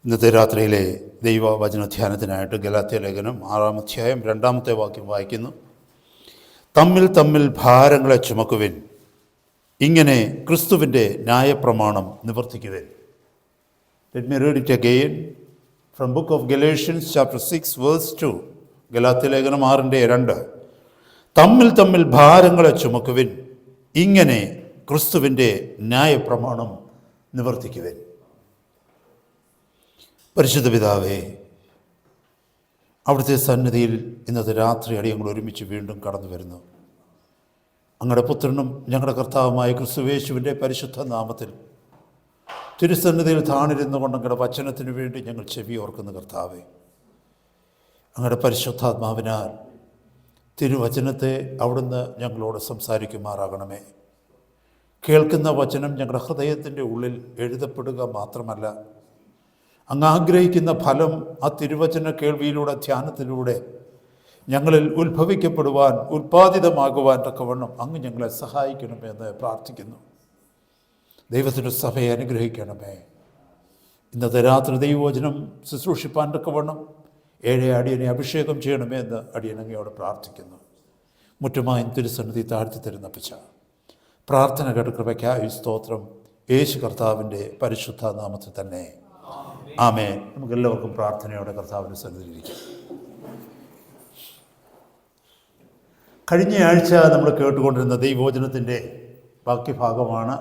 ഇന്നത്തെ രാത്രിയിലെ ദൈവവചന ധ്യാനത്തിനായിട്ട് ഗലാത്യ ലേഖനം 6-ാം അധ്യായം 2-ാമത്തെ വാക്യം വായിക്കുന്നു. തമ്മിൽ തമ്മിൽ ഭാരങ്ങളെ ചുമക്കുവിൻ, ഇങ്ങനെ ക്രിസ്തുവിൻ്റെ ന്യായപ്രമാണം നിവർത്തിക്കുവിൻ. Let me read it again from book of Galatians chapter 6 verse 2. Galatia ലേഖനം 6:2. തമ്മിൽ തമ്മിൽ ഭാരങ്ങളെ ചുമക്കുവിൻ, ഇങ്ങനെ ക്രിസ്തുവിൻ്റെ ന്യായപ്രമാണം നിവർത്തിക്കുവിൻ. പരിശുദ്ധ പിതാവേ, അവിടുത്തെ സന്നിധിയിൽ ഇന്നത്തെ രാത്രി അടിയങ്ങൾ ഒരുമിച്ച് വീണ്ടും കടന്നു വരുന്നു. അങ്ങയുടെ പുത്രനും ഞങ്ങളുടെ കർത്താവുമായ ക്രിസ്തുയേശുവിൻ്റെ പരിശുദ്ധ നാമത്തിൽ തിരുസന്നിധിയിൽ താണിരുന്നു കൊണ്ട് അങ്ങയുടെ വചനത്തിനു വേണ്ടി ഞങ്ങൾ ചെവി ഓർക്കുന്ന കർത്താവേ, അങ്ങയുടെ പരിശുദ്ധാത്മാവിനാൽ തിരുവചനത്തെ അവിടുന്ന് ഞങ്ങളോട് സംസാരിക്കുമാറാകണമേ. കേൾക്കുന്ന വചനം ഞങ്ങളുടെ ഹൃദയത്തിൻ്റെ ഉള്ളിൽ എഴുതപ്പെടുക മാത്രമല്ല, അങ്ങ് ആഗ്രഹിക്കുന്ന ഫലം ആ തിരുവചന കേൾവിയിലൂടെ, ധ്യാനത്തിലൂടെ ഞങ്ങളിൽ ഉത്ഭവിക്കപ്പെടുവാൻ, ഉൽപ്പാദിതമാകുവാൻ തക്കവണ്ണം അങ്ങ് ഞങ്ങളെ സഹായിക്കണമെന്ന് പ്രാർത്ഥിക്കുന്നു. ദൈവത്തിൻ്റെ സഭയെ അനുഗ്രഹിക്കണമേ. ഇന്നത്തെ രാത്രി ദൈവവചനം ശുശ്രൂഷിപ്പാൻ തക്കവണ്ണം അടിയനെ അഭിഷേകം ചെയ്യണമേ എന്ന് അടിയനങ്ങയോട് പ്രാർത്ഥിക്കുന്നു. മുറ്റുമായും തിരുസന്നിധി താഴ്ത്തി തരുന്ന പിച്ച പ്രാർത്ഥന കേട്ട് കൃപയ്ക്കായി സ്തോത്രം. യേശു കർത്താവിൻ്റെ പരിശുദ്ധ നാമത്തിൽ തന്നെ ആമേൻ. നമുക്കെല്ലാവർക്കും പ്രാർത്ഥനയോടെ കർത്താവിൻ്റെ സന്നിധിയിലിരിക്കാം. കഴിഞ്ഞ ആഴ്ച നമ്മൾ കേട്ടുകൊണ്ടിരുന്ന ദൈവവചനത്തിൻ്റെ ബാക്കി ഭാഗമാണ്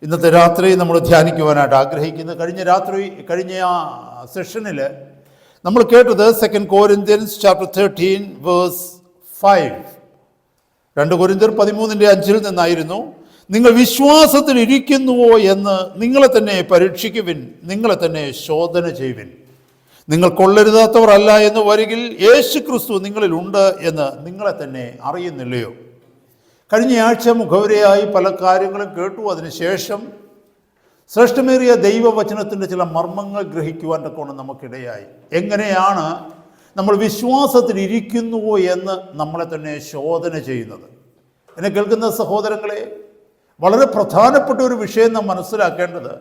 ഇന്നത്തെ രാത്രി നമ്മൾ ധ്യാനിക്കുവാനായിട്ട് ആഗ്രഹിക്കുന്നത്. കഴിഞ്ഞ ആ സെഷനിൽ നമ്മൾ കേട്ടത് 2 Corinthians chapter 13 verse 5. 2 Corinthians 13:5 നിന്നായിരുന്നു. നിങ്ങൾ വിശ്വാസത്തിൽ ഇരിക്കുന്നുവോ എന്ന് നിങ്ങളെ തന്നെ പരീക്ഷിക്കുവിൻ, നിങ്ങളെ തന്നെ ശോധന ചെയ്യുവിൻ. നിങ്ങൾ കൊള്ളരുതാത്തവർ അല്ല എന്ന് വരികിൽ യേശു ക്രിസ്തു നിങ്ങളിൽ ഉണ്ട് എന്ന് നിങ്ങളെ തന്നെ അറിയുന്നില്ലയോ? കഴിഞ്ഞ ആഴ്ച മുഖവരയായി പല കാര്യങ്ങളും കേട്ടു. അതിനുശേഷം ശ്രേഷ്ഠമേറിയ ദൈവവചനത്തിൻ്റെ ചില മർമ്മങ്ങൾ ഗ്രഹിക്കുവാൻ തക്കവണ്ണം നമുക്കിടയായി. എങ്ങനെയാണ് നമ്മൾ വിശ്വാസത്തിൽ ഇരിക്കുന്നുവോ എന്ന് നമ്മളെ തന്നെ ശോധന ചെയ്യുന്നത്? എന്നെ കേൾക്കുന്ന സഹോദരങ്ങളെ, വളരെ പ്രധാനപ്പെട്ട ഒരു വിഷയം നാം മനസ്സിലാക്കേണ്ടത്,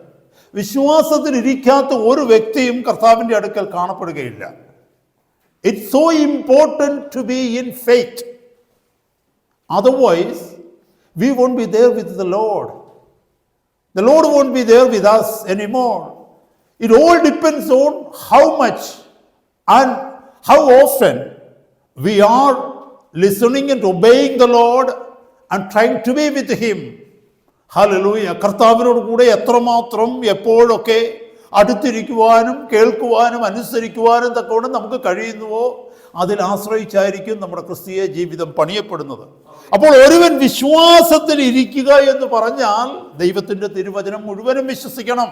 വിശ്വാസത്തിൽ ഇരിക്കാത്ത ഒരു വ്യക്തിയും കർത്താവിൻ്റെ അടുക്കൽ കാണപ്പെടുകയില്ല. It's so important to be in faith. Otherwise, we won't be there with the Lord. The Lord won't be there with us anymore. It all depends on how much and how often we are listening and obeying the Lord and trying to be with Him. Hallelujah. കർത്താവിനോട് കൂടെ എത്രമാത്രം എപ്പോഴൊക്കെ അടുത്തിരിക്കുവാനും കേൾക്കുവാനും അനുസരിക്കുവാനും തക്കവണ്ണം നമുക്ക് കഴിയുന്നുവോ അതിൽ ആശ്രയിച്ചായിരിക്കും നമ്മുടെ ക്രിസ്തീയ ജീവിതം പണിയപ്പെടുന്നത്. അപ്പോൾ ഒരുവൻ വിശ്വാസത്തിൽ ഇരിക്കുക എന്ന് പറഞ്ഞാൽ ദൈവത്തിൻ്റെ തിരുവചനം മുഴുവനും വിശ്വസിക്കണം.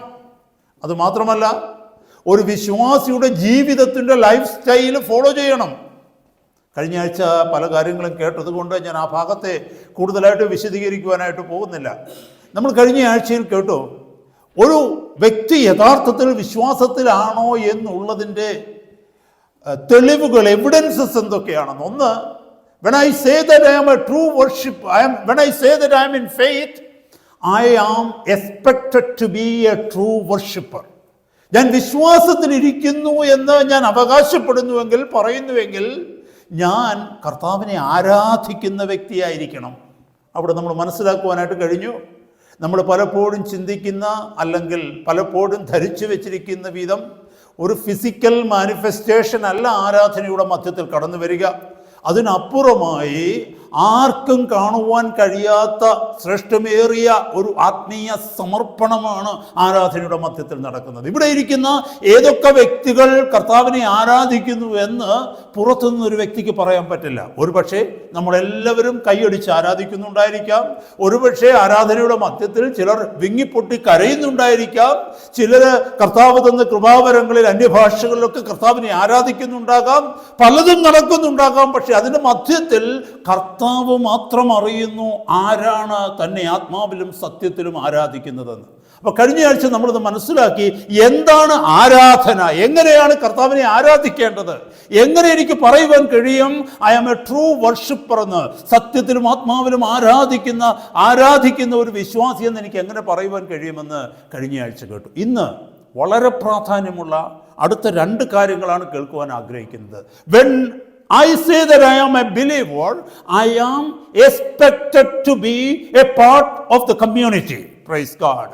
അതുമാത്രമല്ല, ഒരു വിശ്വാസിയുടെ ജീവിതത്തിൻ്റെ ലൈഫ് സ്റ്റൈൽ ഫോളോ ചെയ്യണം. കഴിഞ്ഞ ആഴ്ച പല കാര്യങ്ങളും കേട്ടതുകൊണ്ട് ഞാൻ ആ ഭാഗത്തെ കൂടുതലായിട്ട് വിശദീകരിക്കുവാനായിട്ട് പോകുന്നില്ല. നമ്മൾ കഴിഞ്ഞ ആഴ്ചയിൽ കേട്ടു, ഒരു വ്യക്തി യഥാർത്ഥത്തിൽ വിശ്വാസത്തിലാണോ എന്നുള്ളതിൻ്റെ തെളിവുകൾ, എവിഡൻസസ് എന്തൊക്കെയാണെന്ന്. ഒന്ന്, when I say that I am a true worship, when I say that I am in faith, I am expected to be a true worshipper. ഞാൻ വിശ്വാസത്തിൽ ഇരിക്കുന്നു എന്ന് ഞാൻ അവകാശപ്പെടുന്നുവെങ്കിൽ, പറയുന്നുവെങ്കിൽ, ഞാൻ കർത്താവിനെ ആരാധിക്കുന്ന വ്യക്തിയായിരിക്കണം. അവിടെ നമ്മൾ മനസ്സിലാക്കുവാനായിട്ട് കഴിഞ്ഞു, നമ്മൾ പലപ്പോഴും ചിന്തിക്കുന്ന അല്ലെങ്കിൽ പലപ്പോഴും ധരിച്ചു വെച്ചിരിക്കുന്ന വിധം ഒരു ഫിസിക്കൽ മാനിഫെസ്റ്റേഷൻ അല്ല ആരാധനയുടെ മധ്യത്തിൽ കടന്നു വരിക. അതിനപ്പുറമായി ആർക്കും കാണുവാൻ കഴിയാത്ത ശ്രേഷ്ഠമേറിയ ഒരു ആത്മീയ സമർപ്പണമാണ് ആരാധനയുടെ മധ്യത്തിൽ നടക്കുന്നത്. ഇവിടെ ഇരിക്കുന്ന ഏതൊക്കെ വ്യക്തികൾ കർത്താവിനെ ആരാധിക്കുന്നു എന്ന് പുറത്തുനിന്നൊരു വ്യക്തിക്ക് പറയാൻ പറ്റില്ല. ഒരുപക്ഷെ നമ്മളെല്ലാവരും കൈയടിച്ച് ആരാധിക്കുന്നുണ്ടായിരിക്കാം. ഒരുപക്ഷെ ആരാധനയുടെ മധ്യത്തിൽ ചിലർ വിങ്ങിപ്പൊട്ടി കരയുന്നുണ്ടായിരിക്കാം. ചിലർ കർത്താവ് തന്ന കൃപാവരങ്ങളിൽ അന്യഭാഷകളിലൊക്കെ കർത്താവിനെ ആരാധിക്കുന്നുണ്ടാകാം. പലതും നടക്കുന്നുണ്ടാകാം. പക്ഷെ അതിൻ്റെ മധ്യത്തിൽ കർത്താവ് മാത്രം അറിയുന്നു ആരാണ് തന്നെ ആത്മാവിലും സത്യത്തിലും ആരാധിക്കുന്നതെന്ന്. അപ്പോൾ കഴിഞ്ഞ ആഴ്ച നമ്മളിത് മനസ്സിലാക്കി, എന്താണ് ആരാധന, എങ്ങനെയാണ് കർത്താവിനെ ആരാധിക്കേണ്ടത്, എങ്ങനെ എനിക്ക് പറയുവാൻ കഴിയും I am a true worshipper എന്ന്, സത്യത്തിലും ആത്മാവിലും ആരാധിക്കുന്ന ഒരു വിശ്വാസി എന്ന് എനിക്ക് എങ്ങനെ പറയുവാൻ കഴിയുമെന്ന് കഴിഞ്ഞ ആഴ്ച കേട്ടു. ഇന്ന് വളരെ പ്രാധാന്യമുള്ള അടുത്ത 2 കാര്യങ്ങളാണ് കേൾക്കുവാൻ ആഗ്രഹിക്കുന്നത്. When I say that I am a believer, I am expected to be a part of the community. Praise God.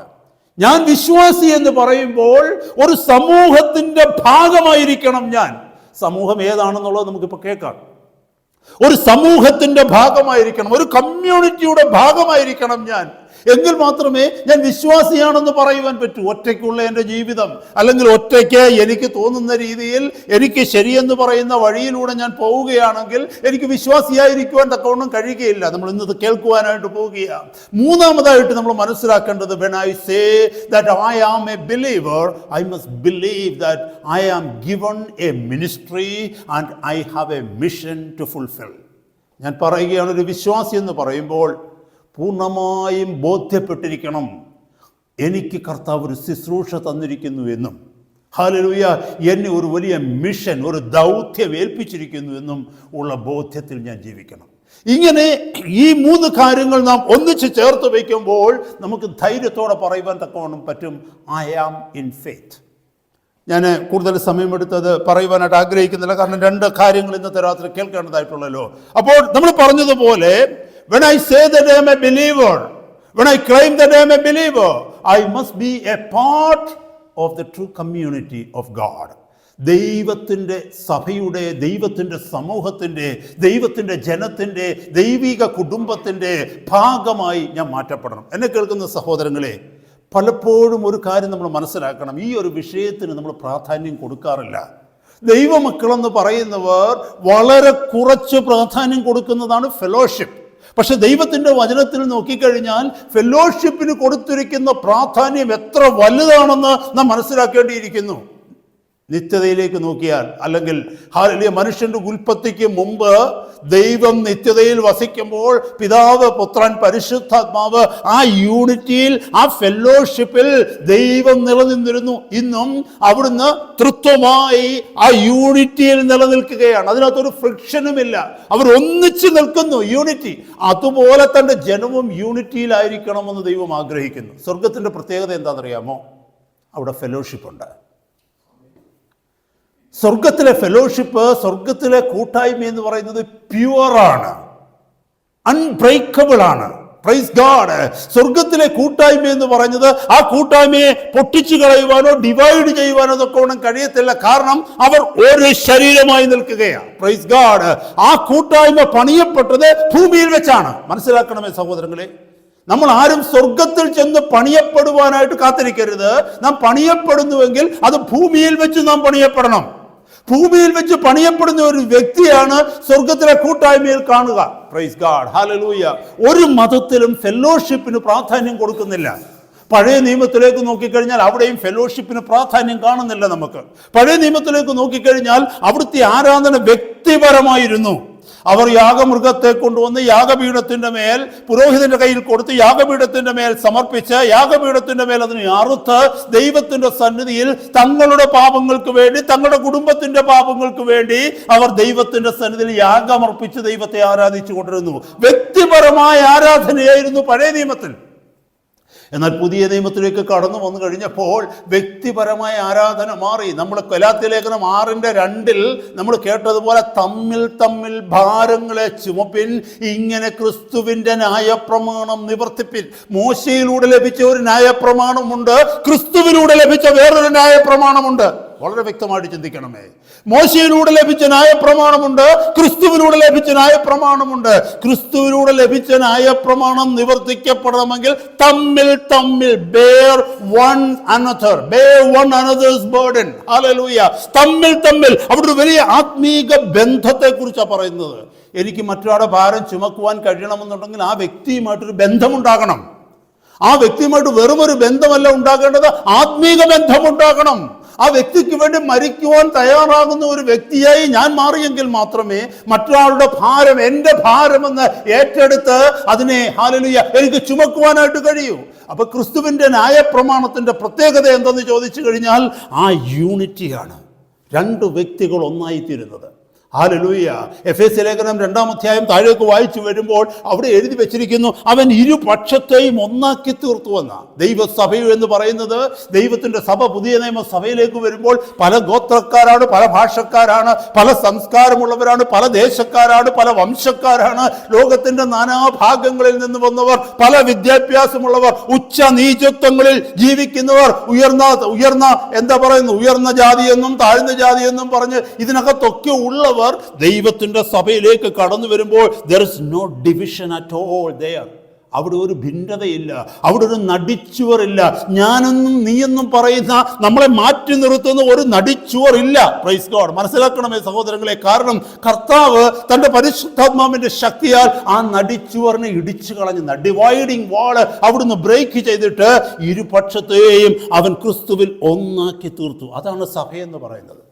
ഞാൻ വിശ്വാസി എന്ന് പറയുമ്പോൾ ഒരു സമൂഹത്തിന്റെ ഭാഗമായിരിക്കണം ഞാൻ. സമൂഹം ഏതാണെന്നുള്ളത് നമുക്കിപ്പോൾ കേൾക്കാം. ഒരു സമൂഹത്തിന്റെ ഭാഗമായിരിക്കണം, ഒരു കമ്മ്യൂണിറ്റിയുടെ ഭാഗമായിരിക്കണം ഞാൻ. എങ്കിൽ മാത്രമേ ഞാൻ വിശ്വാസിയാണെന്ന് പറയുവാൻ പറ്റൂ. ഒറ്റയ്ക്കുള്ള എൻ്റെ ജീവിതം, അല്ലെങ്കിൽ ഒറ്റയ്ക്ക് എനിക്ക് തോന്നുന്ന രീതിയിൽ എനിക്ക് ശരിയെന്ന് പറയുന്ന വഴിയിലൂടെ ഞാൻ പോവുകയാണെങ്കിൽ എനിക്ക് വിശ്വാസിയായിരിക്കുവാൻ തക്കവണ്ണം കഴിയുകയില്ല. നമ്മൾ ഇന്നത് കേൾക്കുവാനായിട്ട് പോവുകയാണ്. മൂന്നാമതായിട്ട് നമ്മൾ മനസ്സിലാക്കേണ്ടത്, when I say that I am a believer, I must believe that I am given a ministry and I have a mission to fulfill. ഞാൻ പറയുകയാണ്, ഒരു വിശ്വാസി എന്ന് പറയുമ്പോൾ പൂർണ്ണമായും ബോധ്യപ്പെട്ടിരിക്കണം, എനിക്ക് കർത്താവ് ഒരു ശുശ്രൂഷ തന്നിരിക്കുന്നു എന്നും, ഹല്ലേലൂയ, എന്നെ ഒരു വലിയ മിഷൻ, ഒരു ദൗത്യം ഏൽപ്പിച്ചിരിക്കുന്നു എന്നും ഉള്ള ബോധ്യത്തിൽ ഞാൻ ജീവിക്കണം. ഇങ്ങനെ ഈ 3 കാര്യങ്ങൾ നാം ഒന്നിച്ച് ചേർത്ത് വയ്ക്കുമ്പോൾ നമുക്ക് ധൈര്യത്തോടെ പറയുവാൻ തക്കവണ്ണം പറ്റും, ഐ ആം ഇൻ ഫെയ്ത്ത്. ഞാൻ കൂടുതൽ സമയമെടുത്തത് പറയുവാനായിട്ട് ആഗ്രഹിക്കുന്നില്ല, കാരണം 2 കാര്യങ്ങൾ ഇന്നത്തെ രാത്രി കേൾക്കേണ്ടതായിട്ടുള്ളല്ലോ. അപ്പോൾ നമ്മൾ പറഞ്ഞതുപോലെ, when I say that I am a believer, when I claim that I am a believer, I must be a part of the true community of God. ദൈവത്തിൻ്റെ സഭയുടെ, ദൈവത്തിൻ്റെ സമൂഹത്തിൻ്റെ, ദൈവത്തിൻ്റെ ജനത്തിൻ്റെ, ദൈവിക കുടുംബത്തിൻ്റെ ഭാഗമായി ഞാൻ മാറ്റപ്പെടണം. എന്നെ കേൾക്കുന്ന സഹോദരങ്ങളെ, പലപ്പോഴും ഒരു കാര്യം നമ്മൾ മനസ്സിലാക്കണം, ഈ ഒരു വിഷയത്തിന് നമ്മൾ പ്രാധാന്യം കൊടുക്കാറില്ല. ദൈവമക്കളെന്ന് പറയുന്നവർ വളരെ കുറച്ച് പ്രാധാന്യം കൊടുക്കുന്നതാണ് ഫെലോഷിപ്പ്. പക്ഷെ ദൈവത്തിൻ്റെ വചനത്തിൽ നോക്കിക്കഴിഞ്ഞാൽ ഫെലോഷിപ്പിന് കൊടുത്തിരിക്കുന്ന പ്രാധാന്യം എത്ര വലുതാണെന്ന് നാം മനസ്സിലാക്കേണ്ടിയിരിക്കുന്നു. നിത്യതയിലേക്ക് നോക്കിയാൽ, അല്ലെങ്കിൽ മനുഷ്യന്റെ ഉൽപ്പത്തിക്ക് മുമ്പ് ദൈവം നിത്യതയിൽ വസിക്കുമ്പോൾ പിതാവ്, പുത്രൻ, പരിശുദ്ധാത്മാവ്, ആ യൂണിറ്റിയിൽ, ആ ഫെലോഷിപ്പിൽ ദൈവം നിലനിന്നിരുന്നു. ഇന്നും അവിടുന്ന് തൃത്വമായി ആ യൂണിറ്റിയിൽ നിലനിൽക്കുകയാണ്. അതിനകത്തൊരു ഫ്രിക്ഷനുമില്ല. അവർ ഒന്നിച്ച് നിൽക്കുന്നു, യൂണിറ്റി. അതുപോലെ തൻ്റെ ജനവും യൂണിറ്റിയിലായിരിക്കണമെന്ന് ദൈവം ആഗ്രഹിക്കുന്നു. സ്വർഗത്തിൻ്റെ പ്രത്യേകത എന്താണെന്നറിയാമോ? അവിടെ ഫെലോഷിപ്പ് ഉണ്ട്. സ്വർഗത്തിലെ ഫെലോഷിപ്പ്, സ്വർഗത്തിലെ കൂട്ടായ്മ എന്ന് പറയുന്നത് പ്യുവറാണ്, അൺബ്രേക്കബിൾ ആണ്. Praise God. സ്വർഗത്തിലെ കൂട്ടായ്മ എന്ന് പറയുന്നത് ആ കൂട്ടായ്മയെ പൊട്ടിച്ചു കളയുവാനോ ഡിവൈഡ് ചെയ്യുവാനോ ഒക്കെ ഒന്നും കഴിയത്തില്ല. കാരണം അവർ ഒരു ശരീരമായി നിൽക്കുകയാണ്. Praise God. ആ കൂട്ടായ്മ പണിയപ്പെട്ടത് ഭൂമിയിൽ വെച്ചാണ്. മനസ്സിലാക്കണമേ സഹോദരങ്ങളെ, നമ്മൾ ആരും സ്വർഗത്തിൽ ചെന്ന് പണിയപ്പെടുവാനായിട്ട് കാത്തിരിക്കരുത്. നാം പണിയപ്പെടുന്നുവെങ്കിൽ അത് ഭൂമിയിൽ വെച്ച് നാം പണിയപ്പെടണം. ഭൂമിയിൽ വെച്ച് പണിയപ്പെടുന്ന ഒരു വ്യക്തിയാണ് സ്വർഗത്തിലെ കൂട്ടായ്മയിൽ കാണുക. Praise God, hallelujah. ഒരു മതത്തിലും ഫെലോഷിപ്പിന് പ്രാധാന്യം കൊടുക്കുന്നില്ല. പഴയ നിയമത്തിലേക്ക് നോക്കിക്കഴിഞ്ഞാൽ അവിടെയും ഫെലോഷിപ്പിന് പ്രാധാന്യം കാണുന്നില്ല നമുക്ക്. പഴയ നിയമത്തിലേക്ക് നോക്കിക്കഴിഞ്ഞാൽ അവിടുത്തെ ആരാധന വ്യക്തിപരമായിരുന്നു. അവർ യാഗമൃഗത്തെ കൊണ്ടുവന്ന് യാഗപീഠത്തിന്റെ മേൽ പുരോഹിതന്റെ കയ്യിൽ കൊടുത്ത് യാഗപീഠത്തിന്റെ മേൽ സമർപ്പിച്ച് യാഗപീഠത്തിന്റെ മേൽ അതിനെ അറുത്ത് ദൈവത്തിന്റെ സന്നിധിയിൽ തങ്ങളുടെ പാപങ്ങൾക്ക് വേണ്ടി, തങ്ങളുടെ കുടുംബത്തിന്റെ പാപങ്ങൾക്ക് വേണ്ടി അവർ ദൈവത്തിന്റെ സന്നിധിയിൽ യാഗമർപ്പിച്ച് ദൈവത്തെ ആരാധിച്ചു കൊണ്ടിരുന്നു. വ്യക്തിപരമായ ആരാധനയായിരുന്നു പഴയ നിയമത്തിൽ. എന്നാൽ പുതിയ നിയമത്തിലേക്ക് കടന്നു വന്നു കഴിഞ്ഞപ്പോൾ വ്യക്തിപരമായ ആരാധന മാറി. നമ്മൾ ഗലാത്യലേഖനം 6:2 നമ്മൾ കേട്ടതുപോലെ തമ്മിൽ തമ്മിൽ ഭാരങ്ങളെ ചുമപ്പിൻ, ഇങ്ങനെ ക്രിസ്തുവിന്റെ ന്യായപ്രമാണം നിവർത്തിപ്പിൻ. മോശയിലൂടെ ലഭിച്ച ഒരു ന്യായപ്രമാണമുണ്ട്, ക്രിസ്തുവിലൂടെ ലഭിച്ച വേറൊരു ന്യായപ്രമാണമുണ്ട്. വളരെ വ്യക്തമായിട്ട് ചിന്തിക്കണമേ. മോശയിലൂടെ ലഭിച്ച ന്യായപ്രമാണമുണ്ട്, ക്രിസ്തുവിലൂടെ ലഭിച്ച ന്യായപ്രമാണമുണ്ട്. ക്രിസ്തുവിലൂടെ ലഭിച്ച ന്യായപ്രമാണം നിവർത്തിക്കപ്പെടണമെങ്കിൽ തമ്മിൽ തമ്മിൽ bear one another's burden. Hallelujah. തമ്മിൽ തമ്മിൽ അവിടെ ഒരു വലിയ ആത്മീക ബന്ധത്തെ കുറിച്ചാണ് പറയുന്നത്. എനിക്ക് മറ്റൊരാളുടെ ഭാരം ചുമക്കുവാൻ കഴിയണമെന്നുണ്ടെങ്കിൽ ആ വ്യക്തിയുമായിട്ടൊരു ബന്ധമുണ്ടാകണം. ആ വ്യക്തിയുമായിട്ട് വെറുമൊരു ബന്ധമല്ല ഉണ്ടാകേണ്ടത്, ആത്മീക ബന്ധമുണ്ടാകണം. ആ വ്യക്തിക്ക് വേണ്ടി മരിക്കുവാൻ തയ്യാറാകുന്ന ഒരു വ്യക്തിയായി ഞാൻ മാറിയെങ്കിൽ മാത്രമേ മറ്റൊരാളുടെ ഭാരം എൻ്റെ ഭാരമെന്ന് ഏറ്റെടുത്ത് അതിനെ ഹല്ലേലൂയ എനിക്ക് ചുമക്കുവാനായിട്ട് കഴിയൂ. അപ്പൊ ക്രിസ്തുവിന്റെ ന്യായപ്രമാണത്തിന്റെ പ്രത്യേകത എന്തെന്ന് ചോദിച്ചു കഴിഞ്ഞാൽ ആ യൂണിറ്റിയാണ്. 2 വ്യക്തികൾ ഒന്നായിത്തീരുന്നത്. ഹല്ലേലൂയ. എഫേസ്യ ലേഖനം 2-ാം അധ്യായം താഴേക്ക് വായിച്ചു വരുമ്പോൾ അവിടെ എഴുതി വെച്ചിരിക്കുന്നു, അവൻ ഇരുപക്ഷത്തെയും ഒന്നാക്കി തീർത്തുവെന്ന. ദൈവസഭ എന്ന് പറയുന്നത്, ദൈവത്തിന്റെ സഭ പുതിയ നിയമ സഭയിലേക്ക് വരുമ്പോൾ പല ഗോത്രക്കാരാണ്, പല ഭാഷക്കാരാണ്, പല സംസ്കാരമുള്ളവരാണ്, പല ദേശക്കാരാണ്, പല വംശക്കാരാണ്, ലോകത്തിന്റെ നാനാഭാഗങ്ങളിൽ നിന്ന് വന്നവർ, പല വിദ്യാഭ്യാസമുള്ളവർ, ഉച്ച നീചത്വങ്ങളിൽ ജീവിക്കുന്നവർ, ഉയർന്ന എന്താ പറയുന്നു, ഉയർന്ന ജാതിയെന്നും താഴ്ന്ന ജാതിയെന്നും പറഞ്ഞ് ഇതിനകത്തൊക്കെ ഉള്ളവർ ദൈവത്തിന്റെ സഭയിലേക്ക് കടന്നു വരുമ്പോൾ there is no division at all there. അവിടെ ഒരു ഭിന്നതയില്ല, അവിടെ ഒരു നടിച്ചുവറില്ല. ഞാനെന്നും നീയെന്നും പറയുന്ന, നമ്മളെ മാറ്റി നിർത്തുന്ന ഒരു നടിച്ചുവർ ഇല്ല. Praise God. മനസ്സിലാക്കണമേ സഹോദരങ്ങളെ. കാരണം കർത്താവ് തന്റെ പരിശുദ്ധാത്മാവിന്റെ ശക്തിയാൽ ആ നടിച്ചുവറിനെ ഇടിച്ചു കളഞ്ഞ ഡിവൈഡിങ് വാള് അവിടുന്ന് ബ്രേക്ക് ചെയ്തിട്ട് ഇരുപക്ഷത്തെയും അവൻ ക്രിസ്തുവിൽ ഒന്നാക്കി തീർത്തു. അതാണ് സഭയെന്ന് പറയുന്നത്.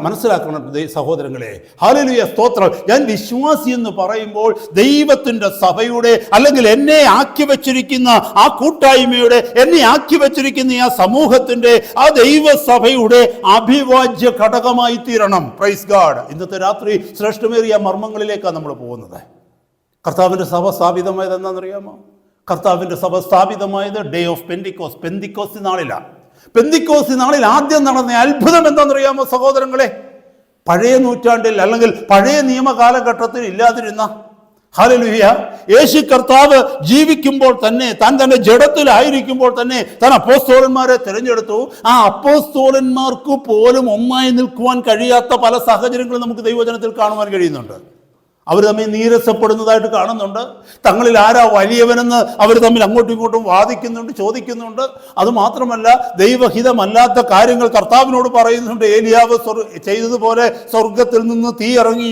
മനസ്സിലാക്കണം സഹോദരങ്ങളെ. ഹല്ലേലൂയ, സ്തോത്രം. ഞാൻ വിശ്വാസി എന്ന് പറയുമ്പോൾ ദൈവത്തിന്റെ സഭയുടെ, അല്ലെങ്കിൽ എന്നെ ആക്കി വെച്ചിരിക്കുന്ന ആ കൂട്ടായ്മയുടെ, എന്നെ ആക്കി വെച്ചിരിക്കുന്ന ആ സമൂഹത്തിന്റെ, ആ ദൈവസഭയുടെ അഭിവാജ്യ ഘടകമായി തീരണം. Praise God. ഇന്നത്തെ രാത്രി ശ്രേഷ്ഠമേറിയ മർമ്മങ്ങളിലേക്കാണ് നമ്മൾ പോകുന്നത്. കർത്താവിന്റെ സഭ സ്ഥാപിതമായത് എന്താണെന്നറിയാമോ? കർത്താവിന്റെ സഭ സ്ഥാപിതമായത് ഡേ ഓഫ് പെന്തിക്കോസ്, പെന്തിക്കോസ് നാളിലാണ്. പെന്തിക്കോസ് നാളിൽ ആദ്യം നടന്ന അത്ഭുതം എന്താണെന്നറിയാമോ സഹോദരങ്ങളെ? പഴയ നൂറ്റാണ്ടിൽ അല്ലെങ്കിൽ പഴയ നിയമ കാലഘട്ടത്തിൽ ഇല്ലാതിരുന്ന, ഹല്ലേലൂയ, യേശു കർത്താവ് ജീവിക്കുമ്പോൾ തന്നെ, താൻ തന്റെ ജഡത്തിലായിരിക്കുമ്പോൾ തന്നെ താൻ അപ്പോസ്തലന്മാരെ തിരഞ്ഞെടുത്തു. ആ അപ്പോസ്തലന്മാർക്ക് പോലും ഒന്നായി നിൽക്കുവാൻ കഴിയാത്ത പല സാഹചര്യങ്ങളും നമുക്ക് ദൈവവചനത്തിൽ കാണുവാൻ കഴിയുന്നുണ്ട്. അവർ തമ്മിൽ നീരസപ്പെടുന്നതായിട്ട് കാണുന്നുണ്ട്. തങ്ങളിൽ ആരാ വലിയവനെന്ന് അവർ തമ്മിൽ അങ്ങോട്ടും ഇങ്ങോട്ടും വാദിക്കുന്നുണ്ട്, ചോദിക്കുന്നുണ്ട്. അതുമാത്രമല്ല, ദൈവഹിതമല്ലാത്ത കാര്യങ്ങൾ കർത്താവിനോട് പറയുന്നുണ്ട്. ഏലിയാവ് ചെയ്തതുപോലെ സ്വർഗത്തിൽ നിന്ന് തീ ഇറങ്ങി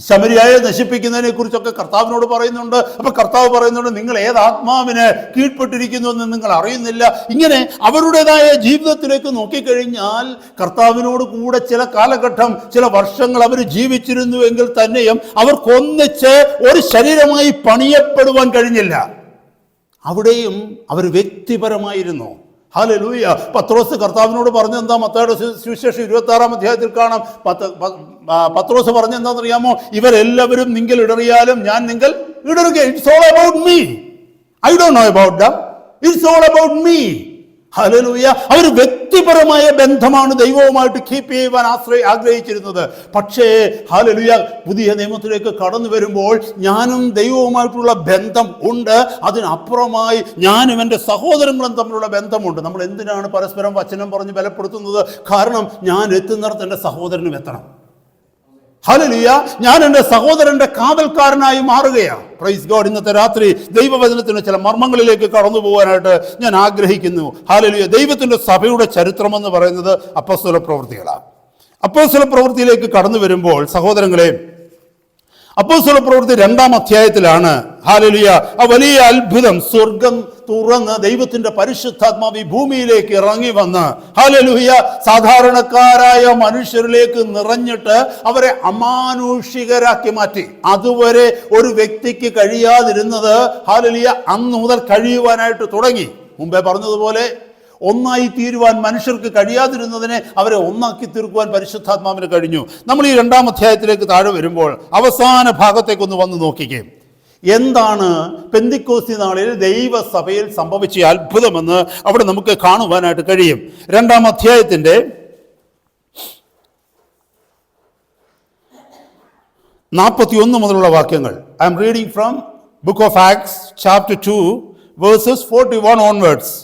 ശമരിയായെ നശിപ്പിക്കുന്നതിനെ കുറിച്ചൊക്കെ കർത്താവിനോട് പറയുന്നുണ്ട്. അപ്പൊ കർത്താവ് പറയുന്നുണ്ട്, നിങ്ങൾ ഏത് ആത്മാവിന് കീഴ്പ്പെട്ടിരിക്കുന്നു എന്ന് നിങ്ങൾ അറിയുന്നില്ല. ഇങ്ങനെ അവരുടേതായ ജീവിതത്തിലേക്ക് നോക്കിക്കഴിഞ്ഞാൽ കർത്താവിനോട് കൂടെ ചില കാലഘട്ടം, ചില വർഷങ്ങൾ അവർ ജീവിച്ചിരുന്നു എങ്കിൽ തന്നെയും അവർക്കൊന്നിച്ച് ഒരു ശരീരമായി പണിയപ്പെടുവാൻ കഴിഞ്ഞില്ല. അവിടെയും അവർ വ്യക്തിപരമായിരുന്നു. ഹല്ലേലൂയ. പത്രോസ് കർത്താവിനോട് പറഞ്ഞെന്താ? മത്തായിയുടെ സുവിശേഷം 26-ാം അധ്യായത്തിൽ കാണാം. പത്രോസ് പറഞ്ഞെന്താണെന്നറിയാമോ? ഇവരെല്ലാവരും നിങ്ങൾ ഇടറിയാലും ഞാൻ നിങ്ങൾ ഇടറുക. It's all about me. I don't know about them. It's all about me. Hallelujah. അവർ വ്യക്തിപരമായ ബന്ധമാണ് ദൈവവുമായിട്ട് കീപ്പ് ചെയ്യുവാൻ ആഗ്രഹിച്ചിരുന്നത്. പക്ഷേ ഹല്ലേലൂയ, പുതിയ നിയമത്തിലേക്ക് കടന്നു വരുമ്പോൾ ഞാനും ദൈവവുമായിട്ടുള്ള ബന്ധം ഉണ്ട്. അതിനപ്പുറമായി ഞാനും എൻ്റെ സഹോദരങ്ങളും തമ്മിലുള്ള ബന്ധമുണ്ട്. നമ്മൾ എന്തിനാണ് പരസ്പരം വചനം പറഞ്ഞ് ബലപ്പെടുത്തുന്നത്? കാരണം ഞാൻ എത്തുന്നിടത്ത് എൻ്റെ സഹോദരനും എത്തണം. ഹല്ലേലൂയ. ഞാൻ എൻ്റെ സഹോദരന്റെ കാവൽക്കാരനായി മാറുകയാണ്. Praise God. ഇന്നത്തെ രാത്രി ദൈവവചനത്തിന് ചില മർമ്മങ്ങളിലേക്ക് കടന്നു പോകാനായിട്ട് ഞാൻ ആഗ്രഹിക്കുന്നു. ഹല്ലേലൂയ. ദൈവത്തിന്റെ സഭയുടെ ചരിത്രം എന്ന് പറയുന്നത് അപ്പോസ്തല പ്രവൃത്തികളാണ്. അപ്പോസ്തല പ്രവൃത്തിയിലേക്ക് കടന്നു വരുമ്പോൾ സഹോദരങ്ങളെ, അപ്പോസ്തല പ്രവൃത്തി 2-ാം അധ്യായത്തിലാണ് ഹല്ലേലൂയ ആ വലിയ അത്ഭുതം. സ്വർഗം തുറന്ന് ദൈവത്തിന്റെ പരിശുദ്ധാത്മാവ് ഭൂമിയിലേക്ക് ഇറങ്ങി വന്ന് ഹല്ലേലൂയ സാധാരണക്കാരായ മനുഷ്യരിലേക്ക് നിറഞ്ഞിട്ട് അവരെ അമാനുഷികരാക്കി മാറ്റി. അതുവരെ ഒരു വ്യക്തിക്ക് കഴിയാതിരുന്നത് ഹല്ലേലൂയ അന്ന് മുതൽ കഴിയുവാനായിട്ട് തുടങ്ങി. മുമ്പേ പറഞ്ഞതുപോലെ ഒന്നായി തീരുവാൻ മനുഷ്യർക്ക് കഴിയാതിരുന്നതിനെ അവരെ ഒന്നാക്കി തീർക്കുവാൻ പരിശുദ്ധാത്മാവിന് കഴിഞ്ഞു. നമ്മൾ ഈ 2-ാം അധ്യായത്തിലേക്ക് താഴെ വരുമ്പോൾ അവസാന ഭാഗത്തേക്കൊന്ന് വന്ന് നോക്കിക്കേ. എന്താണ് പെന്തിക്കോസ്തി നാളിൽ ദൈവസഭയിൽ സംഭവിച്ച അത്ഭുതമെന്ന് അവിടെ നമുക്ക് കാണുവാനായിട്ട് കഴിയും. 2-ാം അധ്യായത്തിന്റെ 41 മുതലുള്ള വാക്യങ്ങൾ. I M reading from book of acts chapter 2 versus 41 onwards.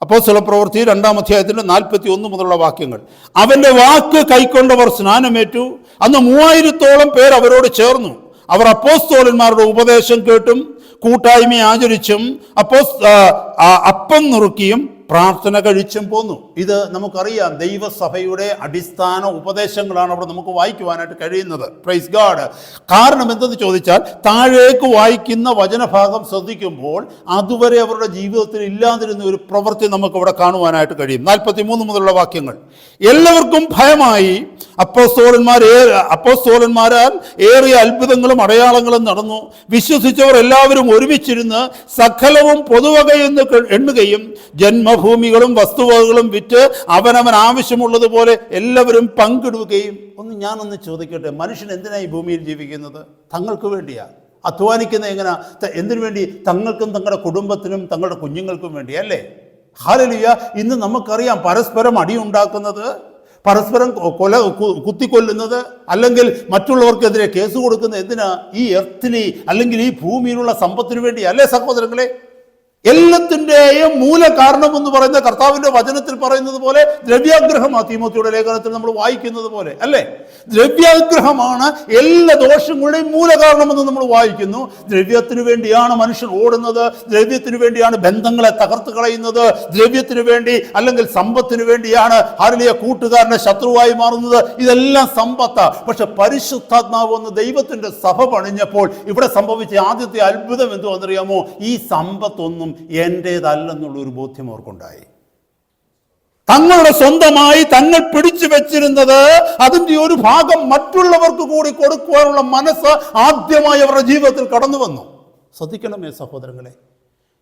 അപ്പോസ്തല പ്രവൃത്തി 2-ാം അധ്യായത്തിന്റെ 41 മുതലുള്ള വാക്യങ്ങൾ. അവന്റെ വാക്ക് കൈക്കൊണ്ടവർ സ്നാനമേറ്റു. അന്ന് 3000-ഓളം പേർ അവരോട് ചേർന്നു. അവർ അപ്പോസ്തലന്മാരുടെ ഉപദേശം കേട്ടും കൂട്ടായ്മ ആചരിച്ചും അപ്പം നുറുക്കിയും പ്രാർത്ഥന കഴിച്ചും പോന്നു. ഇത് നമുക്കറിയാം. ദൈവസഭയുടെ അടിസ്ഥാന ഉപദേശങ്ങളാണ് അവിടെ നമുക്ക് വായിക്കുവാനായിട്ട് കഴിയുന്നത്. Praise God. കാരണം എന്തെന്ന് ചോദിച്ചാൽ, താഴേക്ക് വായിക്കുന്ന വചനഭാഗം ശ്രദ്ധിക്കുമ്പോൾ അതുവരെ അവരുടെ ജീവിതത്തിൽ ഇല്ലാതിരുന്ന ഒരു പ്രവൃത്തി നമുക്ക് ഇവിടെ കാണുവാനായിട്ട് കഴിയും. 43 മുതലുള്ള വാക്യങ്ങൾ. എല്ലാവർക്കും ഭയമായി. അപ്പോസ്തലന്മാരാൽ ഏറിയ അത്ഭുതങ്ങളും അടയാളങ്ങളും നടന്നു. വിശ്വസിച്ചവർ എല്ലാവരും ഒരുമിച്ചിരുന്ന് സകലവും പൊതുവകയെന്ന് എണ്ണുകയും ജന്മ ജന്മഭൂമികളും വസ്തുവകകളും വിറ്റ് അവനവൻ ആവശ്യമുള്ളതുപോലെ എല്ലാവരും പങ്കിടുകയും. ഞാനൊന്ന് ചോദിക്കട്ടെ, മനുഷ്യൻ എന്തിനാണ് ഈ ഭൂമിയിൽ ജീവിക്കുന്നത്? തങ്ങൾക്ക് വേണ്ടിയാ അധ്വാനിക്കുന്ന. എങ്ങനെ? എന്തിനു വേണ്ടി? തങ്ങൾക്കും തങ്ങളുടെ കുടുംബത്തിനും തങ്ങളുടെ കുഞ്ഞുങ്ങൾക്കും വേണ്ടി, അല്ലേ? ഹല്ലേലൂയ. ഇന്ന് നമുക്കറിയാം പരസ്പരം അടിയുണ്ടാക്കുന്നത്, പരസ്പരം കുത്തിക്കൊല്ലുന്നത്, അല്ലെങ്കിൽ മറ്റുള്ളവർക്കെതിരെ കേസ് കൊടുക്കുന്നത് എന്തിനാ? ഈ എർത്തിലി അല്ലെങ്കിൽ ഈ ഭൂമിയിലുള്ള സമ്പത്തിനു വേണ്ടി, അല്ലേ സഹോദരങ്ങളെ? എല്ലാത്തിൻ്റെയും മൂല കാരണം എന്ന് പറയുന്ന കർത്താവിൻ്റെ വചനത്തിൽ പറയുന്നത് പോലെ ദ്രവ്യാഗ്രഹമാണ്. തീമോത്തിയുടെ ലേഖനത്തിൽ നമ്മൾ വായിക്കുന്നത് പോലെ, അല്ലേ? ദ്രവ്യാഗ്രഹമാണ് എല്ലാ ദോഷങ്ങളുടെയും മൂല കാരണമെന്ന് നമ്മൾ വായിക്കുന്നു. ദ്രവ്യത്തിന് വേണ്ടിയാണ് മനുഷ്യൻ ഓടുന്നത്, ദ്രവ്യത്തിന് വേണ്ടിയാണ് ബന്ധങ്ങളെ തകർത്ത് കളയുന്നത്, ദ്രവ്യത്തിന് വേണ്ടി അല്ലെങ്കിൽ സമ്പത്തിന് വേണ്ടിയാണ് ഹല്ലേലൂയ കൂട്ടുകാരന്റെ ശത്രുവായി മാറുന്നത്. ഇതെല്ലാം സമ്പത്താ. പക്ഷെ പരിശുദ്ധാത്മാവ് വന്ന് ദൈവത്തിന്റെ സഭ പണിഞ്ഞപ്പോൾ ഇവിടെ സംഭവിച്ച ആദ്യത്തെ അത്ഭുതം എന്തുവാണെന്നറിയാമോ? ഈ സമ്പത്തൊന്നും എന്റേതല്ലെന്നുള്ള ഒരു ബോധ്യം അവർക്കുണ്ടായി. തങ്ങളുടെ സ്വന്തമായി തങ്ങൾ പിടിച്ചു വെച്ചിരുന്നത് അതിന്റെ ഒരു ഭാഗം മറ്റുള്ളവർക്ക് കൂടി കൊടുക്കുവാനുള്ള മനസ്സ് ആദ്യമായി അവരുടെ ജീവിതത്തിൽ കടന്നു വന്നു. ശ്രദ്ധിക്കണമേ സഹോദരങ്ങളെ,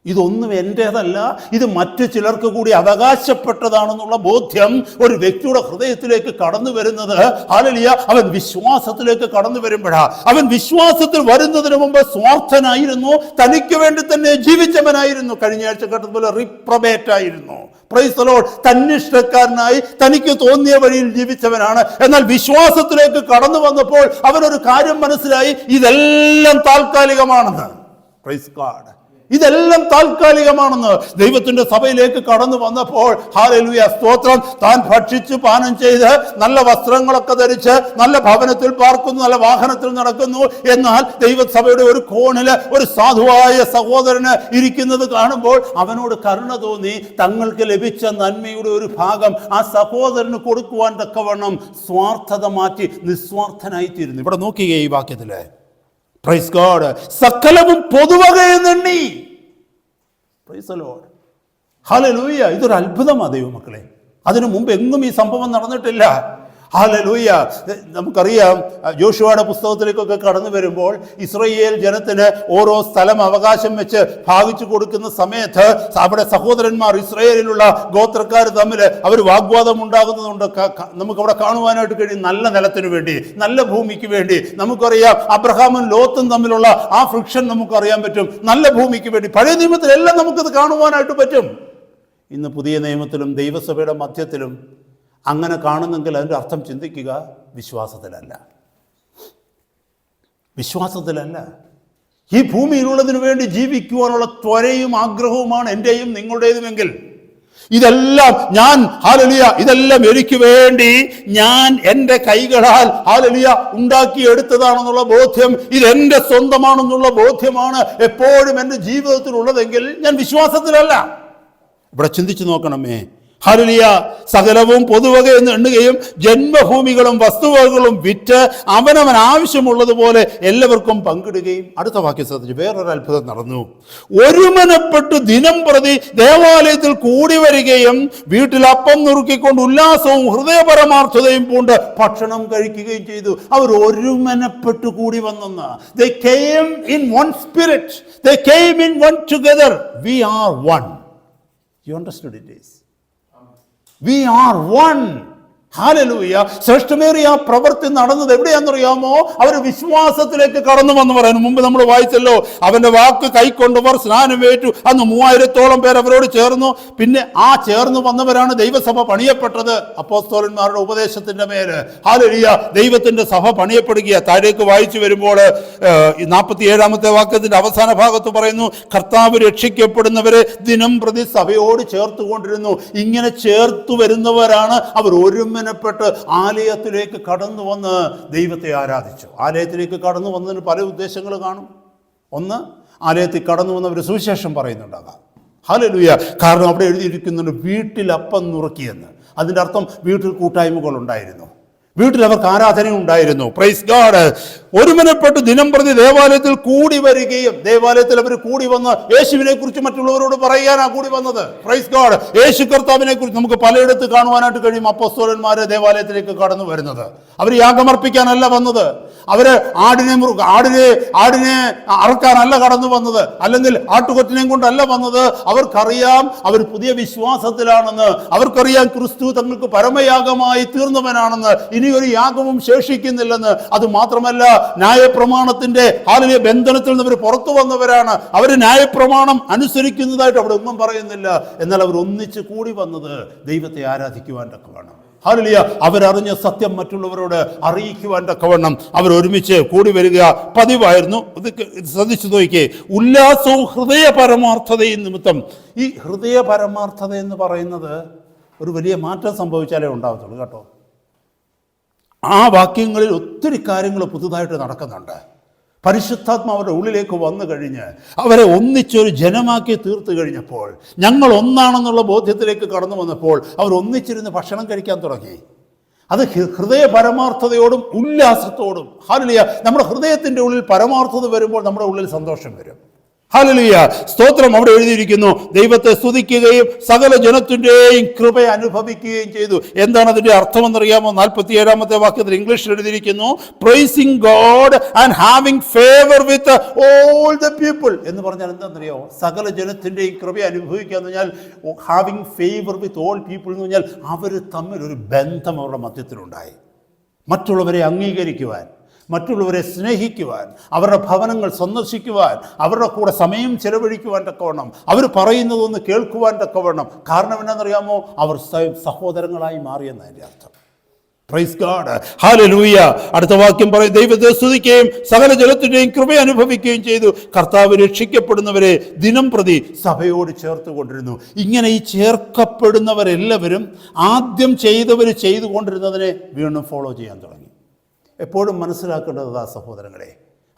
ഇതൊന്നും എൻ്റേതല്ല, ഇത് മറ്റു ചിലർക്ക് കൂടി അവകാശപ്പെട്ടതാണെന്നുള്ള ബോധ്യം ഒരു വ്യക്തിയുടെ ഹൃദയത്തിലേക്ക് കടന്നു വരുന്നത് ഹല്ലേലൂയ അവൻ വിശ്വാസത്തിലേക്ക് കടന്നു വരുമ്പോഴാണ്. അവൻ വിശ്വാസത്തിൽ വരുന്നതിന് മുമ്പ് സ്വാർത്ഥനായിരുന്നു, തനിക്ക് വേണ്ടി തന്നെ ജീവിച്ചവനായിരുന്നു. കഴിഞ്ഞ ആഴ്ച കേട്ടതുപോലെ റിപ്രബേറ്റ് ആയിരുന്നു. Price the Lord. തന്നിഷ്ടക്കാരനായി തനിക്ക് തോന്നിയ വഴിയിൽ ജീവിച്ചവനാണ്. എന്നാൽ വിശ്വാസത്തിലേക്ക് കടന്നു വന്നപ്പോൾ അവനൊരു കാര്യം മനസ്സിലായി, ഇതെല്ലാം താൽക്കാലികമാണെന്ന്. Praise God. ഇതെല്ലാം താൽക്കാലികമാണെന്ന്. ദൈവത്തിന്റെ സഭയിലേക്ക് കടന്നു വന്നപ്പോൾ ഹല്ലേലൂയ സ്തോത്രം, താൻ ഭക്ഷിച്ച് പാനം ചെയ്ത് നല്ല വസ്ത്രങ്ങളൊക്കെ ധരിച്ച് നല്ല ഭവനത്തിൽ പാർക്കുന്നു, നല്ല വാഹനത്തിൽ നടക്കുന്നു. എന്നാൽ ദൈവസഭയുടെ ഒരു കോണില് ഒരു സാധുവായ സഹോദരന് ഇരിക്കുന്നത് കാണുമ്പോൾ അവനോട് കരുണ തോന്നി. തങ്ങൾക്ക് ലഭിച്ച നന്മയുടെ ഒരു ഭാഗം ആ സഹോദരന് കൊടുക്കുവാൻ തക്കവണ്ണം സ്വാർത്ഥത മാറ്റി നിസ്വാർത്ഥനായിത്തീരുന്നു. ഇവിടെ നോക്കുക ഈ വാക്യത്തില്, പ്രൈസ് ഗോഡ്, സകലവും പൊതുവകയെന്നെണ്ണി. Praise the Lord. ഹല്ലേലൂയ. ഇതൊരു അത്ഭുതമാണ് ദൈവമക്കളെ. അതിനു മുമ്പ് എങ്ങും ഈ സംഭവം നടന്നിട്ടില്ല. ഹല്ലേലൂയ. നമുക്കറിയാം യോശുവയുടെ പുസ്തകത്തിലേക്കൊക്കെ കടന്നു വരുമ്പോൾ ഇസ്രായേൽ ജനത്തിന് ഓരോ സ്ഥലം അവകാശം വെച്ച് ഭാഗിച്ചു കൊടുക്കുന്ന സമയത്ത് അവിടെ സഹോദരന്മാർ ഇസ്രായേലിലുള്ള ഗോത്രക്കാർ തമ്മിൽ അവർ വാഗ്വാദം ഉണ്ടാകുന്നതുകൊണ്ട് നമുക്കവിടെ കാണുവാനായിട്ട് കഴിയും. നല്ല നിലത്തിന് വേണ്ടി, നല്ല ഭൂമിക്ക് വേണ്ടി. നമുക്കറിയാം അബ്രഹാമും ലോത്തും തമ്മിലുള്ള ആ ഫ്രിക്ഷൻ നമുക്കറിയാൻ പറ്റും. നല്ല ഭൂമിക്ക് വേണ്ടി. പഴയ നിയമത്തിലെല്ലാം നമുക്കത് കാണുവാനായിട്ട് പറ്റും. ഇന്ന് പുതിയ നിയമത്തിലും ദൈവസഭയുടെ മധ്യത്തിലും അങ്ങനെ കാണുന്നെങ്കിൽ അതിൻ്റെ അർത്ഥം ചിന്തിക്കുക, വിശ്വാസത്തിലല്ല. വിശ്വാസത്തിലല്ല. ഈ ഭൂമിയിലുള്ളതിനു വേണ്ടി ജീവിക്കുവാനുള്ള ത്വരയും ആഗ്രഹവുമാണ് എൻ്റെയും നിങ്ങളുടേതുമെങ്കിൽ ഇതെല്ലാം ഞാൻ ഹല്ലേലൂയ ഇതെല്ലാം എനിക്ക് വേണ്ടി ഞാൻ എൻ്റെ കൈകളാൽ ഹല്ലേലൂയ ഉണ്ടാക്കിയെടുത്തതാണെന്നുള്ള ബോധ്യം, ഇതെൻ്റെ സ്വന്തമാണെന്നുള്ള ബോധ്യമാണ് എപ്പോഴും എൻ്റെ ജീവിതത്തിൽ ഉള്ളതെങ്കിൽ ഞാൻ വിശ്വാസത്തിലല്ല. ഇവിടെ ചിന്തിച്ചു നോക്കണമേ. ഹല്ലേലൂയ. സകലവും പൊതുവക എന്ന് എണ്ണുകയും ജന്മഭൂമികളും വസ്തുവകകളും വിറ്റ് അവനവൻ ആവശ്യമുള്ളതുപോലെ എല്ലാവർക്കും പങ്കിടുകയും. അടുത്ത വാക്യം ശ്രദ്ധിച്ചു. വേറൊരു അത്ഭുതം നടന്നു. ഒരുമനപ്പെട്ട് ദിനം പ്രതി ദേവാലയത്തിൽ കൂടി വരികയും വീട്ടിൽ അപ്പം നുറുക്കിക്കൊണ്ട് ഉല്ലാസവും ഹൃദയപരമാർത്ഥതയും പൂണ്ട് ഭക്ഷണം കഴിക്കുകയും ചെയ്തു. അവർ ഒരുമനപ്പെട്ട് കൂടി വന്നെന്ന്. They came in one spirit. They came in one together. We are one. You understood it is. We are one. Hallelujah. ശ്രേഷ്ഠമേറിയ പ്രവൃത്തി നടന്നത് എവിടെയാണെന്നറിയാമോ? അവർ വിശ്വാസത്തിലേക്ക് കടന്നു വന്ന് പറയുന്നു. മുമ്പ് നമ്മൾ വായിച്ചല്ലോ, അവന്റെ വാക്ക് കൈക്കൊണ്ടവർ സ്നാനമേറ്റു. അന്ന് 3000-ഓളം പേർ അവരോട് ചേർന്നു. പിന്നെ ആ ചേർന്ന് വന്നവരാണ് ദൈവസഭ പണിയപ്പെട്ടത്. അപ്പോസ്തലന്മാരുടെ ഉപദേശത്തിന്റെ മേല് ഹല്ലേലൂയ ദൈവത്തിന്റെ സഭ പണിയപ്പെടുക. താഴേക്ക് വായിച്ചു വരുമ്പോൾ 47-ാമത്തെ വാക്യത്തിന്റെ അവസാന ഭാഗത്ത് പറയുന്നു, കർത്താവ് രക്ഷിക്കപ്പെടുന്നവരെ ദിനം പ്രതി സഭയോട് ചേർത്തുകൊണ്ടിരുന്നു. ഇങ്ങനെ ചേർത്തു വരുന്നവരാണ് അവർ ഒരുമനപ്പെട്ട് ആലയത്തിലേക്ക് കടന്നു വന്ന് ദൈവത്തെ ആരാധിച്ചു. ആലയത്തിലേക്ക് കടന്നു വന്നതിന് പല ഉദ്ദേശങ്ങൾ കാണും. ഒന്ന്, ആലയത്തിൽ കടന്നു വന്നവർ സുവിശേഷം പറയുന്നുണ്ടാകാം. ഹല്ലേലൂയ. കാരണം അവിടെ എഴുതിയിരിക്കുന്നുണ്ട് വീട്ടിൽ അപ്പം നുറുക്കിയെന്ന്. അതിൻ്റെ അർത്ഥം വീട്ടിൽ കൂട്ടായ്മകൾ ഉണ്ടായിരുന്നു. വീട്ടിൽ അവർക്ക് ആരാധന ഉണ്ടായിരുന്നു. Praise God. ഒരുമനപ്പെട്ട് ദിനം പ്രതി ദേവാലയത്തിൽ കൂടി വരികയും, ദേവാലയത്തിൽ അവർ കൂടി വന്ന് യേശുവിനെ കുറിച്ച് മറ്റുള്ളവരോട് പറയാനാ കൂടി വന്നത്. Praise God. യേശു കർത്താവിനെ കുറിച്ച് നമുക്ക് പലയിടത്ത് കാണുവാനായിട്ട് കഴിയും. അപ്പോസ്തലന്മാര് ദേവാലയത്തിലേക്ക് കടന്നു വരുന്നത് അവർ യാഗമർപ്പിക്കാനല്ല വന്നത്, അവര് ആടിനെ അറക്കാനല്ല കടന്നു വന്നത്, അല്ലെങ്കിൽ ആട്ടുകൊറ്റനെയും കൊണ്ടല്ല വന്നത്. അവർക്കറിയാം അവർ പുതിയ വിശ്വാസത്തിലാണെന്ന്, അവർക്കറിയാം ക്രിസ്തു തങ്ങൾക്ക് പരമയാഗമായി തീർന്നവനാണെന്ന്, ഇനിയൊരു യാഗവും ശേഷിക്കുന്നില്ലെന്ന്. അത് മാത്രമല്ല, ന്യായപ്രമാണത്തിന്റെ ബന്ധനത്തിൽ നിന്ന് അവർ പുറത്തു വന്നവരാണ്. അവർ ന്യായപ്രമാണം അനുസരിക്കുന്നതായിട്ട് അവിടെ ഒന്നും പറയുന്നില്ല. എന്നാൽ അവർ ഒന്നിച്ച് കൂടി വന്നത് ദൈവത്തെ ആരാധിക്കുവാൻ തക്കവണ്ണം. ഹല്ലേലൂയ. അവരറിഞ്ഞ സത്യം മറ്റുള്ളവരോട് അറിയിക്കുവാൻ തക്കവണ്ണം അവർ ഒരുമിച്ച് കൂടി വരിക പതിവായിരുന്നു. ഇത് ശ്രദ്ധിച്ചു നോക്കിയേ. ഉല്ലാസവും ഹൃദയ പരമാർത്ഥതയും നിമിത്തം. ഈ ഹൃദയ പരമാർത്ഥത എന്ന് പറയുന്നത് ഒരു വലിയ മാറ്റം സംഭവിച്ചാലേ ഉണ്ടാകത്തുള്ളൂ കേട്ടോ. ആ വാക്യങ്ങളിൽ ഒത്തിരി കാര്യങ്ങൾ പുതുതായിട്ട് നടക്കുന്നുണ്ട്. പരിശുദ്ധാത്മാവരുടെ ഉള്ളിലേക്ക് വന്നു കഴിഞ്ഞ് അവരെ ഒന്നിച്ചൊരു ജനമാക്കി തീർത്തു കഴിഞ്ഞപ്പോൾ, ഞങ്ങൾ ഒന്നാണെന്നുള്ള ബോധ്യത്തിലേക്ക് കടന്നു വന്നപ്പോൾ അവർ ഒന്നിച്ചിരുന്ന് ഭക്ഷണം കഴിക്കാൻ തുടങ്ങി. അത് ഹൃദയ പരമാർത്ഥതയോടും ഉല്ലാസത്തോടും. ഹല്ലേലൂയ. നമ്മുടെ ഹൃദയത്തിൻ്റെ ഉള്ളിൽ പരമാർത്ഥത വരുമ്പോൾ നമ്മുടെ ഉള്ളിൽ സന്തോഷം വരും. ഹല്ലേലൂയ. സ്തോത്രം. അവിടെ എഴുതിയിരിക്കുന്നു, ദൈവത്തെ സ്തുതിക്കുകയും സകല ജനത്തിൻ്റെയും കൃപ അനുഭവിക്കുകയും ചെയ്തു. എന്താണ് അതിൻ്റെ അർത്ഥമെന്നറിയാമോ? 47-ാമത്തെ വാക്യത്തിൽ ഇംഗ്ലീഷിൽ എഴുതിയിരിക്കുന്നു, pricing God and having favour with all the people എന്ന് പറഞ്ഞാൽ എന്താണെന്നറിയാമോ? സകല ജനത്തിൻ്റെയും കൃപ അനുഭവിക്കുക എന്ന് പറഞ്ഞാൽ, having favour with all people എന്ന് പറഞ്ഞാൽ അവർ തമ്മിൽ ഒരു ബന്ധം അവരുടെ മധ്യത്തിലുണ്ടായി. മറ്റുള്ളവരെ അംഗീകരിക്കുവാൻ, മറ്റുള്ളവരെ സ്നേഹിക്കുവാൻ, അവരുടെ ഭവനങ്ങൾ സന്ദർശിക്കുവാൻ, അവരുടെ കൂടെ സമയം ചെലവഴിക്കുവാൻ തക്കവണ്ണം, അവർ പറയുന്നതൊന്ന് കേൾക്കുവാൻ തക്കവണ്ണം. കാരണം എന്നാണെന്നറിയാമോ? അവർ സഹോദരങ്ങളായി മാറിയെന്നതിൻ്റെ അർത്ഥം. Praise God. ഹല്ലേലൂയ. അടുത്ത വാക്യം പറയും, ദൈവത്തെ സ്തുതിക്കുകയും സകല ജനത്തിൻ്റെയും കൃപ അനുഭവിക്കുകയും ചെയ്തു. കർത്താവ് രക്ഷിക്കപ്പെടുന്നവരെ ദിനം പ്രതി സഭയോട് ചേർത്ത് കൊണ്ടിരുന്നു. ഇങ്ങനെ ഈ ചേർക്കപ്പെടുന്നവരെല്ലാവരും ആദ്യം ചെയ്തവർ ചെയ്തുകൊണ്ടിരുന്നതിനെ വീണ്ടും ഫോളോ ചെയ്യാൻ തുടങ്ങി. എപ്പോഴും മനസ്സിലാക്കേണ്ടത് ആ സഹോദരങ്ങളെ.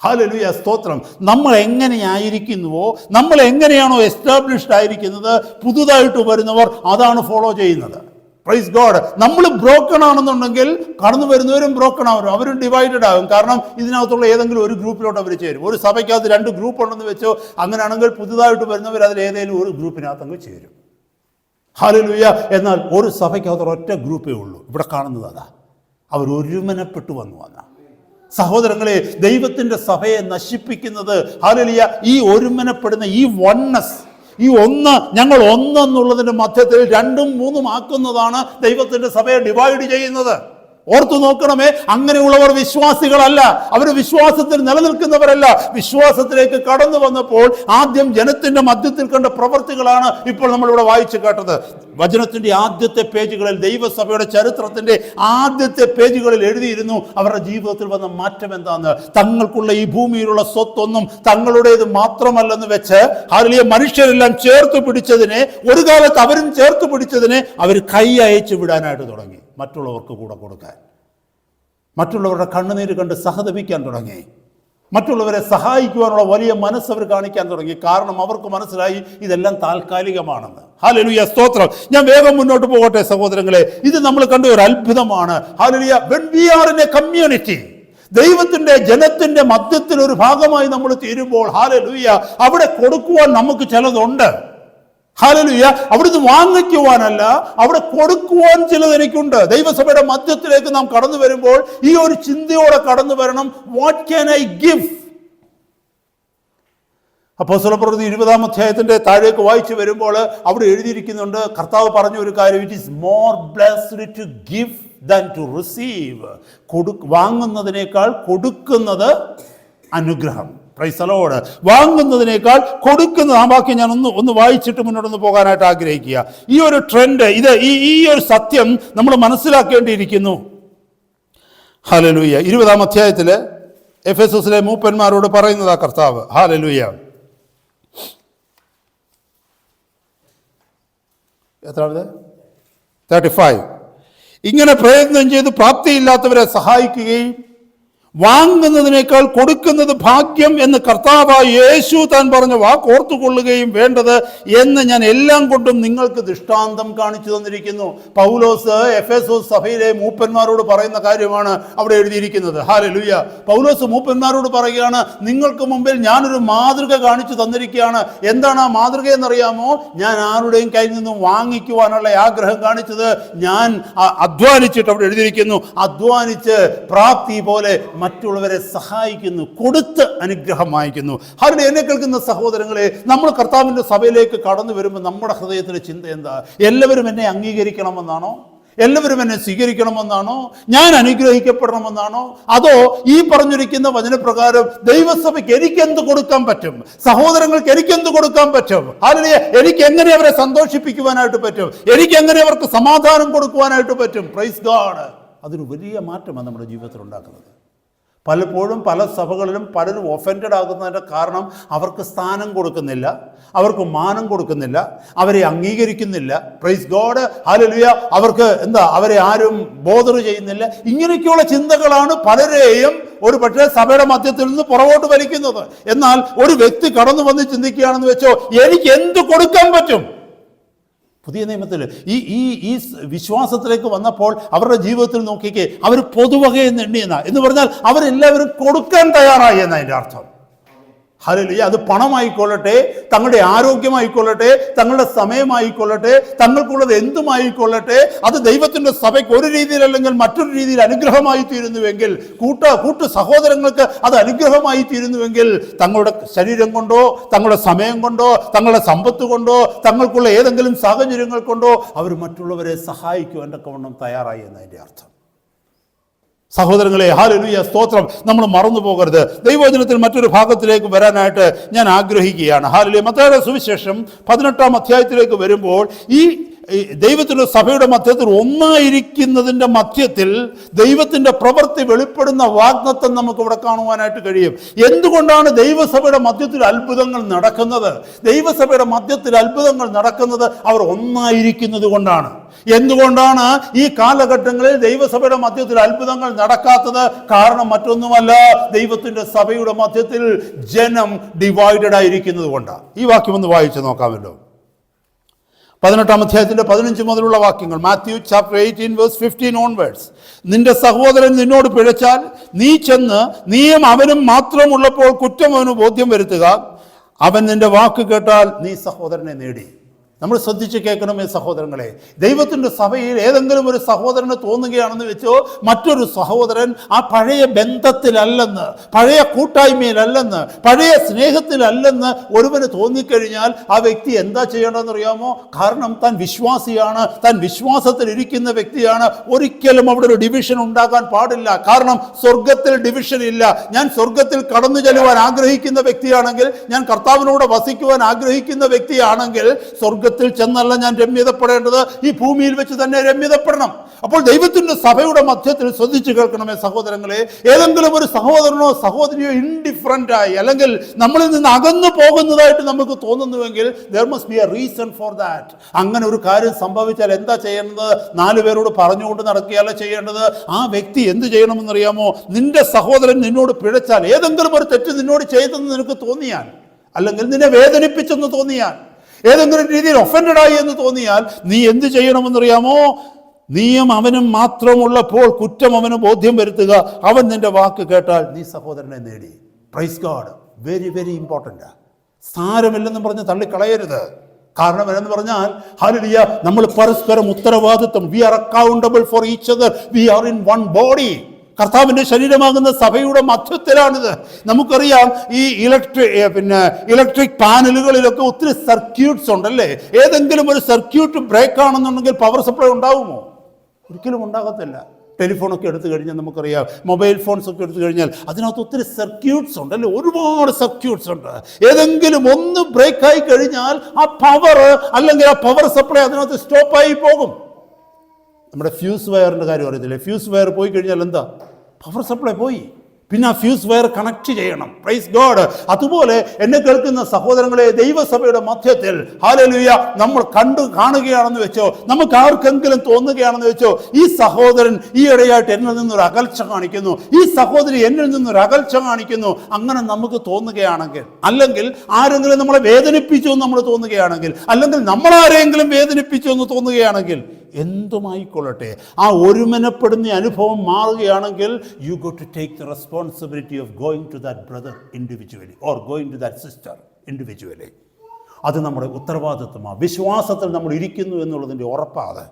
ഹല്ലേലൂയ. സ്തോത്രം. നമ്മൾ എങ്ങനെയായിരിക്കുന്നുവോ, നമ്മൾ എങ്ങനെയാണോ എസ്റ്റാബ്ലിഷ്ഡ് ആയിരിക്കുന്നത്, പുതുതായിട്ട് വരുന്നവർ അതാണ് ഫോളോ ചെയ്യുന്നത്. Praise God. നമ്മൾ ബ്രോക്കൺ ആണെന്നുണ്ടെങ്കിൽ കടന്നു വരുന്നവരും ബ്രോക്കൺ ആവും, അവരും ഡിവൈഡഡ് ആകും. കാരണം ഇതിനകത്തുള്ള ഏതെങ്കിലും ഒരു ഗ്രൂപ്പിലോട്ട് അവർ ചേരും. ഒരു സഭയ്ക്കകത്ത് 2 ഗ്രൂപ്പ് ഉണ്ടെന്ന് വെച്ചോ, അങ്ങനെയാണെങ്കിൽ പുതുതായിട്ട് വരുന്നവർ അതിൽ ഏതെങ്കിലും ഒരു ഗ്രൂപ്പിനകത്ത് അങ്ങ് ചേരും. ഹല്ലേലൂയ. എന്നാൽ ഒരു സഭയ്ക്കകത്ത് ഒറ്റ ഗ്രൂപ്പേ ഉള്ളൂ. ഇവിടെ കാണുന്നത് അതാ. അവർ ഒരുമനപ്പെട്ടു വന്നു. സഹോദരങ്ങളെ, ദൈവത്തിൻ്റെ സഭയെ നശിപ്പിക്കുന്നത് ഹല്ലേലൂയ ഈ ഒരുമനപ്പെടുന്ന ഈ വൺനെസ്, ഈ ഒന്ന്, ഞങ്ങൾ ഒന്നെന്നുള്ളതിൻ്റെ മധ്യത്തിൽ 2ഉം 3ഉം ആക്കുന്നതാണ് ദൈവത്തിൻ്റെ സഭയെ ഡിവൈഡ് ചെയ്യുന്നത്. ഓർത്തു നോക്കണമേ, അങ്ങനെയുള്ളവർ വിശ്വാസികളല്ല, അവർ വിശ്വാസത്തിൽ നിലനിൽക്കുന്നവരല്ല. വിശ്വാസത്തിലേക്ക് കടന്നു വന്നപ്പോൾ ആദ്യം ജനത്തിന്റെ മധ്യത്തിൽ കണ്ട പ്രവൃത്തികളാണ് ഇപ്പോൾ നമ്മളിവിടെ വായിച്ചു കേട്ടത്. വചനത്തിന്റെ ആദ്യത്തെ പേജുകളിൽ, ദൈവസഭയുടെ ചരിത്രത്തിന്റെ ആദ്യത്തെ പേജുകളിൽ എഴുതിയിരുന്നു അവരുടെ ജീവിതത്തിൽ വന്ന മാറ്റം എന്താന്ന്. തങ്ങൾക്കുള്ള ഈ ഭൂമിയിലുള്ള സ്വത്തൊന്നും തങ്ങളുടേത് മാത്രമല്ലെന്ന് വെച്ച് ഹല്ലേലൂയ മനുഷ്യരെല്ലാം ചേർത്ത് പിടിച്ചതിനെ, ഒരു കാലത്ത് അവരും ചേർത്ത് പിടിച്ചതിനെ അവർ കൈ അയച്ചു വിടാനായിട്ട് തുടങ്ങി. മറ്റുള്ളവർക്ക് കൂടെ കൊടുക്കാൻ, മറ്റുള്ളവരുടെ കണ്ണുനീര് കണ്ട് സഹതപിക്കാൻ തുടങ്ങി, മറ്റുള്ളവരെ സഹായിക്കുവാനുള്ള വലിയ മനസ്സ് അവർ കാണിക്കാൻ തുടങ്ങി. കാരണം അവർക്ക് മനസ്സിലായി ഇതെല്ലാം താൽക്കാലികമാണെന്ന്. ഹല്ലേലൂയ. സ്തോത്രം. ഞാൻ വേഗം മുന്നോട്ട് പോകട്ടെ സഹോദരങ്ങളെ. ഇത് നമ്മൾ കണ്ട ഒരു അത്ഭുതമാണ്. Hallelujah. when we are in a community, ദൈവത്തിന്റെ ജനത്തിന്റെ മധ്യത്തിൽ ഒരു ഭാഗമായി നമ്മൾ തീരുമ്പോൾ ഹല്ലേലൂയ അവിടെ കൊടുക്കുവാൻ നമുക്ക് ചിലതുണ്ട്. ഹല്ലേലൂയ. അവിടുന്ന് വാങ്ങിക്കുവാനല്ല, അവിടെ കൊടുക്കുവാൻ ചിലത് എനിക്കുണ്ട്. ദൈവസഭയുടെ മധ്യത്തിലേക്ക് നാം കടന്നു വരുമ്പോൾ ഈ ഒരു ചിന്തയോടെ കടന്നു വരണം. What can I give? അപ്പോസ്തലപ്രവൃത്തി 20-ാം അധ്യായത്തിന്റെ താഴേക്ക് വായിച്ചു വരുമ്പോൾ അവിടെ എഴുതിയിരിക്കുന്നുണ്ട്, കർത്താവ് പറഞ്ഞ ഒരു കാര്യം, it is more blessed to give than to receive. വാങ്ങുന്നതിനേക്കാൾ കൊടുക്കുന്നത് അനുഗ്രഹം. Price the Lord. വാങ്ങുന്നതിനേക്കാൾ കൊടുക്കുന്നത്. ആ വാക്യം ഞാൻ ഒന്ന് വായിച്ചിട്ട് മുന്നോട്ടൊന്ന് പോകാനായിട്ട് ആഗ്രഹിക്കുക. ഈ ഒരു ട്രെൻഡ്, ഇത് ഈ ഒരു സത്യം നമ്മൾ മനസ്സിലാക്കേണ്ടിയിരിക്കുന്നു. ഹല്ലേലൂയ. 20-ാം അധ്യായത്തിൽ എഫെസോസിലെ മൂപ്പന്മാരോട് പറയുന്നതാ കർത്താവ്. ഹല്ലേലൂയ. എത്രാമത്? 35. ഇങ്ങനെ പ്രയത്നം ചെയ്ത് പ്രാപ്തിയില്ലാത്തവരെ സഹായിക്കുകയും വാങ്ങുന്നതിനേക്കാൾ കൊടുക്കുന്നത് ഭാഗ്യം എന്ന് കർത്താവായ യേശു താൻ പറഞ്ഞ വാക്ക് ഓർത്തുകൊള്ളുകയും വേണ്ടത് എന്ന് ഞാൻ എല്ലാം കൊണ്ടും നിങ്ങൾക്ക് ദൃഷ്ടാന്തം കാണിച്ചു തന്നിരിക്കുന്നു. പൗലോസ് എഫെസോസ് സഭയിലെ മൂപ്പന്മാരോട് പറയുന്ന കാര്യമാണ് അവിടെ എഴുതിയിരിക്കുന്നത്. ഹല്ലേലൂയ. പൗലോസ് മൂപ്പന്മാരോട് പറയുകയാണ്, നിങ്ങൾക്ക് മുമ്പിൽ ഞാനൊരു മാതൃക കാണിച്ചു തന്നിരിക്കുകയാണ്. എന്താണ് ആ മാതൃക എന്നറിയാമോ? ഞാൻ ആരുടെയും കയ്യിൽ നിന്നും വാങ്ങിക്കുവാനുള്ള ആഗ്രഹം കാണിച്ചത് ഞാൻ അധ്വാനിച്ചിട്ട് അവിടെ എഴുതിയിരിക്കുന്നു, അധ്വാനിച്ച് പ്രാപ്തി പോലെ മറ്റുള്ളവരെ സഹായിക്കുന്നു, കൊടുത്ത് അനുഗ്രഹം വാങ്ങിക്കുന്നു. അതിന് എന്നെ കേൾക്കുന്ന സഹോദരങ്ങളെ, നമ്മൾ കർത്താവിൻ്റെ സഭയിലേക്ക് കടന്നു വരുമ്പോൾ നമ്മുടെ ഹൃദയത്തിലെ ചിന്ത എന്താ? എല്ലാവരും എന്നെ അംഗീകരിക്കണമെന്നാണോ? എല്ലാവരും എന്നെ സ്വീകരിക്കണമെന്നാണോ? ഞാൻ അനുഗ്രഹിക്കപ്പെടണമെന്നാണോ? അതോ ഈ പറഞ്ഞിരിക്കുന്ന വചനപ്രകാരം ദൈവസഭയ്ക്ക് എനിക്കെന്ത് കൊടുക്കാൻ പറ്റും, സഹോദരങ്ങൾക്ക് എനിക്കെന്ത് കൊടുക്കാൻ പറ്റും, അല്ലെങ്കിൽ എനിക്ക് എങ്ങനെ അവരെ സന്തോഷിപ്പിക്കുവാനായിട്ട് പറ്റും, എനിക്ക് എങ്ങനെ അവർക്ക് സമാധാനം കൊടുക്കുവാനായിട്ട് പറ്റും? Praise God. അതൊരു വലിയ മാറ്റമാണ് നമ്മുടെ ജീവിതത്തിൽ ഉണ്ടാക്കുന്നത്. പലപ്പോഴും പല സഭകളിലും പലരും ഒഫൻഡഡ് ആകുന്നതിൻ്റെ കാരണം അവർക്ക് സ്ഥാനം കൊടുക്കുന്നില്ല, അവർക്ക് മാനം കൊടുക്കുന്നില്ല, അവരെ അംഗീകരിക്കുന്നില്ല. Praise God. ഹല്ലേലൂയ. അവർക്ക് അവരെ ആരും ബോധർ ചെയ്യുന്നില്ല. ഇങ്ങനെയൊക്കെയുള്ള ചിന്തകളാണ് പലരെയും ഒരു പക്ഷേ സഭയുടെ മധ്യത്തിൽ നിന്ന് പുറകോട്ട് വലിക്കുന്നത്. എന്നാൽ ഒരു വ്യക്തി കടന്നു വന്ന് ചിന്തിക്കുകയാണെന്ന് വെച്ചോ, എനിക്ക് എന്ത് കൊടുക്കാൻ പറ്റും? പുതിയ നിയമത്തിൽ ഈ വിശ്വാസത്തിലേക്ക് വന്നപ്പോൾ അവരുടെ ജീവിതത്തിൽ നോക്കിക്കേ, അവർ പൊതുവകയെന്ന് എണ്ണിയെന്ന എന്ന് പറഞ്ഞാൽ അവരെല്ലാവരും കൊടുക്കാൻ തയ്യാറായി എന്നതിൻ്റെ അർത്ഥം. ഹല്ലേലൂയ. അത് പണമായിക്കൊള്ളട്ടെ, തങ്ങളുടെ ആരോഗ്യമായിക്കൊള്ളട്ടെ, തങ്ങളുടെ സമയമായിക്കൊള്ളട്ടെ, തങ്ങൾക്കുള്ളത് എന്തുമായിക്കൊള്ളട്ടെ, അത് ദൈവത്തിൻ്റെ സഭയ്ക്ക് ഒരു രീതിയിൽ അല്ലെങ്കിൽ മറ്റൊരു രീതിയിൽ അനുഗ്രഹമായി തീരുന്നുവെങ്കിൽ, കൂട്ടു സഹോദരങ്ങൾക്ക് അത് അനുഗ്രഹമായി തീരുന്നുവെങ്കിൽ, തങ്ങളുടെ ശരീരം കൊണ്ടോ തങ്ങളുടെ സമയം കൊണ്ടോ തങ്ങളുടെ സമ്പത്ത് കൊണ്ടോ തങ്ങൾക്കുള്ള ഏതെങ്കിലും സാഹചര്യങ്ങൾ കൊണ്ടോ അവർ മറ്റുള്ളവരെ സഹായിക്കുവാൻ തക്കവണ്ണം തയ്യാറായി എന്നതിൻ്റെ അർത്ഥം. സഹോദരങ്ങളെ, ഹല്ലേലൂയ, സ്തോത്രം. നമ്മൾ മറന്നു പോകരുത്. ദൈവവചനത്തിൽ മറ്റൊരു ഭാഗത്തിലേക്ക് വരാനായിട്ട് ഞാൻ ആഗ്രഹിക്കുകയാണ്. ഹല്ലേലൂയ. മത്തായിയുടെ സുവിശേഷം 18-ാം അധ്യായത്തിലേക്ക് വരുമ്പോൾ ഈ ദൈവത്തിൻ്റെ സഭയുടെ മധ്യത്തിൽ ഒന്നായിരിക്കുന്നതിൻ്റെ മധ്യത്തിൽ ദൈവത്തിൻ്റെ പ്രവൃത്തി വെളിപ്പെടുന്ന വാഗ്ദത്തം നമുക്ക് ഇവിടെ കാണുവാനായിട്ട് കഴിയും. എന്തുകൊണ്ടാണ് ദൈവസഭയുടെ മധ്യത്തിൽ അത്ഭുതങ്ങൾ നടക്കുന്നത്? ദൈവസഭയുടെ മധ്യത്തിൽ അത്ഭുതങ്ങൾ നടക്കുന്നത് അവർ ഒന്നായിരിക്കുന്നത് കൊണ്ടാണ്. എന്തുകൊണ്ടാണ് ഈ കാലഘട്ടങ്ങളിൽ ദൈവസഭയുടെ മധ്യത്തിൽ അത്ഭുതങ്ങൾ നടക്കാത്തത്? കാരണം മറ്റൊന്നുമല്ല, ദൈവത്തിൻ്റെ സഭയുടെ മധ്യത്തിൽ ജനം ഡിവൈഡഡ് ആയിരിക്കുന്നത് കൊണ്ടാണ്. ഈ വാക്യം ഒന്ന് വായിച്ചു നോക്കാമല്ലോ. 18-ാം അധ്യായത്തിന്റെ 15 മുതലുള്ള വാക്യങ്ങൾ. Matthew chapter 18 verse 15 onwards. നിന്റെ സഹോദരൻ നിന്നോട് പിഴച്ചാൽ നീ ചെന്ന് നീയും അവനും മാത്രമുള്ളപ്പോൾ കുറ്റം അവന് ബോധ്യം വരുത്തുക. അവൻ നിന്റെ വാക്ക് കേട്ടാൽ നീ സഹോദരനെ നേടി. നമ്മൾ ശ്രദ്ധിച്ച് കേൾക്കണമേ സഹോദരങ്ങളെ. ദൈവത്തിൻ്റെ സഭയിൽ ഏതെങ്കിലും ഒരു സഹോദരന് തോന്നുകയാണെന്ന് വെച്ചോ, മറ്റൊരു സഹോദരൻ ആ പഴയ ബന്ധത്തിലല്ലെന്ന്, പഴയ കൂട്ടായ്മയിലല്ലെന്ന്, പഴയ സ്നേഹത്തിലല്ലെന്ന് ഒരുവന് തോന്നിക്കഴിഞ്ഞാൽ ആ വ്യക്തി എന്താ ചെയ്യേണ്ടതെന്ന് അറിയാമോ? കാരണം താൻ വിശ്വാസിയാണ്, താൻ വിശ്വാസത്തിൽ ഇരിക്കുന്ന വ്യക്തിയാണ്. ഒരിക്കലും അവിടെ ഒരു ഡിവിഷൻ ഉണ്ടാകാൻ പാടില്ല. കാരണം സ്വർഗത്തിൽ ഡിവിഷൻ ഇല്ല. ഞാൻ സ്വർഗത്തിൽ കടന്നു ചെല്ലുവാൻ ആഗ്രഹിക്കുന്ന വ്യക്തിയാണെങ്കിൽ, ഞാൻ കർത്താവിനോട് വസിക്കുവാൻ ആഗ്രഹിക്കുന്ന വ്യക്തിയാണെങ്കിൽ, സ്വർഗത്തിൽ ചെന്നല്ല ഞാൻ രമ്യതപ്പെടേണ്ടത്, ഈ ഭൂമിയിൽ വെച്ച് തന്നെ രമ്യതപ്പെടണം. അപ്പോൾ ദൈവത്തിൻ്റെ സഭയുടെ മധ്യത്തിൽ ശ്രദ്ധിച്ചു കേൾക്കണമേ സഹോദരങ്ങളെ, ഏതെങ്കിലും ഒരു സഹോദരനോ സഹോദരിയോ ഇൻഡിഫറൻ്റ് ആയി അല്ലെങ്കിൽ നമ്മളിൽ നിന്ന് അകന്നു പോകുന്നതായിട്ട് നമുക്ക് തോന്നുന്നുവെങ്കിൽ, there must be a reason for that. അങ്ങനെ ഒരു കാര്യം സംഭവിച്ചാൽ എന്താ ചെയ്യേണ്ടത്? 4 പേരോട് പറഞ്ഞുകൊണ്ട് നടക്കുകയല്ല ചെയ്യേണ്ടത്. ആ വ്യക്തി എന്ത് ചെയ്യണമെന്നറിയാമോ? നിന്റെ സഹോദരൻ നിന്നോട് പിഴച്ചാൽ, ഏതെങ്കിലും ഒരു തെറ്റ് നിന്നോട് ചെയ്തെന്ന് നിനക്ക് തോന്നിയാൽ, അല്ലെങ്കിൽ നിന്നെ വേദനിപ്പിച്ചെന്ന് തോന്നിയാൽ, ഏതെങ്കിലും രീതിയിൽ ഒഫൻഡഡ് ആയി എന്ന് തോന്നിയാൽ, നീ എന്ത് ചെയ്യണമെന്നറിയാമോ? നീയും അവനും മാത്രമുള്ളപ്പോൾ കുറ്റം അവന് ബോധ്യം വരുത്തുക. അവൻ നിന്റെ വാക്ക് കേട്ടാൽ നീ സഹോദരനെ നേടി. Praise god. Very very important. സാരമില്ലെന്നും പറഞ്ഞ് തള്ളിക്കളയരുത്. കാരണം എന്ന് പറഞ്ഞാൽ, ഹല്ലേലൂയ, നമ്മൾ പരസ്പരം ഉത്തരവാദിത്വം, we are accountable for each other, we are in one body. കർത്താവിൻ്റെ ശരീരമാകുന്ന സഭയുടെ മധ്യത്തിലാണിത്. നമുക്കറിയാം, ഈ ഇലക്ട്രിക് പാനലുകളിലൊക്കെ ഒത്തിരി സർക്യൂട്ട്സ് ഉണ്ടല്ലേ. ഏതെങ്കിലും ഒരു സർക്യൂട്ട് ബ്രേക്ക് ആണെന്നുണ്ടെങ്കിൽ പവർ സപ്ലൈ ഉണ്ടാവുമോ? ഒരിക്കലും ഉണ്ടാകത്തില്ല. ടെലിഫോണൊക്കെ എടുത്തു കഴിഞ്ഞാൽ നമുക്കറിയാം, മൊബൈൽ ഫോൺസ് ഒക്കെ എടുത്തു കഴിഞ്ഞാൽ അതിനകത്ത് ഒത്തിരി സർക്യൂട്ട്സ് ഉണ്ടല്ലേ, ഒരുപാട് സർക്യൂട്ട്സ് ഉണ്ട്. ഏതെങ്കിലും ഒന്ന് ബ്രേക്കായി കഴിഞ്ഞാൽ ആ പവർ അല്ലെങ്കിൽ ആ പവർ സപ്ലൈ അതിനകത്ത് സ്റ്റോപ്പായി പോകും. നമ്മുടെ ഫ്യൂസ് വയറിൻ്റെ കാര്യം അറിയത്തില്ലേ? ഫ്യൂസ് വയർ പോയി കഴിഞ്ഞാൽ എന്താ? പവർ സപ്ലൈ പോയി. പിന്നെ ആ ഫ്യൂസ് വയർ കണക്ട് ചെയ്യണം. Praise God. അതുപോലെ എന്നെ കേൾക്കുന്ന സഹോദരങ്ങളെ, ദൈവസഭയുടെ മധ്യത്തിൽ ഹല്ലേലൂയ നമ്മൾ കാണുകയാണെന്ന് വെച്ചോ, നമുക്ക് ആർക്കെങ്കിലും തോന്നുകയാണെന്ന് വെച്ചോ, ഈ സഹോദരൻ ഈ ഇടയായിട്ട് എന്നിൽ നിന്നൊരു അകൽച്ച കാണിക്കുന്നു, ഈ സഹോദരി എന്നിൽ നിന്നൊരു അകൽച്ച കാണിക്കുന്നു, അങ്ങനെ നമുക്ക് തോന്നുകയാണെങ്കിൽ, അല്ലെങ്കിൽ ആരെങ്കിലും നമ്മളെ വേദനിപ്പിച്ചു എന്ന് നമ്മൾ തോന്നുകയാണെങ്കിൽ, അല്ലെങ്കിൽ നമ്മളാരെങ്കിലും വേദനിപ്പിച്ചു എന്ന് തോന്നുകയാണെങ്കിൽ, എന്തുമായിക്കൊള്ളട്ടെ, ആ ഒരുമനപ്പെടുന്ന അനുഭവം മാറുകയാണെങ്കിൽ, you got to take the responsibility of going to that brother individually or going to that sister individually. അത് നമ്മുടെ ഉത്തരവാദിത്വമാണ്. വിശ്വാസത്തിൽ നമ്മൾ ഇരിക്കുന്നു എന്നുള്ളതിൻ്റെ ഉറപ്പാണ്.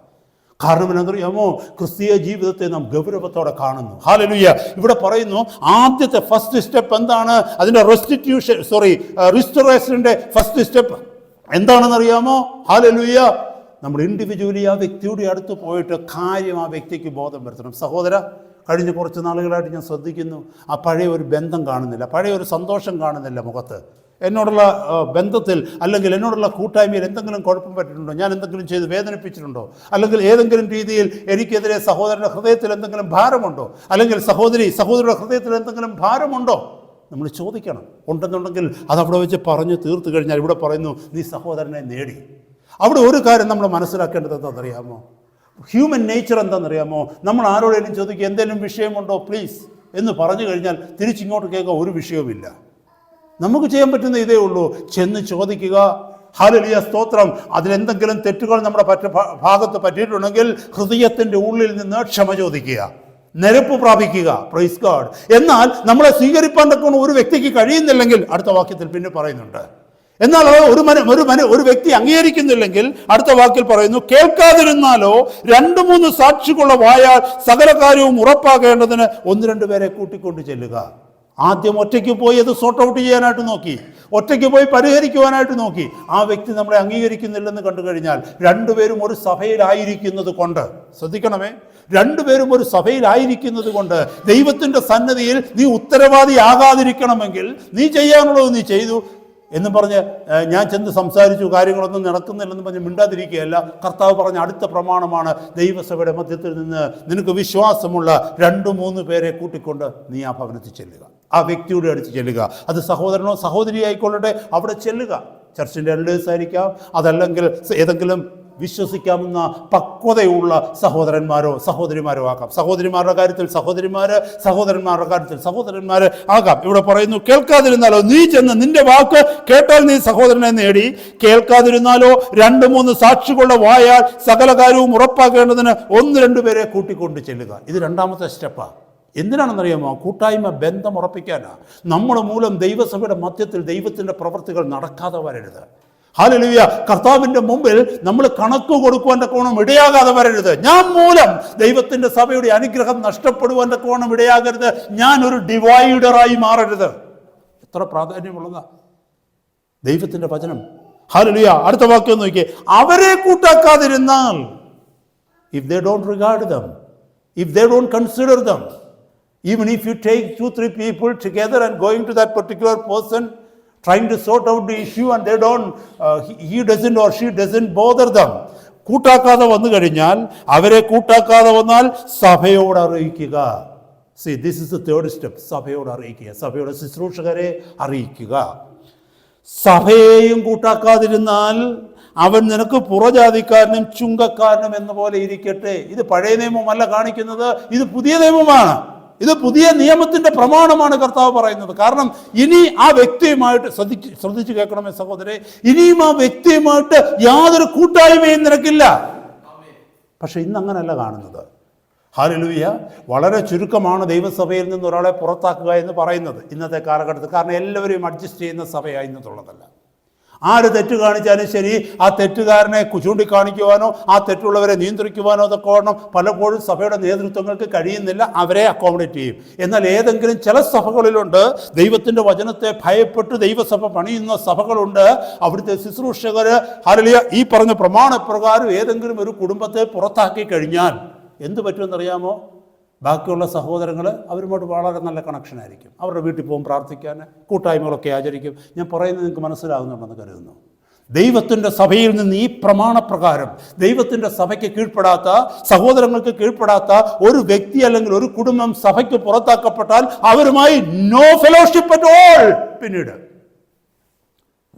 കാരണം എന്നറിയാമോ, ക്രിസ്തീയ ജീവിതത്തെ നാം ഗൗരവത്തോടെ കാണുന്നു. ഹല്ലേലൂയ. ഇവിടെ പറയുന്നു ആദ്യത്തെ ഫസ്റ്റ് സ്റ്റെപ്പ് എന്താണ്? അതിൻ്റെ റിസ്റ്റോറേഷൻ്റെ ഫസ്റ്റ് സ്റ്റെപ്പ് എന്താണെന്നറിയാമോ? ഹല്ലേലൂയ. നമ്മൾ ഇൻഡിവിജ്വലി ആ വ്യക്തിയുടെ അടുത്ത് പോയിട്ട് കാര്യം ആ വ്യക്തിക്ക് ബോധം വരുത്തണം. സഹോദര, കഴിഞ്ഞ കുറച്ച് നാളുകളായിട്ട് ഞാൻ ശ്രദ്ധിക്കുന്നു, ആ പഴയ ഒരു ബന്ധം കാണുന്നില്ല, പഴയ ഒരു സന്തോഷം കാണുന്നില്ല മുഖത്ത്. എന്നോടുള്ള ബന്ധത്തിൽ അല്ലെങ്കിൽ എന്നോടുള്ള കൂട്ടായ്മയിൽ എന്തെങ്കിലും കുഴപ്പം പറ്റിയിട്ടുണ്ടോ? ഞാൻ എന്തെങ്കിലും ചെയ്ത് വേദനിപ്പിച്ചിട്ടുണ്ടോ? അല്ലെങ്കിൽ ഏതെങ്കിലും രീതിയിൽ എനിക്കെതിരെ സഹോദരൻ്റെ ഹൃദയത്തിൽ എന്തെങ്കിലും ഭാരമുണ്ടോ? അല്ലെങ്കിൽ സഹോദരിയുടെ ഹൃദയത്തിൽ എന്തെങ്കിലും ഭാരമുണ്ടോ? നമ്മൾ ചോദിക്കണം. ഉണ്ടെന്നുണ്ടെങ്കിൽ അതവിടെ വെച്ച് പറഞ്ഞു തീർത്തു കഴിഞ്ഞാൽ, ഇവിടെ പറയുന്നു നീ സഹോദരനെ നേടി. അവിടെ ഒരു കാര്യം നമ്മൾ മനസ്സിലാക്കേണ്ടത് എന്താണെന്നറിയാമോ? ഹ്യൂമൻ നേച്ചർ എന്താണെന്നറിയാമോ? നമ്മൾ ആരോടെങ്കിലും ചോദിക്കുക എന്തെങ്കിലും വിഷയമുണ്ടോ പ്ലീസ് എന്ന് പറഞ്ഞു കഴിഞ്ഞാൽ തിരിച്ചിങ്ങോട്ട് കേൾക്കുക ഒരു വിഷയവുമില്ല. നമുക്ക് ചെയ്യാൻ പറ്റുന്ന ഇതേ ഉള്ളൂ, ചെന്ന് ചോദിക്കുക. ഹല്ലേലൂയ, സ്തോത്രം. അതിലെന്തെങ്കിലും തെറ്റുകൾ നമ്മുടെ ഭാഗത്ത് പറ്റിയിട്ടുണ്ടെങ്കിൽ ഹൃദയത്തിൻ്റെ ഉള്ളിൽ നിന്ന് ക്ഷമ ചോദിക്കുക, നിരപ്പ് പ്രാപിക്കുക. Praise god. എന്നാൽ നമ്മളെ സ്വീകരിപ്പാൻ തക്കവണ്ണം ഒരു വ്യക്തിക്ക് കഴിയുന്നില്ലെങ്കിൽ, അടുത്ത വാക്യത്തിൽ പിന്നെ പറയുന്നുണ്ട്, എന്നാൽ ഒരു വ്യക്തി അംഗീകരിക്കുന്നില്ലെങ്കിൽ അടുത്ത വാക്കിൽ പറയുന്നു, കേൾക്കാതിരുന്നാലോ 2-3 സാക്ഷികളുടെ വായാൽ സകല കാര്യവും ഉറപ്പാകേണ്ടതിന് 1-2 പേരെ കൂട്ടിക്കൊണ്ട് ചെല്ലുക. ആദ്യം ഒറ്റയ്ക്ക് പോയി അത് സോർട്ട് ഔട്ട് ചെയ്യാനായിട്ട് നോക്കി, ഒറ്റയ്ക്ക് പോയി പരിഹരിക്കുവാനായിട്ട് നോക്കി. ആ വ്യക്തി നമ്മളെ അംഗീകരിക്കുന്നില്ലെന്ന് കണ്ടു കഴിഞ്ഞാൽ, 2 പേരും ഒരു സഭയിലായിരിക്കുന്നത് കൊണ്ട്, ശ്രദ്ധിക്കണമേ, 2 പേരും ഒരു സഭയിലായിരിക്കുന്നത് കൊണ്ട് ദൈവത്തിൻ്റെ സന്നിധിയിൽ നീ ഉത്തരവാദിയാകാതിരിക്കണമെങ്കിൽ നീ ചെയ്യാനുള്ളത് നീ ചെയ്തു എന്നും പറഞ്ഞ് ഞാൻ ചെന്ന് സംസാരിച്ചു, കാര്യങ്ങളൊന്നും നടക്കുന്നില്ലെന്ന് പറഞ്ഞ് മിണ്ടാതിരിക്കുകയല്ല. കർത്താവ് പറഞ്ഞ അടുത്ത പ്രമാണമാണ്, ദൈവസഭയുടെ മധ്യത്തിൽ നിന്ന് നിനക്ക് വിശ്വാസമുള്ള 2-3 പേരെ കൂട്ടിക്കൊണ്ട് നീ ആ ഭവനത്തിൽ ചെല്ലുക, ആ വ്യക്തിയുടെ അടുത്ത് ചെല്ലുക. അത് സഹോദരനോ സഹോദരിയായിക്കൊള്ളട്ടെ, അവിടെ ചെല്ലുക. ചർച്ചിൻ്റെ എൽഡേഴ്സ് ആയിരിക്കാം, അതല്ലെങ്കിൽ ഏതെങ്കിലും വിശ്വസിക്കാവുന്ന പക്വതയുള്ള സഹോദരന്മാരോ സഹോദരിമാരോ ആകാം. സഹോദരിമാരുടെ കാര്യത്തിൽ സഹോദരന്മാരുടെ കാര്യത്തിൽ സഹോദരന്മാർ ആകാം. ഇവിടെ പറയുന്നു, കേൾക്കാതിരുന്നാലോ നീ ചെന്ന് നിന്റെ വാക്ക് കേട്ടാൽ നീ സഹോദരനെ നേടി. കേൾക്കാതിരുന്നാലോ 2-3 സാക്ഷികളുടെ വായാൽ സകല കാര്യവും ഉറപ്പാക്കേണ്ടതിന് 1-2 പേരെ കൂട്ടിക്കൊണ്ട് ചെല്ലുക. ഇത് 2ാമത്തെ സ്റ്റെപ്പാണ്. എന്തിനാണെന്നറിയാമോ? കൂട്ടായ്മ ബന്ധം ഉറപ്പിക്കാനാണ്. നമ്മുടെ മൂലം ദൈവസഭയുടെ മധ്യത്തിൽ ദൈവത്തിൻ്റെ പ്രവൃത്തികൾ നടക്കാതെ വരരുത്. ഹല്ലേലൂയ. കർത്താവിൻ്റെ മുമ്പിൽ നമ്മൾ കണക്ക് കൊടുക്കുവാൻ തക്കവണ്ണം ഇടയാകാതെ വരരുത്. ഞാൻ മൂലം ദൈവത്തിൻ്റെ സഭയുടെ അനുഗ്രഹം നഷ്ടപ്പെടുവാൻ തക്കവണ്ണം ഇടയാകരുത്. ഞാൻ ഒരു ഡിവൈഡറായി മാറരുത്. എത്ര പ്രാധാന്യമുള്ളതാ ദൈവത്തിൻ്റെ വചനം. ഹല്ലേലൂയ. അടുത്ത വാക്യം നോക്കിയേ, അവരെ കൂട്ടാക്കാതിരുന്നാൽ, if they don't regard them, if they don't consider them, even if you take 2-3 people together and going to that particular person trying to sort out the issue and they don't he doesn't or she doesn't bother them, കൂട്ടാക്കാതെ വന്നു കഴിഞ്ഞാൽ, അവരെ കൂട്ടാക്കാതെ വന്നാൽ സഭയോട് അറിയിക്കുക. See, this is the third step. സഭയോട് അറിയിക്കുക, സഭയുടെ ശുശ്രൂഷകരെ അറിയിക്കുക. സഭയെയും കൂട്ടാക്കാതിരുന്നാൽ അവൻ നിനക്ക് പുറജാതിക്കാരനും ചുങ്കക്കാരനും എന്ന പോലെ ഇരിക്കട്ടെ. ഇത് പഴയ നിയമമല്ല കാണിക്കുന്നത്, ഇത് പുതിയ നിയമമാണ്. ഇത് പുതിയ നിയമത്തിൻ്റെ പ്രമാണമാണ് കർത്താവ് പറയുന്നത്. കാരണം ഇനി ആ വ്യക്തിയുമായിട്ട് ശ്രദ്ധിച്ച് കേൾക്കണമേ സഹോദരേ, ഇനിയും ആ വ്യക്തിയുമായിട്ട് യാതൊരു കൂട്ടായ്മയും നിനക്കില്ല. പക്ഷെ ഇന്ന് അങ്ങനെയല്ല കാണുന്നത്. ഹല്ലേലൂയ. വളരെ ചുരുക്കമാണ് ദൈവസഭയിൽ നിന്ന് ഒരാളെ പുറത്താക്കുക എന്ന് പറയുന്നത് ഇന്നത്തെ കാലഘട്ടത്തിൽ. കാരണം എല്ലാവരെയും അഡ്ജസ്റ്റ് ചെയ്യുന്ന സഭയായി ഇന്നത്തുള്ളതല്ല. ആര് തെറ്റ് കാണിച്ചാലും ശരി, ആ തെറ്റുകാരനെ ചൂണ്ടിക്കാണിക്കുവാനോ ആ തെറ്റുള്ളവരെ നിയന്ത്രിക്കുവാനോ അതൊക്കെ ഓടണം. പലപ്പോഴും സഭയുടെ നേതൃത്വങ്ങൾക്ക് കഴിയുന്നില്ല, അവരെ അക്കോമഡേറ്റ് ചെയ്യും. എന്നാൽ ഏതെങ്കിലും ചില സഭകളിലുണ്ട്, ദൈവത്തിൻ്റെ വചനത്തെ ഭയപ്പെട്ട് ദൈവസഭ പണിയുന്ന സഭകളുണ്ട്. അവിടുത്തെ ശുശ്രൂഷകർ ഹല്ലേലൂയ ഈ പറഞ്ഞ പ്രമാണപ്രകാരം ഏതെങ്കിലും ഒരു കുടുംബത്തെ പുറത്താക്കി കഴിഞ്ഞാൽ എന്ത് പറ്റുമെന്നറിയാമോ? ബാക്കിയുള്ള സഹോദരങ്ങൾ അവരുമായിട്ട് വളരെ നല്ല കണക്ഷൻ ആയിരിക്കും. അവരുടെ വീട്ടിൽ പോകും പ്രാർത്ഥിക്കാൻ, കൂട്ടായ്മകളൊക്കെ ആചരിക്കും. ഞാൻ പറയുന്നത് നിങ്ങൾക്ക് മനസ്സിലാകുന്നുണ്ടെന്ന് കരുതുന്നു. ദൈവത്തിൻ്റെ സഭയിൽ നിന്ന് ഈ പ്രമാണപ്രകാരം ദൈവത്തിൻ്റെ സഭയ്ക്ക് കീഴ്പ്പെടാത്ത, സഹോദരങ്ങൾക്ക് കീഴ്പ്പെടാത്ത ഒരു വ്യക്തി അല്ലെങ്കിൽ ഒരു കുടുംബം സഭയ്ക്ക് പുറത്താക്കപ്പെട്ടാൽ അവരുമായി നോ ഫെലോഷിപ്പ് അറ്റ് ഓൾ. പിന്നീട്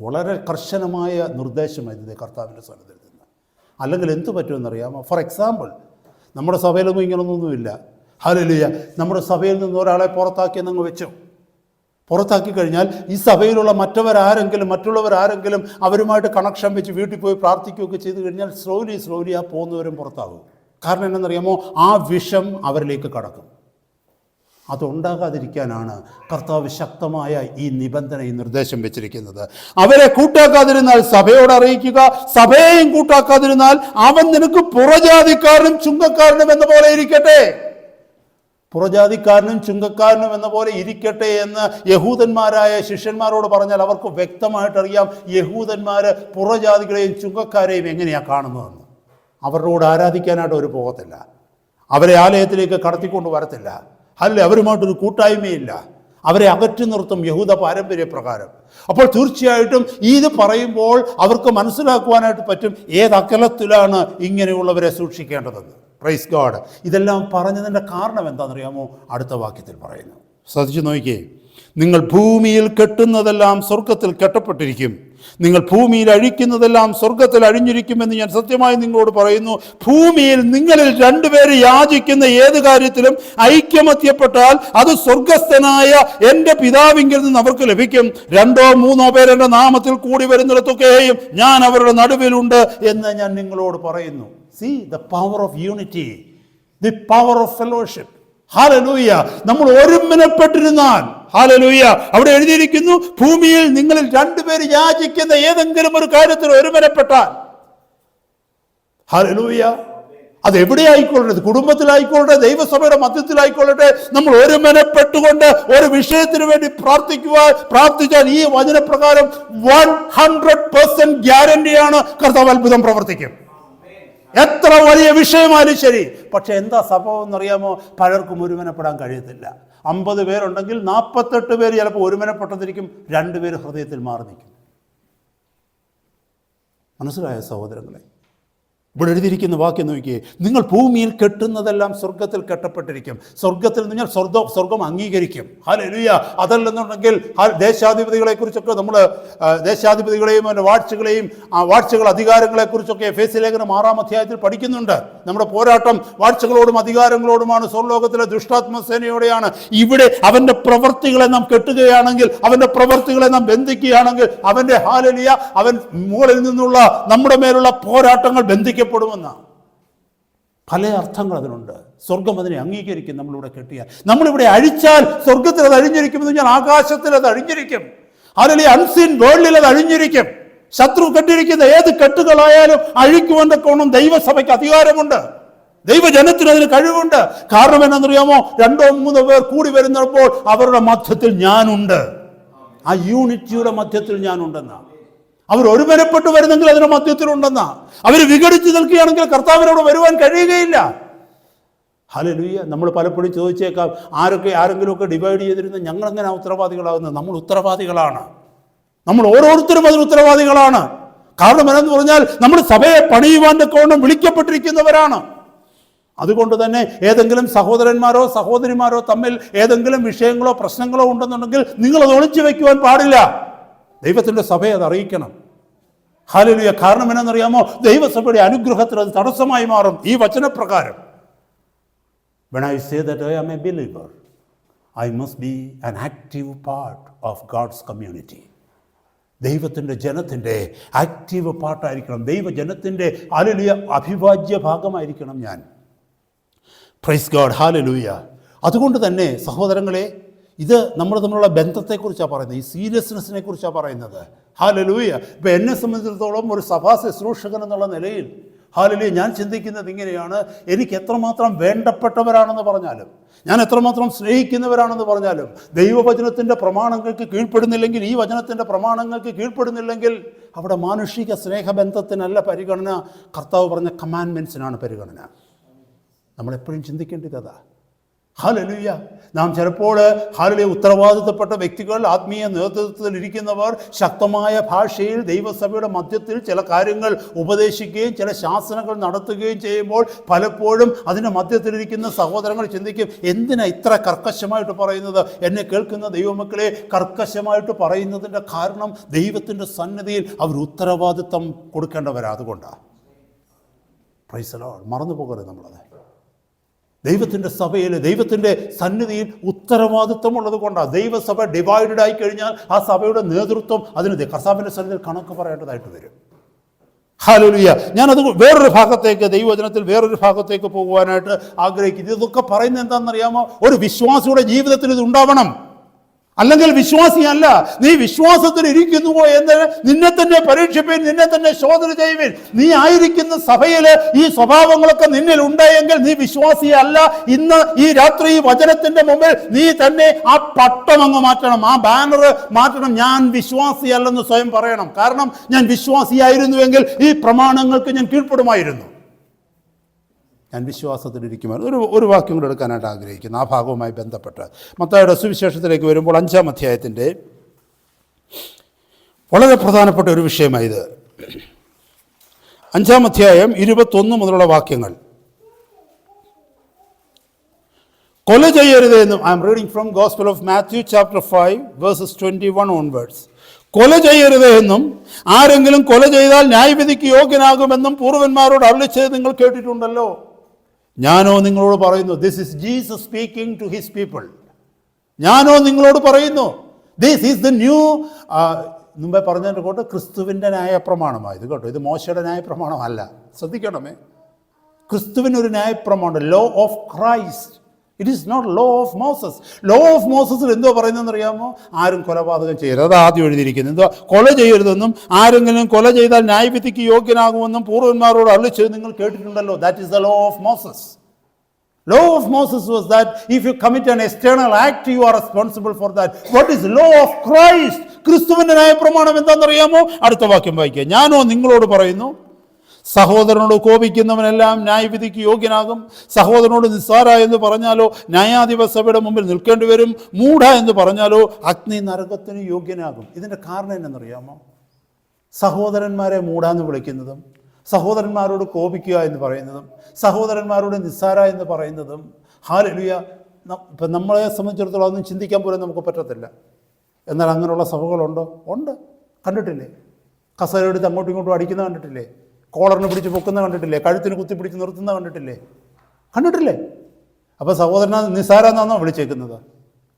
വളരെ കർശനമായ നിർദ്ദേശമായിരുന്നു കർത്താവിൻ്റെ സന്നിധിയിൽ നിന്ന്. അല്ലെങ്കിൽ എന്ത് പറ്റുമെന്നറിയാമോ? ഫോർ എക്സാമ്പിൾ, നമ്മുടെ സഭയിലൊന്നും ഇങ്ങനൊന്നുമില്ല. ഹല്ലേലൂയ. നമ്മുടെ സഭയിൽ നിന്ന് ഒരാളെ പുറത്താക്കിയെന്നങ്ങ് വെച്ചു. പുറത്താക്കി കഴിഞ്ഞാൽ ഈ സഭയിലുള്ള മറ്റുള്ളവരാരെങ്കിലും അവരുമായിട്ട് കണക്ഷൻ വെച്ച് വീട്ടിൽ പോയി പ്രാർത്ഥിക്കുകയൊക്കെ ചെയ്തു കഴിഞ്ഞാൽ സ്ലോലി ആ പോകുന്നവരും പുറത്താകും. കാരണം എന്താണെന്നറിയാമോ? ആ വിഷം അവരിലേക്ക് കടക്കും. അതുണ്ടാകാതിരിക്കാനാണ് കർത്താവ് ശക്തമായ ഈ നിബന്ധന, ഈ നിർദ്ദേശം വെച്ചിരിക്കുന്നത്. അവരെ കൂട്ടാക്കാതിരുന്നാൽ സഭയോട് അറിയിക്കുക, സഭയെയും കൂട്ടാക്കാതിരുന്നാൽ അവൻ നിനക്ക് പുറജാതിക്കാരനും ചുങ്കക്കാരനും എന്ന പോലെ ഇരിക്കട്ടെ. പുറജാതിക്കാരനും ചുങ്കക്കാരനും എന്ന പോലെ ഇരിക്കട്ടെ എന്ന് യഹൂദന്മാരായ ശിഷ്യന്മാരോട് പറഞ്ഞാൽ അവർക്ക് വ്യക്തമായിട്ടറിയാം യഹൂദന്മാർ പുറജാതികളെയും ചുങ്കക്കാരെയും എങ്ങനെയാണ് കാണുന്നതെന്ന്. അവരുടെ കൂടെ ആരാധിക്കാനായിട്ട് അവർ പോകത്തില്ല, അവരെ ആലയത്തിലേക്ക് കടത്തിക്കൊണ്ട് വരത്തില്ല, അല്ലെ അവരുമായിട്ടൊരു കൂട്ടായ്മയില്ല, അവരെ അകറ്റി നിർത്തും യഹൂദ പാരമ്പര്യപ്രകാരം. അപ്പോൾ തീർച്ചയായിട്ടും ഇത് പറയുമ്പോൾ അവർക്ക് മനസ്സിലാക്കുവാനായിട്ട് പറ്റും ഏതകലത്തിലാണ് ഇങ്ങനെയുള്ളവരെ സൂക്ഷിക്കേണ്ടതെന്ന്. Praise God. ഇതെല്ലാം പറഞ്ഞതിൻ്റെ കാരണം എന്താണെന്നറിയാമോ? അടുത്ത വാക്യത്തിൽ പറയുന്നു. ശ്രദ്ധിച്ചു നോക്കിയേ. നിങ്ങൾ ഭൂമിയിൽ കെട്ടുന്നതെല്ലാം സ്വർഗത്തിൽ കെട്ടപ്പെട്ടിരിക്കും, നിങ്ങൾ ഭൂമിയിൽ അഴിക്കുന്നതെല്ലാം സ്വർഗത്തിൽ അഴിഞ്ഞിരിക്കുമെന്ന് ഞാൻ സത്യമായി നിങ്ങളോട് പറയുന്നു. ഭൂമിയിൽ നിങ്ങളിൽ രണ്ടുപേര് യാചിക്കുന്ന ഏത് കാര്യത്തിലും ഐക്യമത്യപ്പെട്ടാൽ അത് സ്വർഗസ്ഥനായ എൻ്റെ പിതാവിങ്കിൽ നിന്ന് അവർക്ക് ലഭിക്കും. 2-3 പേർ എൻ്റെ നാമത്തിൽ കൂടി വരുന്നിടത്തൊക്കെയും ഞാൻ അവരുടെ നടുവിലുണ്ട് എന്ന് ഞാൻ നിങ്ങളോട് പറയുന്നു. See the power of unity, the power of fellowship. Hallelujah. നമ്മൾ ഒരുമനപ്പെട്ടിരുന്നാൽ, ഹല്ലേലൂയ, അവിടെ എഴുതിയിരിക്കുന്നു ഭൂമിയിൽ നിങ്ങളിൽ 2 പേര് യാചിക്കുന്ന ഏതെങ്കിലും ഒരു കാര്യത്തിൽ ഒരുമനപ്പെട്ടാൽ, ഹല്ലേലൂയ, അതെവിടെയായിക്കൊള്ളട്ടെ, കുടുംബത്തിലായിക്കൊള്ളട്ടെ, ദൈവസഭയുടെ മധ്യത്തിലായിക്കൊള്ളട്ടെ, നമ്മൾ ഒരുമനപ്പെട്ടുകൊണ്ട് ഒരു വിഷയത്തിന് വേണ്ടി പ്രാർത്ഥിച്ചാൽ ഈ വചനപ്രകാരം 100% ഗ്യാരണ്ടിയാണ് കർത്താവ് അത്ഭുതം പ്രവർത്തിക്കും. എത്ര വലിയ വിഷയമായാലും ശരി. പക്ഷെ എന്താ സംഭവം എന്നറിയാമോ? പലർക്കും ഒരുമനപ്പെടാൻ കഴിയത്തില്ല. 50 പേരുണ്ടെങ്കിൽ 48 പേര് ചിലപ്പോൾ ഒരുമനപ്പെട്ടതിരിക്കും, 2 പേര് ഹൃദയത്തിൽ മാറി നിൽക്കും. മനസ്സിലായ സഹോദരങ്ങളെ? ഇവിടെ എഴുതിയിരിക്കുന്ന വാക്യം നോക്കിയേ. നിങ്ങൾ ഭൂമിയിൽ കെട്ടുന്നതെല്ലാം സ്വർഗത്തിൽ കെട്ടപ്പെട്ടിരിക്കും. സ്വർഗത്തിൽ നിങ്ങൾ സ്വർഗം അംഗീകരിക്കും. ഹല്ലേലൂയ. അതല്ലെന്നുണ്ടെങ്കിൽ ദേശാധിപതികളെക്കുറിച്ചൊക്കെ നമ്മൾ ദേശാധിപതികളെയും അവൻ്റെ വാഴ്ചകൾ അധികാരങ്ങളെക്കുറിച്ചൊക്കെ എഫേസ്യ ലേഖനം 6-ാം അധ്യായത്തിൽ പഠിക്കുന്നുണ്ട്. നമ്മുടെ പോരാട്ടം വാഴ്ചകളോടും അധികാരങ്ങളോടുമാണ്, സ്വർലോകത്തിലെ ദുഷ്ടാത്മസേനയോടെയാണ്. ഇവിടെ അവൻ്റെ പ്രവൃത്തികളെ നാം കെട്ടുകയാണെങ്കിൽ, അവൻ്റെ പ്രവൃത്തികളെ നാം ബന്ധിക്കുകയാണെങ്കിൽ, അവൻ്റെ ഹല്ലേലൂയ അവൻ മുകളിൽ നിന്നുള്ള നമ്മുടെ മേലുള്ള പോരാട്ടങ്ങൾ ബന്ധിക്കപ്പെടുമെന്ന പല അർത്ഥങ്ങൾ അതിനുണ്ട്. സ്വർഗം അതിനെ അംഗീകരിക്കും. നമ്മളിവിടെ കെട്ടിയാൽ, നമ്മളിവിടെ അഴിച്ചാൽ സ്വർഗത്തിൽ അത് അഴിഞ്ഞിരിക്കുമെന്ന് പറഞ്ഞാൽ ആകാശത്തിൽ അത് അഴിഞ്ഞിരിക്കും. അല്ലെങ്കിൽ അൺസീൻ വേൾഡിൽ അത് അഴിഞ്ഞിരിക്കും. ശത്രു കെട്ടിരിക്കുന്ന ഏത് കെട്ടുകളായാലും അഴിക്കുവാൻ്റെ കോണം ദൈവസഭയ്ക്ക് അധികാരമുണ്ട്, ദൈവജനത്തിന് അതിന് കഴിവുണ്ട്. കാരണം എന്നാണെന്നറിയാമോ? 2-3 പേർ കൂടി വരുന്നപ്പോൾ അവരുടെ മധ്യത്തിൽ ഞാനുണ്ട്. ആ യൂണിറ്റിയുടെ മധ്യത്തിൽ ഞാനുണ്ടെന്നാ. അവർ ഒരുമനപ്പെട്ട് വരുന്നെങ്കിൽ അതിന്റെ മധ്യത്തിലുണ്ടെന്നാ. അവർ വിഘടിച്ച് നിൽക്കുകയാണെങ്കിൽ കർത്താവിനോട് വരുവാൻ കഴിയുകയില്ല. ഹല്ലേലൂയ. നമ്മൾ പലപ്പോഴും ചോദിച്ചേക്കാം, ആരെങ്കിലുമൊക്കെ ഡിവൈഡ് ചെയ്തിരുന്ന ഞങ്ങളെങ്ങനെ ഉത്തരവാദികളാകുന്നത്? നമ്മൾ ഉത്തരവാദികളാണ്. നമ്മൾ ഓരോരുത്തരും അതിന് ഉത്തരവാദികളാണ്. കാരണം എന്നു പറഞ്ഞാൽ നമ്മൾ സഭയെ പണിയുവാൻ്റെ കോണം വിളിക്കപ്പെട്ടിരിക്കുന്നവരാണ്. അതുകൊണ്ട് തന്നെ ഏതെങ്കിലും സഹോദരന്മാരോ സഹോദരിമാരോ തമ്മിൽ ഏതെങ്കിലും വിഷയങ്ങളോ പ്രശ്നങ്ങളോ ഉണ്ടെന്നുണ്ടെങ്കിൽ നിങ്ങളത് ഒളിച്ചു വയ്ക്കുവാൻ പാടില്ല. ദൈവത്തിൻ്റെ സഭയെ അത് അറിയിക്കണം. ഹല്ലേലൂയ. കാരണം എന്നറിയാമോ? ദൈവസഭയുടെ അനുഗ്രഹത്തിന് അത് തടസ്സമായി മാറും ഈ വചനപ്രകാരം. When I say that I am a believer, I must be an active part of God's community. ദൈവത്തിൻ്റെ ജനത്തിൻ്റെ ആക്റ്റീവ് പാർട്ടായിരിക്കണം. ദൈവജനത്തിൻ്റെ ഹല്ലേലൂയ അവിഭാജ്യ ഭാഗമായിരിക്കണം ഞാൻ. Praise God. ഹല്ലേലൂയ. അതുകൊണ്ട് തന്നെ സഹോദരങ്ങളെ, ഇത് നമ്മൾ തമ്മിലുള്ള ബന്ധത്തെക്കുറിച്ചാണ് പറയുന്നത്, ഈ സീരിയസ്നെസ്സിനെ കുറിച്ചാണ് പറയുന്നത്. ഹല്ലേലൂയ. ഇപ്പം എന്നെ സംബന്ധിച്ചിടത്തോളം ഒരു സഭാ ശുശ്രൂഷകൻ എന്നുള്ള നിലയിൽ ഹല്ലേലൂയ ഞാൻ ചിന്തിക്കുന്നത് ഇങ്ങനെയാണ്. എനിക്ക് എത്രമാത്രം വേണ്ടപ്പെട്ടവരാണെന്ന് പറഞ്ഞാലും, ഞാൻ എത്രമാത്രം സ്നേഹിക്കുന്നവരാണെന്ന് പറഞ്ഞാലും, ദൈവവചനത്തിൻ്റെ പ്രമാണങ്ങൾക്ക് കീഴ്പ്പെടുന്നില്ലെങ്കിൽ, ഈ വചനത്തിൻ്റെ പ്രമാണങ്ങൾക്ക് കീഴ്പ്പെടുന്നില്ലെങ്കിൽ അവിടെ മാനുഷിക സ്നേഹബന്ധത്തിനല്ല പരിഗണന, കർത്താവ് പറഞ്ഞ കമാൻഡ്മെൻറ്റ്സിനാണ് പരിഗണന. നമ്മളെപ്പോഴും ചിന്തിക്കേണ്ടത് അതാ. ഹല്ലേലൂയ. നാം ചിലപ്പോൾ ഹല്ലേലൂയ ഉത്തരവാദിത്തപ്പെട്ട വ്യക്തികൾ, ആത്മീയ നേതൃത്വത്തിൽ ഇരിക്കുന്നവർ ശക്തമായ ഭാഷയിൽ ദൈവസഭയുടെ മധ്യത്തിൽ ചില കാര്യങ്ങൾ ഉപദേശിക്കുകയും ചില ശാസനകൾ നടത്തുകയും ചെയ്യുമ്പോൾ പലപ്പോഴും അതിൻ്റെ മധ്യത്തിലിരിക്കുന്ന സഹോദരങ്ങൾ ചിന്തിക്കും, എന്തിനാ ഇത്ര കർക്കശമായിട്ട് പറയുന്നത്? എന്നെ കേൾക്കുന്ന ദൈവമക്കളെ, കർക്കശമായിട്ട് പറയുന്നതിൻ്റെ കാരണം ദൈവത്തിൻ്റെ സന്നിധിയിൽ അവർ ഉത്തരവാദിത്തം കൊടുക്കേണ്ടവരാ. അതുകൊണ്ടാണ്. Price the Lord. മറന്നു പോകരുത് നമ്മളത്. ദൈവത്തിൻ്റെ സഭയിൽ, ദൈവത്തിൻ്റെ സന്നിധിയിൽ ഉത്തരവാദിത്വമുള്ളത് കൊണ്ടാണ്. ദൈവസഭ ഡിവൈഡഡ് ആയി കഴിഞ്ഞാൽ ആ സഭയുടെ നേതൃത്വം അതിന് കർത്താവിൻ്റെ സന്നിധിയിൽ കണക്ക് പറയേണ്ടതായിട്ട് വരും. ഹല്ലേലൂയ. ഞാനത് വേറൊരു ഭാഗത്തേക്ക്, ദൈവവചനത്തിൽ വേറൊരു ഭാഗത്തേക്ക് പോകുവാനായിട്ട് ആഗ്രഹിക്കുന്നു. ഇതൊക്കെ പറയുന്നത് എന്താണെന്നറിയാമോ? ഒരു വിശ്വാസിയുടെ ജീവിതത്തിൽ ഇത് ഉണ്ടാവണം. അല്ലെങ്കിൽ വിശ്വാസിയല്ല. നീ വിശ്വാസത്തിൽ ഇരിക്കുന്നുവോ എന്ന് നിന്നെ തന്നെ പരീക്ഷിപ്പീൻ, നിന്നെ തന്നെ ശോധന ചെയ്യുവിൻ. നീ ആയിരിക്കുന്ന സഭയിൽ ഈ സ്വഭാവങ്ങളൊക്കെ നിന്നിൽ ഉണ്ടായെങ്കിൽ നീ വിശ്വാസിയല്ല. ഇന്ന് ഈ രാത്രി ഈ വചനത്തിന്റെ മുമ്പിൽ നീ തന്നെ ആ പട്ടം അങ്ങ് മാറ്റണം, ആ ബാനർ മാറ്റണം. ഞാൻ വിശ്വാസിയല്ലെന്ന് സ്വയം പറയണം. കാരണം ഞാൻ വിശ്വാസിയായിരുന്നുവെങ്കിൽ ഈ പ്രമാണങ്ങൾക്ക് ഞാൻ കീഴ്പ്പെടുമായിരുന്നു. ഞാൻ വിശ്വാസത്തിലിരിക്കുമായിരുന്നു. ഒരു വാക്യം കൂടെ എടുക്കാനായിട്ട് ആഗ്രഹിക്കുന്നു, ആ ഭാഗവുമായി ബന്ധപ്പെട്ട്. മത്തായിയുടെ സുവിശേഷത്തിലേക്ക് വരുമ്പോൾ 5-ാം അധ്യായത്തിൻ്റെ വളരെ പ്രധാനപ്പെട്ട ഒരു വിഷയമായത്. 5-ാം അധ്യായം 21 മുതലുള്ള വാക്യങ്ങൾ. കൊല ചെയ്യരുത് എന്നും, I M reading from gospel of Matthew chapter 5 versus 21 onwards. കൊല ചെയ്യരുത് എന്നും ആരെങ്കിലും കൊല ചെയ്താൽ ന്യായവിധിക്ക് യോഗ്യനാകുമെന്നും പൂർവന്മാരോട് അരുളിച്ചത് നിങ്ങൾ കേട്ടിട്ടുണ്ടല്ലോ. ഞാനോ നിങ്ങളോട് പറയുന്നു, this is Jesus speaking to his people. ഞാനോ നിങ്ങളോട് പറയുന്നു, ദിസ് ഈസ് ദ ന്യൂ, മുമ്പേ പറഞ്ഞതിൻ്റെ കൂട്ട് ക്രിസ്തുവിൻ്റെ ന്യായപ്രമാണമായത് കേട്ടോ. ഇത് മോശയുടെ ന്യായപ്രമാണമല്ല, ശ്രദ്ധിക്കണമേ. ക്രിസ്തുവിനൊരു ന്യായപ്രമാണം, law of Christ. It is not law of Moses. Law of മോസസിൽ എന്തോ പറയുന്നതെന്ന് അറിയാമോ? ആരും കൊലപാതകം ചെയ്യരുത്. അത് ആദ്യം എഴുതിയിരിക്കുന്നത്. എന്തോ കൊല ചെയ്യരുതെന്നും ആരെങ്കിലും കൊല ചെയ്താൽ ന്യായവിധിക്ക് യോഗ്യനാകുമെന്നും പൂർവന്മാരോട് അരുളിച്ചത് നിങ്ങൾ കേട്ടിട്ടുണ്ടല്ലോ. That is the law of Moses. Law of Moses was that if you commit an external act, you are responsible for that. What is law of Christ? ക്രിസ്തുവിന്റെ ന്യായപ്രമാണം എന്താണെന്നറിയാമോ? അടുത്ത വാക്യം വായിക്കുക. ഞാനോ നിങ്ങളോട് പറയുന്നു, സഹോദരനോട് കോപിക്കുന്നവനെല്ലാം ന്യായവിധിക്ക് യോഗ്യനാകും. സഹോദരനോട് നിസ്സാര എന്ന് പറഞ്ഞാലോ ന്യായാധിപ സഭയുടെ മുമ്പിൽ നിൽക്കേണ്ടി വരും. മൂഢ എന്ന് പറഞ്ഞാലോ അഗ്നി നരകത്തിന് യോഗ്യനാകും. ഇതിൻ്റെ കാരണം എന്നറിയാമോ? സഹോദരന്മാരെ മൂഢാന്ന് വിളിക്കുന്നതും സഹോദരന്മാരോട് കോപിക്കുക എന്ന് പറയുന്നതും സഹോദരന്മാരോട് നിസ്സാര എന്ന് പറയുന്നതും, ഹല്ലേലൂയ, ഇപ്പം നമ്മളെ സംബന്ധിച്ചിടത്തോളം അതൊന്നും ചിന്തിക്കാൻ പോലും നമുക്ക് പറ്റത്തില്ല. എന്നാൽ അങ്ങനെയുള്ള സഭകളുണ്ടോ? ഉണ്ട്. കണ്ടിട്ടില്ലേ? കസേരയെടുത്ത് അങ്ങോട്ടും ഇങ്ങോട്ടും അടിക്കുന്ന കണ്ടിട്ടില്ലേ? കോളറിന് പിടിച്ച് പൊക്കുന്ന കണ്ടിട്ടില്ലേ? കഴുത്തിന് കുത്തിപ്പിടിച്ച് നിർത്തുന്ന കണ്ടിട്ടില്ലേ? കണ്ടിട്ടില്ലേ? അപ്പോൾ സഹോദരനെ നിസ്സാര എന്നാണോ വിളിച്ചേക്കുന്നത്?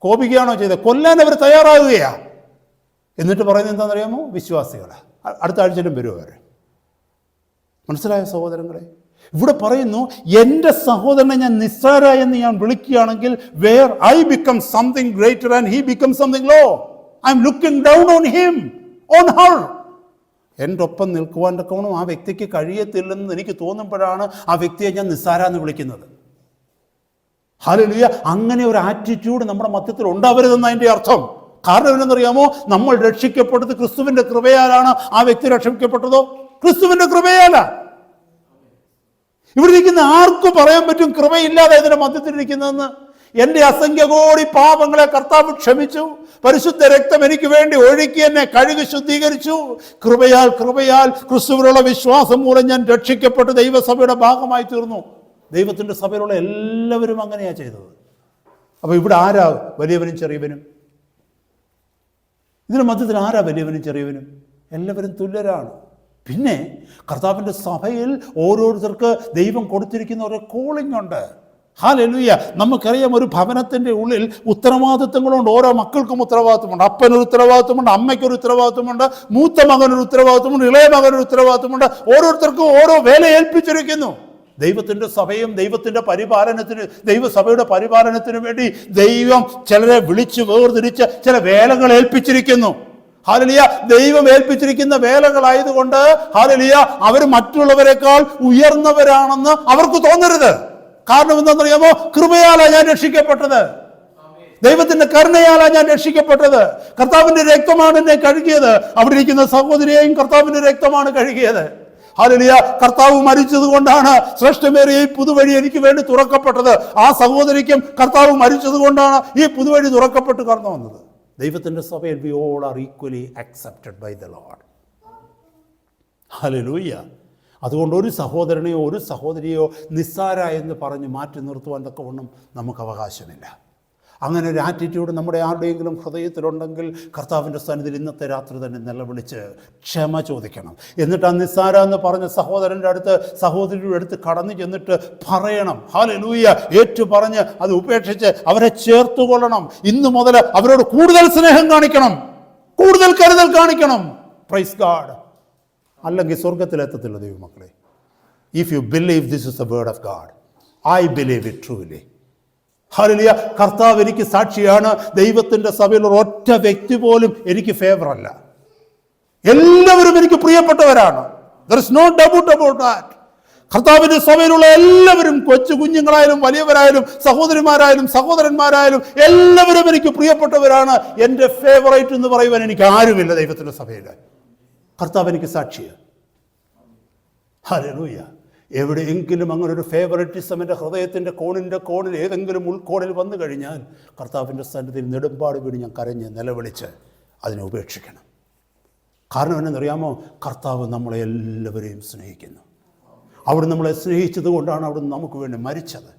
കോപിക്കുകയാണോ ചെയ്തത്? കൊല്ലാൻ അവർ തയ്യാറാകുകയാണ്. എന്നിട്ട് പറയുന്നത് എന്താണെന്നറിയാമോ? വിശ്വാസികളെ അടുത്ത ആഴ്ചയിലും വരുമോ അവർ? മനസ്സിലായ സഹോദരങ്ങളെ? ഇവിടെ പറയുന്നു, എൻ്റെ സഹോദരനെ ഞാൻ നിസ്സാര എന്ന് ഞാൻ വിളിക്കുകയാണെങ്കിൽ, where I become something greater and he become something low. I am looking down on him, on her. എൻ്റെ ഒപ്പം നിൽക്കുവാൻ തക്കവണ്ണം ആ വ്യക്തിക്ക് കഴിയത്തില്ലെന്ന് എനിക്ക് തോന്നുമ്പോഴാണ് ആ വ്യക്തിയെ ഞാൻ നിസ്സാര എന്ന് വിളിക്കുന്നത്. ഹല്ലേലൂയ. അങ്ങനെ ഒരു ആറ്റിറ്റ്യൂഡ് നമ്മുടെ മധ്യത്തിൽ ഉണ്ടാവരുതെന്ന് അതിൻ്റെ അർത്ഥം. കാരണം എന്തെന്നറിയാമോ? നമ്മൾ രക്ഷിക്കപ്പെട്ടത് ക്രിസ്തുവിൻ്റെ കൃപയാലാണ്. ആ വ്യക്തി രക്ഷിക്കപ്പെട്ടതോ ക്രിസ്തുവിൻ്റെ കൃപയാല. ഇവിടെ ഇരിക്കുന്ന ആർക്കും പറയാൻ പറ്റും കൃപയില്ലാതെ ഇതിൻ്റെ മധ്യത്തിലിരിക്കുന്നതെന്ന്? എൻ്റെ അസംഖ്യ കോടി പാപങ്ങളെ കർത്താവ് ക്ഷമിച്ചു. പരിശുദ്ധ രക്തം എനിക്ക് വേണ്ടി ഒഴുക്കി എന്നെ കഴുകി ശുദ്ധീകരിച്ചു. കൃപയാൽ ക്രിസ്തുവിലുള്ള വിശ്വാസം മൂലം ഞാൻ രക്ഷിക്കപ്പെട്ട് ദൈവസഭയുടെ ഭാഗമായി തീർന്നു. ദൈവത്തിൻ്റെ സഭയിലുള്ള എല്ലാവരും അങ്ങനെയാണ് ചെയ്തത്. അപ്പോൾ ഇവിടെ ആരാ വലിയവനും ചെറിയവനും? ഇതിന് മധ്യത്തിൽ ആരാ വലിയവനും ചെറിയവനും? എല്ലാവരും തുല്യരാണ്. പിന്നെ കർത്താവിൻ്റെ സഭയിൽ ഓരോരുത്തർക്ക് ദൈവം കൊടുത്തിരിക്കുന്ന ഒരു കോളിംഗ് ഉണ്ട്. ഹല്ലേലൂയ. നമുക്കറിയാം, ഒരു ഭവനത്തിൻ്റെ ഉള്ളിൽ ഉത്തരവാദിത്വങ്ങളുണ്ട്. ഓരോ മക്കൾക്കും ഉത്തരവാദിത്വമുണ്ട്. അപ്പനൊരു ഉത്തരവാദിത്വമുണ്ട്, അമ്മയ്ക്കൊരു ഉത്തരവാദിത്വമുണ്ട്, മൂത്ത മകനൊരു ഉത്തരവാദിത്വമുണ്ട്, ഇളയ മകനൊരു ഉത്തരവാദിത്വമുണ്ട്. ഓരോരുത്തർക്കും ഓരോ വേല ഏൽപ്പിച്ചിരിക്കുന്നു. ദൈവത്തിൻ്റെ സഭയും ദൈവത്തിൻ്റെ പരിപാലനത്തിന്, ദൈവസഭയുടെ പരിപാലനത്തിന് വേണ്ടി ദൈവം ചിലരെ വിളിച്ച് വേർതിരിച്ച് ചില വേലകൾ ഏൽപ്പിച്ചിരിക്കുന്നു. ഹല്ലേലൂയ. ദൈവം ഏൽപ്പിച്ചിരിക്കുന്ന വേലകളായതുകൊണ്ട് ഹല്ലേലൂയ അവർ മറ്റുള്ളവരെക്കാൾ ഉയർന്നവരാണെന്ന് അവർക്ക് തോന്നരുത്. കാരണം എന്താണെന്നറിയാമോ? കൃപയാലാണ് ഞാൻ രക്ഷിക്കപ്പെട്ടത്. ദൈവത്തിന്റെ കരുണയാലാണ് ഞാൻ രക്ഷിക്കപ്പെട്ടത്. കർത്താവിന്റെ രക്തമാണ് എന്നെ കഴുകിയത്. അവിടെ ഇരിക്കുന്ന സഹോദരിയെയും കർത്താവിന്റെ രക്തമാണ് കഴുകിയത്. ഹല്ലേലൂയ. കർത്താവ് മരിച്ചത് കൊണ്ടാണ് ശ്രേഷ്ഠമേറിയ ഈ പുതുവഴി എനിക്ക് വേണ്ടി തുറക്കപ്പെട്ടത്. ആ സഹോദരിക്കും കർത്താവ് മരിച്ചത് കൊണ്ടാണ് ഈ പുതുവഴി തുറക്കപ്പെട്ട് കടന്നു വന്നത്. ദൈവത്തിൻ്റെ സഭയിൽ we all are equally accepted by the Lord. Hallelujah. അതുകൊണ്ട് ഒരു സഹോദരനെയോ ഒരു സഹോദരിയോ നിസ്സാര എന്ന് പറഞ്ഞ് മാറ്റി നിർത്തുവാൻ തക്കവണ്ണം നമുക്ക് അവകാശമില്ല. അങ്ങനെ ഒരു ആറ്റിറ്റ്യൂഡ് നമ്മുടെ ആരുടെയെങ്കിലും ഹൃദയത്തിലുണ്ടെങ്കിൽ കർത്താവിൻ്റെ സന്നിധിയിൽ ഇന്നത്തെ രാത്രി തന്നെ നിലവിളിച്ച് ക്ഷമ ചോദിക്കണം. എന്നിട്ട് ആ നിസ്സാര എന്ന് പറഞ്ഞ സഹോദരൻ്റെ അടുത്ത് സഹോദരിയുടെ അടുത്ത് കടന്നു ചെന്നിട്ട് പറയണം, ഹല്ലേലൂയ, ഏറ്റു പറഞ്ഞ് അത് ഉപേക്ഷിച്ച് അവരെ ചേർത്തുകൊള്ളണം. ഇന്നു മുതൽ അവരോട് കൂടുതൽ സ്നേഹം കാണിക്കണം, കൂടുതൽ കരുതൽ കാണിക്കണം. Praise God. അല്ലെങ്കിൽ സ്വർഗത്തിലെത്തത്തില്ല ദൈവമക്കളെ. If you believe this is the word of God, I believe it truly. Hallelujah. കർത്താവ് എനിക്ക് സാക്ഷിയാണ്. ദൈവത്തിൻ്റെ സഭയിൽ ഒരൊറ്റ വ്യക്തി പോലും എനിക്ക് ഫേവറല്ല. എല്ലാവരും എനിക്ക് പ്രിയപ്പെട്ടവരാണ്. there is no doubt about that. കർത്താവിൻ്റെ സഭയിലുള്ള എല്ലാവരും, കൊച്ചു കുഞ്ഞുങ്ങളായാലും വലിയവരായാലും സഹോദരിമാരായാലും സഹോദരന്മാരായാലും എല്ലാവരും എനിക്ക് പ്രിയപ്പെട്ടവരാണ്. എൻ്റെ ഫേവറേറ്റ് എന്ന് പറയുവാൻ എനിക്ക് ആരുമില്ല ദൈവത്തിൻ്റെ സഭയിൽ. കർത്താവ് എനിക്ക് സാക്ഷിയാണ്. ഹല്ലേലൂയ. എവിടെയെങ്കിലും അങ്ങനെ ഒരു ഫേവററ്റിസം എൻ്റെ ഹൃദയത്തിൻ്റെ കോണിൽ ഏതെങ്കിലും ഉൾക്കോണിൽ വന്നു കഴിഞ്ഞാൽ കർത്താവിൻ്റെ സന്നിധിയിൽ നെടുമ്പാട് വീട് ഞാൻ കരഞ്ഞ് നിലവിളിച്ച് അതിനെ ഉപേക്ഷിക്കണം. കാരണം എന്നറിയാമോ? കർത്താവ് നമ്മളെ എല്ലാവരെയും സ്നേഹിക്കുന്നു. അവിടുന്ന് നമ്മളെ സ്നേഹിച്ചത് കൊണ്ടാണ് അവിടുന്ന് നമുക്ക് വേണ്ടി മരിച്ചത്.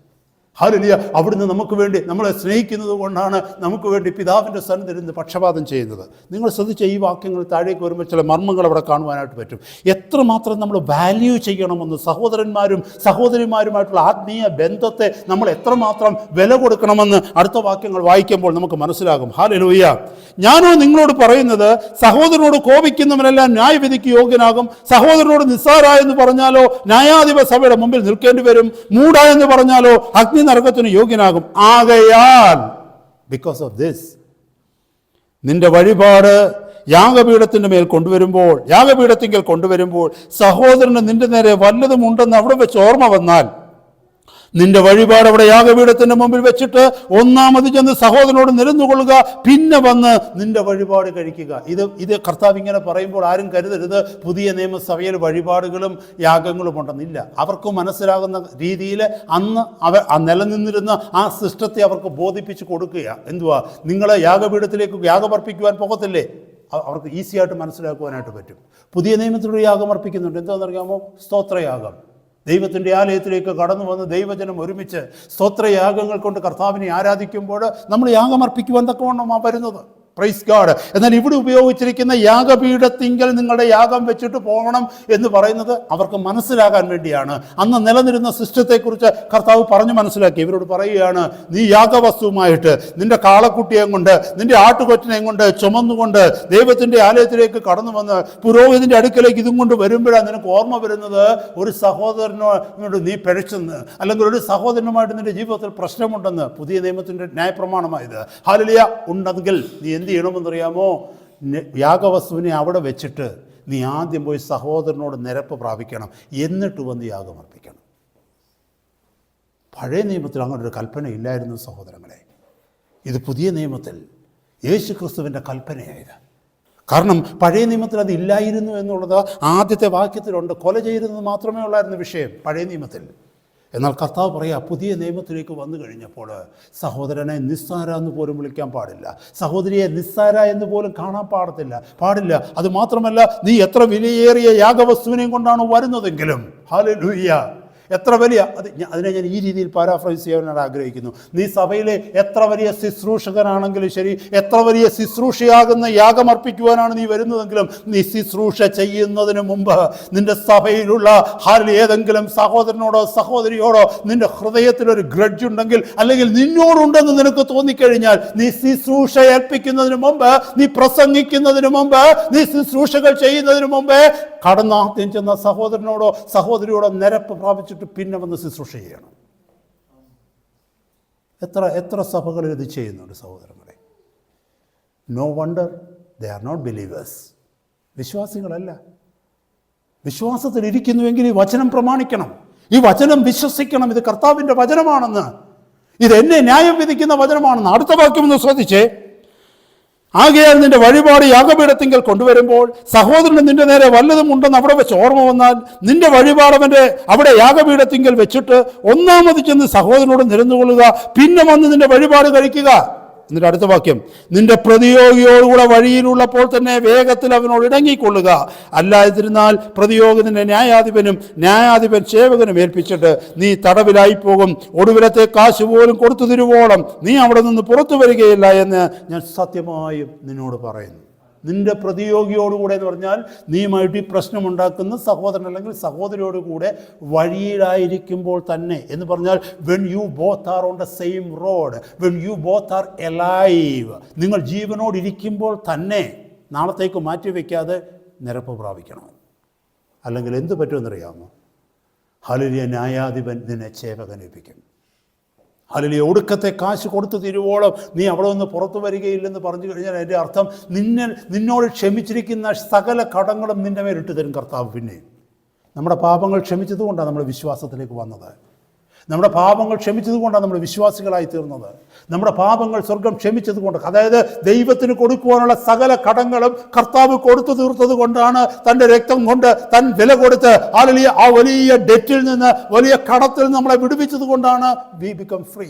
ഹല്ലേലൂയ. അവിടുന്ന് നമുക്ക് വേണ്ടി നമ്മളെ സ്നേഹിക്കുന്നത് കൊണ്ടാണ് നമുക്ക് വേണ്ടി പിതാവിൻ്റെ സന്നിധിയിൽ നിന്ന് പക്ഷപാതം ചെയ്യുന്നത്. നിങ്ങൾ ശ്രദ്ധിച്ച ഈ വാക്യങ്ങൾ താഴേക്ക് വരുമ്പോൾ ചില മർമ്മങ്ങൾ അവിടെ കാണുവാനായിട്ട് പറ്റും. എത്രമാത്രം നമ്മൾ വാല്യൂ ചെയ്യണമെന്ന്, സഹോദരന്മാരും സഹോദരിമാരുമായിട്ടുള്ള ആത്മീയ ബന്ധത്തെ നമ്മൾ എത്രമാത്രം വില കൊടുക്കണമെന്ന് അടുത്ത വാക്യങ്ങൾ വായിക്കുമ്പോൾ നമുക്ക് മനസ്സിലാകും. ഹല്ലേലൂയ. ഞാനോ നിങ്ങളോട് പറയുന്നത്, സഹോദരനോട് കോപിക്കുന്നവനെല്ലാം ന്യായവിധിക്ക് യോഗ്യനാകും. സഹോദരനോട് നിസ്സാര എന്ന് പറഞ്ഞാലോ ന്യായാധിപ സഭയുടെ മുമ്പിൽ നിൽക്കേണ്ടി വരും. മൂഢ എന്ന് പറഞ്ഞാലോ അഗ്നി നരകത്തിന് യോഗ്യനാകും. ആകയാൽ, ബിക്കോസ് ഓഫ് ദിസ്, നിന്റെ വഴിപാട് യാഗപീഠത്തിൻ്റെ മേൽ കൊണ്ടുവരുമ്പോൾ, യാഗപീഠത്തിങ്കൽ കൊണ്ടുവരുമ്പോൾ സഹോദരന് നിന്റെ നേരെ വല്ലതും ഉണ്ടെന്ന് അവിടെ വെച്ച് ഓർമ്മ വന്നാൽ, നിന്റെ വഴിപാട് അവിടെ യാഗപീഠത്തിൻ്റെ മുമ്പിൽ വെച്ചിട്ട് ഒന്നാമത് ചെന്ന് സഹോദരനോട് നിരന്നുകൊള്ളുക, പിന്നെ വന്ന് നിന്റെ വഴിപാട് കഴിക്കുക. ഇത് കർത്താവ് ഇങ്ങനെ പറയുമ്പോൾ ആരും കരുതരുത് പുതിയ നിയമസഭയിൽ വഴിപാടുകളും യാഗങ്ങളും ഉണ്ടെന്നില്ല. അവർക്ക് മനസ്സിലാകുന്ന രീതിയിൽ അന്ന് നിലനിന്നിരുന്ന ആ സിസ്റ്റത്തെ അവർക്ക് ബോധിപ്പിച്ച് കൊടുക്കുക. എന്തുവാ, നിങ്ങൾ യാഗപീഠത്തിലേക്ക് യാഗമർപ്പിക്കുവാൻ പോകത്തില്ലേ? അവർക്ക് ഈസി ആയിട്ട് മനസ്സിലാക്കുവാനായിട്ട് പറ്റും. പുതിയ നിയമത്തിലൂടെ യാഗമർപ്പിക്കുന്നുണ്ട്. എന്താണെന്നറിയാമോ? സ്തോത്രയാഗം. ദൈവത്തിൻ്റെ ആലയത്തിലേക്ക് കടന്നു വന്ന് ദൈവജനം ഒരുമിച്ച് സ്തോത്രയാഗങ്ങൾ കൊണ്ട് കർത്താവിനെ ആരാധിക്കുമ്പോൾ നമ്മൾ യാഗമർപ്പിക്കുവാൻ തക്കവണ്ണമാണ് വരുന്നത്. Praise God. എന്നാൽ ഇവിടെ ഉപയോഗിച്ചിരിക്കുന്ന യാഗപീഠത്തിങ്കൽ നിങ്ങളുടെ യാഗം വെച്ചിട്ട് പോകണം എന്ന് പറയുന്നത് അവർക്ക് മനസ്സിലാകാൻ വേണ്ടിയാണ്. അന്ന് നിലനിരുന്ന സിസ്റ്റത്തെക്കുറിച്ച് കർത്താവ് പറഞ്ഞു മനസ്സിലാക്കി. ഇവരോട് പറയുകയാണ്, നീ യാഗവസ്തുവുമായിട്ട് നിന്റെ കാളക്കുട്ടിയെയും കൊണ്ട് നിന്റെ ആട്ടുകൊറ്റനെയും കൊണ്ട് ചുമന്നുകൊണ്ട് ദൈവത്തിൻ്റെ ആലയത്തിലേക്ക് കടന്നു വന്ന് പുരോഹിതൻ്റെ അടുക്കലേക്ക് ഇതും കൊണ്ട് വരുമ്പോഴാണ് നിനക്ക് ഓർമ്മ വരുന്നത് ഒരു സഹോദരനോട് നീ പിഴച്ചെന്ന്, അല്ലെങ്കിൽ ഒരു സഹോദരനുമായിട്ട് നിന്റെ ജീവിതത്തിൽ പ്രശ്നമുണ്ടെന്ന്. പുതിയ നിയമത്തിൻ്റെ ന്യായപ്രമാണമായത്. ഹല്ലേലൂയ. ഉണ്ടെങ്കിൽ നീ എന്ത് ചെയ്യണമെന്നറിയാമോ? യാഗവസ്തുവിനെ അവിടെ വെച്ചിട്ട് നീ ആദ്യം പോയി സഹോദരനോട് നിരപ്പ് പ്രാപിക്കണം, എന്നിട്ട് വന്ന് യാഗമർപ്പിക്കണം. പഴയ നിയമത്തിൽ അങ്ങനെ ഒരു കൽപ്പന ഇല്ലായിരുന്നു സഹോദരങ്ങളെ. ഇത് പുതിയ നിയമത്തിൽ യേശു ക്രിസ്തുവിൻ്റെ കൽപ്പനയായത്. കാരണം പഴയ നിയമത്തിൽ അത് ഇല്ലായിരുന്നു എന്നുള്ളത് ആദ്യത്തെ വാക്യത്തിലുണ്ട്. കൊല ചെയ്യുന്നത് മാത്രമേ ഉള്ളായിരുന്നു വിഷയം പഴയ നിയമത്തിൽ. എന്നാൽ കർത്താവ് പറയുക, പുതിയ നിയമത്തിലേക്ക് വന്നു കഴിഞ്ഞപ്പോൾ സഹോദരനെ നിസ്സാര എന്ന് പോലും വിളിക്കാൻ പാടില്ല, സഹോദരിയെ നിസ്സാര എന്ന് പോലും കാണാൻ പാടില്ല. അത് മാത്രമല്ല, നീ എത്ര വിലയേറിയ യാഗവസ്തുവിനെയും കൊണ്ടാണ് വരുന്നതെങ്കിലും, ഹല്ലേലൂയ, എത്ര വലിയ അതിനെ ഞാൻ ഈ രീതിയിൽ പാരാഫ്രൈസ് ചെയ്യാനാണ് ആഗ്രഹിക്കുന്നു. നീ സഭയിലെ എത്ര വലിയ ശുശ്രൂഷകനാണെങ്കിലും ശരി, എത്ര വലിയ ശുശ്രൂഷയാകുന്ന യാഗമർപ്പിക്കുവാനാണ് നീ വരുന്നതെങ്കിലും, നീ ശുശ്രൂഷ ചെയ്യുന്നതിന് മുമ്പ് നിന്റെ സഭയിലുള്ള ഏതെങ്കിലും സഹോദരനോടോ സഹോദരിയോടോ നിന്റെ ഹൃദയത്തിലൊരു ഗ്രഡ്ജ് ഉണ്ടെങ്കിൽ, അല്ലെങ്കിൽ നിന്നോടുണ്ടെന്ന് നിനക്ക് തോന്നിക്കഴിഞ്ഞാൽ, നീ ശുശ്രൂഷ ഏൽപ്പിക്കുന്നതിന് മുമ്പ്, നീ പ്രസംഗിക്കുന്നതിന് മുമ്പ്, നീ ശുശ്രൂഷകൾ ചെയ്യുന്നതിന് മുമ്പ് കടന്നാദ്യം ചെന്ന സഹോദരനോടോ സഹോദരിയോടോ നിരപ്പ് പ്രാപിച്ചിട്ട് പിന്നെ വന്ന് ശുശ്രൂഷ ചെയ്യണം. എത്ര സഭകളിൽ ഇത് ചെയ്യുന്നുണ്ട് സഹോദരങ്ങളെ. No wonder they are not believers. വിശ്വാസികളല്ല. വിശ്വാസത്തിലിരിക്കുന്നുവെങ്കിൽ ഈ വചനം പ്രമാണിക്കണം, ഈ വചനം വിശ്വസിക്കണം. ഇത് കർത്താവിൻ്റെ വചനമാണെന്ന്, ഇത് എന്നെ ന്യായം വിധിക്കുന്ന വചനമാണെന്ന്. അടുത്ത വാക്യം ഒന്ന് ശ്രദ്ധിച്ചേ. ആകയാൽ നിന്റെ വഴിപാട് യാഗപീഠത്തിങ്കൽ കൊണ്ടുവരുമ്പോൾ സഹോദരന് നിന്റെ നേരെ വല്ലതും ഉണ്ടെന്ന് അവിടെ വെച്ച് ഓർമ്മ വന്നാൽ നിന്റെ വഴിപാട് അവന്റെ അവിടെ യാഗപീഠത്തിങ്കൽ വെച്ചിട്ട് ഒന്നാമത് ചെന്ന് സഹോദരനോട് നിരന്നുകൊള്ളുക, പിന്നെ വന്ന് നിന്റെ വഴിപാട് കഴിക്കുക. എന്നിട്ട് അടുത്ത വാക്യം, നിന്റെ പ്രതിയോഗിയോടുകൂടെ വഴിയിലുള്ളപ്പോൾ തന്നെ വേഗത്തിൽ അവനോട് ഇണങ്ങിക്കൊള്ളുക. അല്ലാതിരുന്നാൽ പ്രതിയോഗി നിന്റെ ന്യായാധിപനും ന്യായാധിപൻ സേവകനും ഏൽപ്പിച്ചിട്ട് നീ തടവിലായി പോകും. ഒടുവിലത്തെ കാശ് പോലും കൊടുത്തു തരുവോളം നീ അവിടെ നിന്ന് പുറത്തു വരികയില്ല എന്ന് ഞാൻ സത്യമായും നിന്നോട് പറയുന്നു. നിന്റെ പ്രതിയോഗിയോടുകൂടെ എന്ന് പറഞ്ഞാൽ നീയുമായിട്ട് ഈ പ്രശ്നമുണ്ടാക്കുന്ന സഹോദരൻ അല്ലെങ്കിൽ സഹോദരിയോടുകൂടെ വഴിയിലായിരിക്കുമ്പോൾ തന്നെ എന്ന് പറഞ്ഞാൽ when you both are on the same road, when you both are alive, നിങ്ങൾ ജീവനോടിരിക്കുമ്പോൾ തന്നെ നാളത്തേക്ക് മാറ്റിവെക്കാതെ നിരപ്പ് പ്രാപിക്കണം. അല്ലെങ്കിൽ എന്ത് പറ്റുമെന്നറിയാമോ? ഹല്ലേലൂയ, ന്യായാധിപൻ നിന്നെ സേവകനേൽപ്പിക്കും. ഹല്ലേലൂയ, ഒടുക്കത്തെ കാശ് കൊടുത്തു തീരുവോളം നീ അവിടെ നിന്ന് പുറത്തു വരികയില്ലെന്ന് പറഞ്ഞു കഴിഞ്ഞാൽ അതിൻ്റെ അർത്ഥം നിന്നോട് ക്ഷമിച്ചിരിക്കുന്ന സകല കടങ്ങളും നിൻ്റെ മേലിട്ട് തരും കർത്താവ്. പിന്നെ നമ്മുടെ പാപങ്ങൾ ക്ഷമിച്ചതുകൊണ്ടാണ് നമ്മൾ വിശ്വാസത്തിലേക്ക് വന്നത്. നമ്മുടെ പാപങ്ങൾ ക്ഷമിച്ചതുകൊണ്ടാണ് നമ്മൾ വിശ്വാസികളായി തീർന്നത്. നമ്മുടെ പാപങ്ങൾ സ്വർഗം ക്ഷമിച്ചതുകൊണ്ട്, അതായത് ദൈവത്തിന് കൊടുക്കുവാനുള്ള സകല കടങ്ങളും കർത്താവ് കൊടുത്തു തീർത്തത് കൊണ്ടാണ്, തൻ്റെ രക്തം കൊണ്ട് തൻ വില കൊടുത്ത് ആ വലിയ ഡെറ്റിൽ നിന്ന്, വലിയ കടത്തിൽ നിന്ന് നമ്മളെ വിടുവിച്ചത് കൊണ്ടാണ് വി ബിക്കം ഫ്രീ.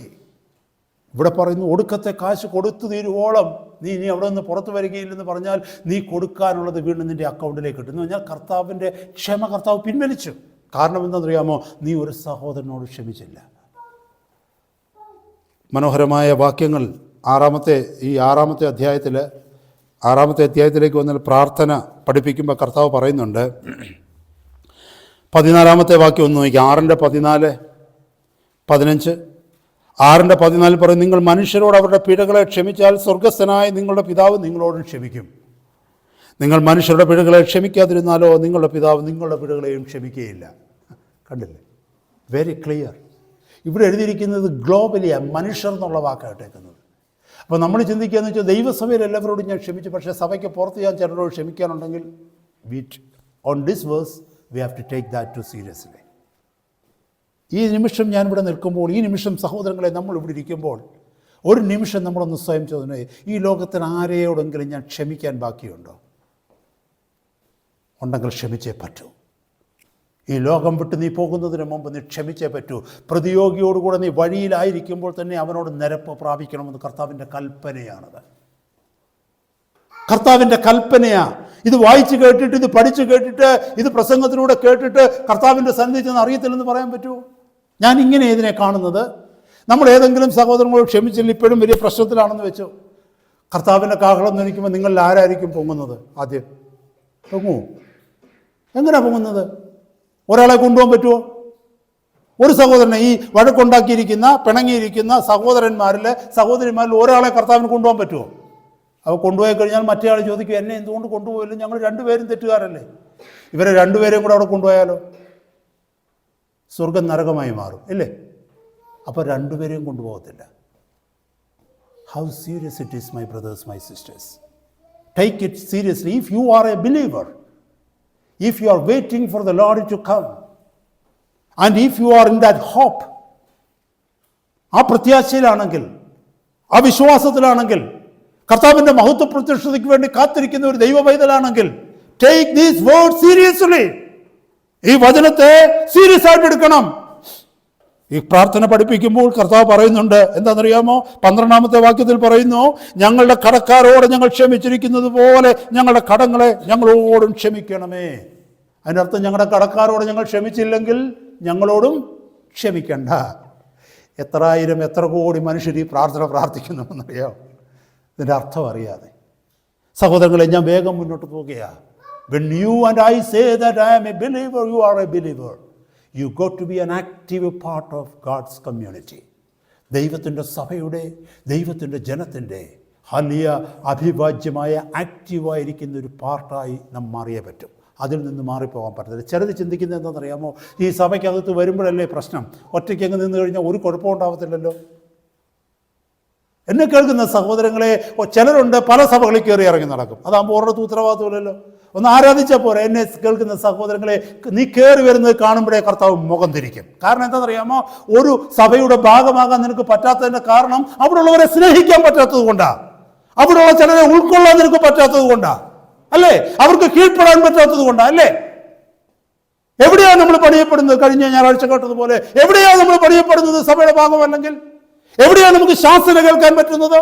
ഇവിടെ പറയുന്നു ഒടുക്കത്തെ കാശ് കൊടുത്തു തീരുവോളം നീ അവിടെ നിന്ന് പുറത്തു വരികയില്ലെന്ന് പറഞ്ഞാൽ നീ കൊടുക്കാനുള്ളത് വീണ്ടും നിൻ്റെ അക്കൗണ്ടിലേക്ക് കിട്ടുന്നു. പറഞ്ഞാൽ കർത്താവിൻ്റെ ക്ഷമ കർത്താവ് പിൻവലിച്ചു. കാരണം എന്താണെന്നറിയാമോ? നീ ഒരു സഹോദരനോട് ക്ഷമിച്ചില്ല. മനോഹരമായ വാക്യങ്ങൾ ആറാമത്തെ അധ്യായത്തിലേക്ക് വന്നാൽ പ്രാർത്ഥന പഠിപ്പിക്കുമ്പോൾ കർത്താവ് പറയുന്നുണ്ട്. 14 വാക്യം ഒന്ന് നോക്കി. 6:14-15. 6:14 പറയും, നിങ്ങൾ മനുഷ്യരോട് അവരുടെ പിഴകളെ ക്ഷമിച്ചാൽ സ്വർഗസ്ഥനായ നിങ്ങളുടെ പിതാവ് നിങ്ങളോടും ക്ഷമിക്കും. നിങ്ങൾ മനുഷ്യരുടെ പിഴകളെ ക്ഷമിക്കാതിരുന്നാലോ നിങ്ങളുടെ പിതാവ് നിങ്ങളുടെ പിഴകളെയും ക്ഷമിക്കുകയില്ല. കണ്ടില്ലേ? Very clear. ഇവിടെ എഴുതിയിരിക്കുന്നത് ഗ്ലോബലിയാണ്, മനുഷ്യർ എന്നുള്ള വാക്കായിട്ടേക്കുന്നത്. അപ്പോൾ നമ്മൾ ചിന്തിക്കുകയെന്ന് വെച്ചാൽ ദൈവസഭയിൽ എല്ലാവരോടും ഞാൻ ക്ഷമിച്ചു, പക്ഷേ സഭയ്ക്ക് പുറത്ത് ഞാൻ ചിലരോട് ക്ഷമിക്കാനുണ്ടെങ്കിൽ on this verse we have to take that too seriously. ഈ നിമിഷം ഞാനിവിടെ നിൽക്കുമ്പോൾ, ഈ നിമിഷം സഹോദരങ്ങളെ നമ്മൾ ഇവിടെ ഇരിക്കുമ്പോൾ, ഒരു നിമിഷം നമ്മളൊന്ന് സ്വയം ചോദന, ഈ ലോകത്തിന് ആരെയോടെങ്കിലും ഞാൻ ക്ഷമിക്കാൻ ബാക്കിയുണ്ടോ? ഉണ്ടെങ്കിൽ ക്ഷമിച്ചേ പറ്റൂ. ഈ ലോകം വിട്ട് നീ പോകുന്നതിന് മുമ്പ് നീ ക്ഷമിച്ചേ പറ്റൂ. പ്രതിയോഗിയോടുകൂടെ നീ വഴിയിലായിരിക്കുമ്പോൾ തന്നെ അവനോട് നിരപ്പ് പ്രാപിക്കണമെന്ന് കർത്താവിൻ്റെ കൽപ്പനയാണത്. കർത്താവിൻ്റെ കൽപ്പനയാണ്. ഇത് വായിച്ച് കേട്ടിട്ട്, ഇത് പഠിച്ച് കേട്ടിട്ട്, ഇത് പ്രസംഗത്തിലൂടെ കേട്ടിട്ട് കർത്താവിൻ്റെ സന്നിധി ചെന്ന് അറിയത്തില്ലെന്ന് പറയാൻ പറ്റുമോ? ഞാൻ ഇങ്ങനെ ഇതിനെ കാണുന്നത്, നമ്മൾ ഏതെങ്കിലും സഹോദരങ്ങളോട് ക്ഷമിച്ചില്ല, ഇപ്പോഴും വലിയ പ്രശ്നത്തിലാണെന്ന് വെച്ചോ, കർത്താവിൻ്റെ കാഹളം നനയ്ക്കുമ്പോൾ നിങ്ങളിൽ ആരായിരിക്കും പൊങ്ങുന്നത്? ആദ്യം പൊങ്ങുമോ? എങ്ങനെയാണ് പൊങ്ങുന്നത്? ഒരാളെ കൊണ്ടുപോകാൻ പറ്റുമോ? ഒരു സഹോദരനെ, ഈ വഴക്കുണ്ടാക്കിയിരിക്കുന്ന പിണങ്ങിയിരിക്കുന്ന സഹോദരിമാരിൽ ഒരാളെ കർത്താവിന് കൊണ്ടുപോകാൻ പറ്റുമോ? അവ കൊണ്ടുപോയി കഴിഞ്ഞാൽ മറ്റേ ആൾ ചോദിക്കും, എന്നെ എന്തുകൊണ്ട് കൊണ്ടുപോയില്ല? ഞങ്ങൾ രണ്ടുപേരും തെറ്റുകാരല്ലേ? ഇവരെ രണ്ടുപേരെയും കൂടെ അവിടെ കൊണ്ടുപോയാലോ? സ്വർഗം നരകമായി മാറും, ഇല്ലേ? അപ്പോൾ രണ്ടുപേരെയും കൊണ്ടുപോകത്തില്ല. How serious it is, my brothers, my sisters. Take it seriously. If you are a believer, if you are waiting for the Lord to come, and if you are in that hope, ആ പ്രത്യാശയിലാണെങ്കിൽ, ആ വിശ്വാസത്തിലാണെങ്കിൽ, കർത്താവിൻ്റെ മഹത്വ പ്രത്യക്ഷതയ്ക്ക് വേണ്ടി കാത്തിരിക്കുന്ന ഒരു ദൈവ പൈതലാണെങ്കിൽ, take these words seriously. ഈ വചനത്തെ സീരിയസ് ആയിട്ട് എടുക്കണം. ഈ പ്രാർത്ഥന പഠിപ്പിക്കുമ്പോൾ കർത്താവ് പറയുന്നുണ്ട്, എന്താണെന്നറിയാമോ? 12 വാക്യത്തിൽ പറയുന്നു, ഞങ്ങളുടെ കടക്കാരോട് ഞങ്ങൾ ക്ഷമിച്ചിരിക്കുന്നത് പോലെ ഞങ്ങളുടെ കടങ്ങളെ ഞങ്ങളോടും ക്ഷമിക്കണമേ. അതിൻ്റെ അർത്ഥം ഞങ്ങളുടെ കടക്കാരോട് ഞങ്ങൾ ക്ഷമിച്ചില്ലെങ്കിൽ ഞങ്ങളോടും ക്ഷമിക്കണ്ട. എത്ര കോടി മനുഷ്യർ ഈ പ്രാർത്ഥന പ്രാർത്ഥിക്കുന്നുവെന്നറിയാമോ? ഇതിൻ്റെ അർത്ഥം അറിയാതെ. സഹോദരങ്ങളെ, ഞാൻ വേഗം മുന്നോട്ട് പോകുകയാണ്. When you and I say that I am a believer, you are a believer. You got to be an active part of God's community. ദൈവത്തിൻ്റെ സഭയുടെ, ദൈവത്തിൻ്റെ ജനത്തിൻ്റെ വലിയ അഭിവാജ്യമായ ആക്റ്റീവായിരിക്കുന്ന ഒരു പാർട്ടായി നാം മാറിയേ പറ്റും. അതിൽ നിന്ന് മാറിപ്പോകാൻ പറ്റത്തില്ല. ചിലത് ചിന്തിക്കുന്നത് എന്താണെന്നറിയാമോ? ഈ സഭയ്ക്കകത്ത് വരുമ്പോഴല്ലേ പ്രശ്നം. ഒറ്റയ്ക്ക് അങ്ങ് നിന്ന് കഴിഞ്ഞാൽ ഒരു കുഴപ്പമുണ്ടാകത്തില്ലല്ലോ. എന്നെ കേൾക്കുന്ന സഹോദരങ്ങളെ, ചിലരുണ്ട് പല സഭകളിൽ കയറി ഇറങ്ങി നടക്കും. അതാകുമ്പോൾ ഓരോരുത്തർ ഉത്തരവാദിത്വമില്ലല്ലോ. ഒന്ന് ആരാധിച്ചാൽ പോരെ. എന്നെ കേൾക്കുന്ന സഹോദരങ്ങളെ, നീ കയറി വരുന്നത് കാണുമ്പോഴേ കർത്താവ് മുഖം തിരിക്കും. കാരണം എന്താണെന്നറിയാമോ? ഒരു സഭയുടെ ഭാഗമാകാൻ നിനക്ക് പറ്റാത്തതിൻ്റെ കാരണം അവിടെയുള്ളവരെ സ്നേഹിക്കാൻ പറ്റാത്തത് കൊണ്ടാണ്. അവിടെയുള്ള ചിലരെ ഉൾക്കൊള്ളാൻ നിനക്ക് പറ്റാത്തത് കൊണ്ടാ അല്ലേ? അവർക്ക് കീഴ്പ്പെടാൻ പറ്റാത്തത് കൊണ്ടാ അല്ലേ? എവിടെയാണ് നമ്മൾ പണിയപ്പെടുന്നത്? കഴിഞ്ഞ ഞായറാഴ്ച കേട്ടതുപോലെ എവിടെയാണ് നമ്മൾ പണിയപ്പെടുന്നത്? സഭയുടെ ഭാഗമല്ലെങ്കിൽ എവിടെയാണ് നമുക്ക് ശാസന കേൾക്കാൻ പറ്റുന്നത്?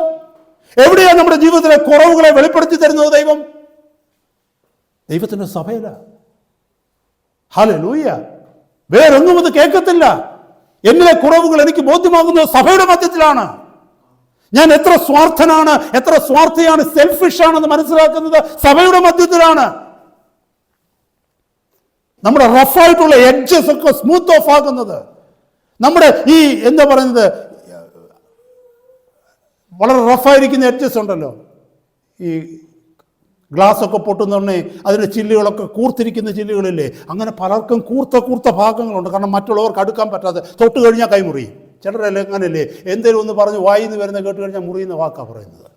എവിടെയാണ് നമ്മുടെ ജീവിതത്തിലെ കുറവുകളെ വെളിപ്പെടുത്തി തരുന്നത് ദൈവം? ദൈവത്തിന്റെ സഭയില. ഹല്ലേലൂയ. വേറൊന്നും അത് കേൾക്കത്തില്ല. എന്നിലെ കുറവുകൾ എനിക്ക് ബോധ്യമാകുന്നത് സഭയുടെ മധ്യത്തിലാണ്. ഞാൻ എത്ര സ്വാർത്ഥനാണ്, എത്ര സ്വാർത്ഥിയാണ്, സെൽഫിഷ് ആണെന്ന് മനസ്സിലാക്കുന്നത് സഭയുടെ മധ്യത്തിലാണ്. നമ്മുടെ റഫായിട്ടുള്ള എഡ്ജസ് ഒക്കെ സ്മൂത്ത് ഓഫ് ആക്കുന്നത്, നമ്മുടെ ഈ എന്താ പറയുന്നത്, വളരെ റഫായിരിക്കുന്ന എഡ്ജസ് ഉണ്ടല്ലോ, ഈ ഗ്ലാസ് ഒക്കെ പൊട്ടുന്നുണ്ടേ അതിൻ്റെ ചില്ലുകളൊക്കെ കൂർത്തിരിക്കുന്ന ചില്ലുകളില്ലേ, അങ്ങനെ പലർക്കും കൂർത്ത ഭാഗങ്ങളുണ്ട്. കാരണം മറ്റുള്ളവർക്ക് അടുക്കാൻ പറ്റാതെ തൊട്ട് കഴിഞ്ഞാൽ കൈമുറിയും. ചിലരല്ലേ അങ്ങനല്ലേ, എന്തേലും ഒന്ന് പറഞ്ഞ് വായിന്ന് വരുന്ന കേട്ട് കഴിഞ്ഞാൽ മുറിയുന്ന വാക്കാണ് പറയുന്നത്.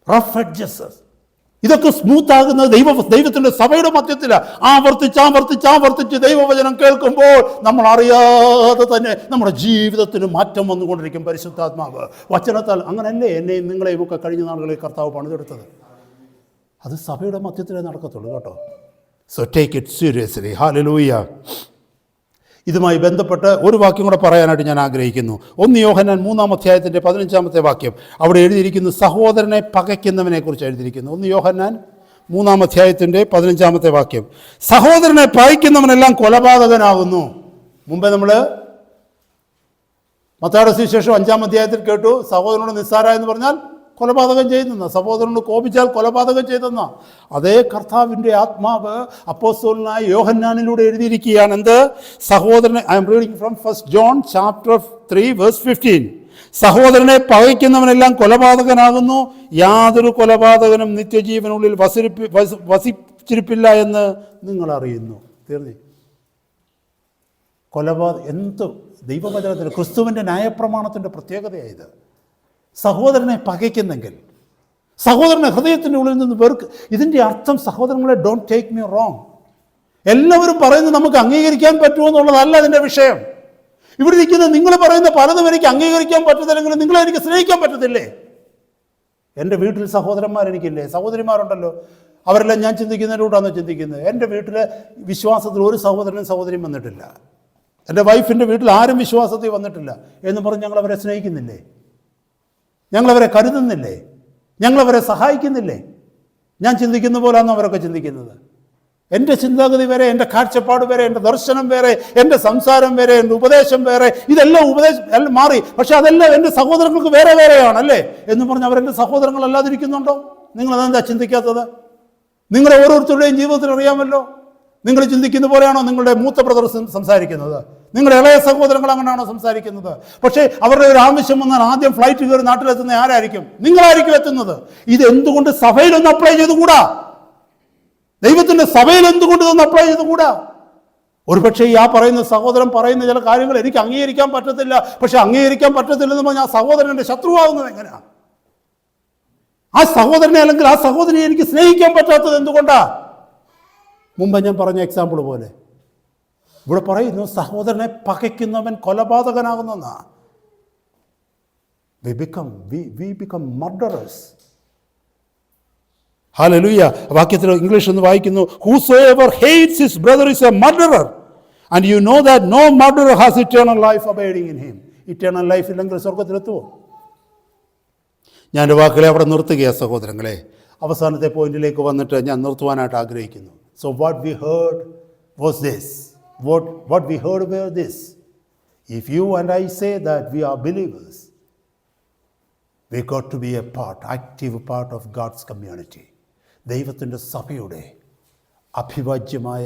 Rough edges. ഇതൊക്കെ സ്മൂത്ത് ആകുന്നത് ദൈവത്തിന്റെ സഭയുടെ മധ്യത്തിലാണ്. ആവർത്തിച്ച് ദൈവവചനം കേൾക്കുമ്പോൾ നമ്മൾ അറിയാതെ തന്നെ നമ്മുടെ ജീവിതത്തിന് മാറ്റം വന്നുകൊണ്ടിരിക്കും. പരിശുദ്ധാത്മാവ് വചനത്താൽ. അങ്ങനല്ലേ എന്നെയും നിങ്ങളെയും ഒക്കെ കഴിഞ്ഞ നാളുകളിൽ കർത്താവ് പണിതെടുത്തത്. അത് സഭയുടെ മധ്യത്തിലേ നടക്കത്തുള്ളൂ കേട്ടോ. So take it seriously. Hallelujah. ഇതുമായി ബന്ധപ്പെട്ട് ഒരു വാക്യം കൂടെ പറയാനായിട്ട് ഞാൻ ആഗ്രഹിക്കുന്നു. 1 യോഹന്നാൻ 3-ാം അധ്യായത്തിൻ്റെ 15-ാമത്തെ വാക്യം. അവിടെ എഴുതിയിരിക്കുന്നു സഹോദരനെ പകയ്ക്കുന്നവനെ കുറിച്ച് എഴുതിയിരിക്കുന്നു. 1 യോഹന്നാൻ 3-ാം അധ്യായത്തിൻ്റെ 15-ാമത്തെ വാക്യം. സഹോദരനെ പകയ്ക്കുന്നവനെല്ലാം കൊലപാതകനാകുന്നു. മുമ്പേ നമ്മൾ മത്തായിയുടെ സുവിശേഷം 5-ാം അധ്യായത്തിൽ കേട്ടു, സഹോദരനോട് നിസ്സാര എന്ന് പറഞ്ഞാൽ കൊലപാതകം ചെയ്യുന്ന, സഹോദരനോട് കോപിച്ചാൽ കൊലപാതകം ചെയ്തെന്ന. അതേ കർത്താവിൻ്റെ ആത്മാവ് അപ്പോസ്തലനായ യോഹന്നാനിലൂടെ എഴുതിയിരിക്കുകയാണ്. എന്ത്? സഹോദരനെ, I M reading from 1 John chapter 3 verse 15. സഹോദരനെ പകയ്ക്കുന്നവനെല്ലാം കൊലപാതകനാകുന്നു, യാതൊരു കൊലപാതകനും നിത്യജീവനുള്ളിൽ വസിച്ചിരിപ്പില്ല എന്ന് നിങ്ങൾ അറിയുന്നു. തീർന്നി. എന്ത് ദൈവവചനത്തിന്, ക്രിസ്തുവിൻ്റെ ന്യായപ്രമാണത്തിൻ്റെ പ്രത്യേകതയായത്. സഹോദരനെ പകയ്ക്കുന്നെങ്കിൽ, സഹോദരനെ ഹൃദയത്തിൻ്റെ ഉള്ളിൽ നിന്ന് വെറുക്ക്. ഇതിൻ്റെ അർത്ഥം സഹോദരങ്ങളെ, ഡോണ്ട് ടേക്ക് മീ റോങ്, എല്ലാവരും പറയുന്നത് നമുക്ക് അംഗീകരിക്കാൻ പറ്റുമോ എന്നുള്ളതല്ല അതിൻ്റെ വിഷയം. ഇവിടെ ഇരിക്കുന്ന നിങ്ങൾ പറയുന്ന പലതും എനിക്ക് അംഗീകരിക്കാൻ പറ്റത്തില്ലെങ്കിലും നിങ്ങളെ എനിക്ക് സ്നേഹിക്കാൻ പറ്റത്തില്ലേ? എൻ്റെ വീട്ടിൽ സഹോദരന്മാരെനിക്കില്ലേ? സഹോദരിമാരുണ്ടല്ലോ. അവരെല്ലാം ഞാൻ ചിന്തിക്കുന്നതിലൂടെയാണ് ചിന്തിക്കുന്നത്. എൻ്റെ വീട്ടിൽ വിശ്വാസത്തിൽ ഒരു സഹോദരനും സഹോദരിയും വന്നിട്ടില്ല. എൻ്റെ വൈഫിൻ്റെ വീട്ടിൽ ആരും വിശ്വാസത്തിൽ വന്നിട്ടില്ല എന്ന് പറഞ്ഞ് ഞങ്ങളവരെ സ്നേഹിക്കുന്നില്ലേ? ഞങ്ങളവരെ കരുതുന്നില്ലേ? ഞങ്ങളവരെ സഹായിക്കുന്നില്ലേ? ഞാൻ ചിന്തിക്കുന്ന പോലാണോ അവരൊക്കെ ചിന്തിക്കുന്നത്? എൻ്റെ ചിന്താഗതി വരെ, എൻ്റെ കാഴ്ചപ്പാട് വരെ, എൻ്റെ ദർശനം വേറെ, എൻ്റെ സംസാരം വേറെ, എൻ്റെ ഉപദേശം വേറെ. ഇതെല്ലാം എല്ലാം മാറി. പക്ഷെ അതെല്ലാം എൻ്റെ സഹോദരങ്ങൾക്ക് വേറെ വേറെയാണല്ലേ എന്ന് പറഞ്ഞ് അവരെൻ്റെ സഹോദരങ്ങളല്ലാതിരിക്കുന്നുണ്ടോ? നിങ്ങളതെന്താ ചിന്തിക്കാത്തത്? നിങ്ങളെ ഓരോരുത്തരുടെയും ജീവിതത്തിൽ അറിയാമല്ലോ. നിങ്ങൾ ചിന്തിക്കുന്ന പോലെയാണോ നിങ്ങളുടെ മൂത്ത ബ്രദർ സംസാരിക്കുന്നത്? നിങ്ങളുടെ ഇളയ സഹോദരങ്ങൾ അങ്ങനെയാണോ സംസാരിക്കുന്നത്? പക്ഷേ അവരുടെ ഒരു ആവശ്യം വന്നാൽ ആദ്യം ഫ്ലൈറ്റ് കയറി നാട്ടിലെത്തുന്ന ആരായിരിക്കും? നിങ്ങളായിരിക്കും എത്തുന്നത്. ഇത് എന്തുകൊണ്ട് സഭയിലൊന്ന് അപ്ലൈ ചെയ്തുകൂടാ? ദൈവത്തിന്റെ സഭയിൽ എന്തുകൊണ്ട് ഇതൊന്ന് അപ്ലൈ ചെയ്തുകൂടാ? ഒരുപക്ഷെ ഈ പറയുന്ന സഹോദരൻ പറയുന്ന ചില കാര്യങ്ങൾ എനിക്ക് അംഗീകരിക്കാൻ പറ്റത്തില്ല. പക്ഷെ അംഗീകരിക്കാൻ പറ്റത്തില്ലെന്ന് പറഞ്ഞാൽ ആ സഹോദരന്റെ ശത്രുവാകുന്നത് എങ്ങനെയാ? ആ സഹോദരനെ അല്ലെങ്കിൽ ആ സഹോദരിയെ എനിക്ക് സ്നേഹിക്കാൻ പറ്റാത്തത് എന്തുകൊണ്ടാ? മുമ്പ് ഞാൻ പറഞ്ഞ എക്സാമ്പിൾ പോലെ ഇവിടെ പറയുന്നു സഹോദരനെ പകയ്ക്കുന്നവൻ കൊലപാതകനാകുന്നെന്നാ. we become murderers. ഹല്ലേലൂയ. വാക്യത്തിൽ ഇംഗ്ലീഷ് ഒന്ന് വായിക്കുന്നു, whosoever hates his brother is a murderer and you know that no murderer has eternal life abiding in him. eternal life ഇല്ലെങ്കിൽ സ്വർഗ്ഗത്തിലെത്തുമോ? ഞാൻ വാക്കുകളെ അവിടെ നിർത്തുകയാണ് സഹോദരങ്ങളെ. അവസാനത്തെ പോയിന്റിലേക്ക് വന്നിട്ട് ഞാൻ നിർത്തുവാനായിട്ട് ആഗ്രഹിക്കുന്നു. So what we heard was this. What we heard were this. If you and I say that we are believers, we got to be a active part of God's community. ദൈവത്തിൻ്റെ സഭയുടെ അഭിവാജ്യമായ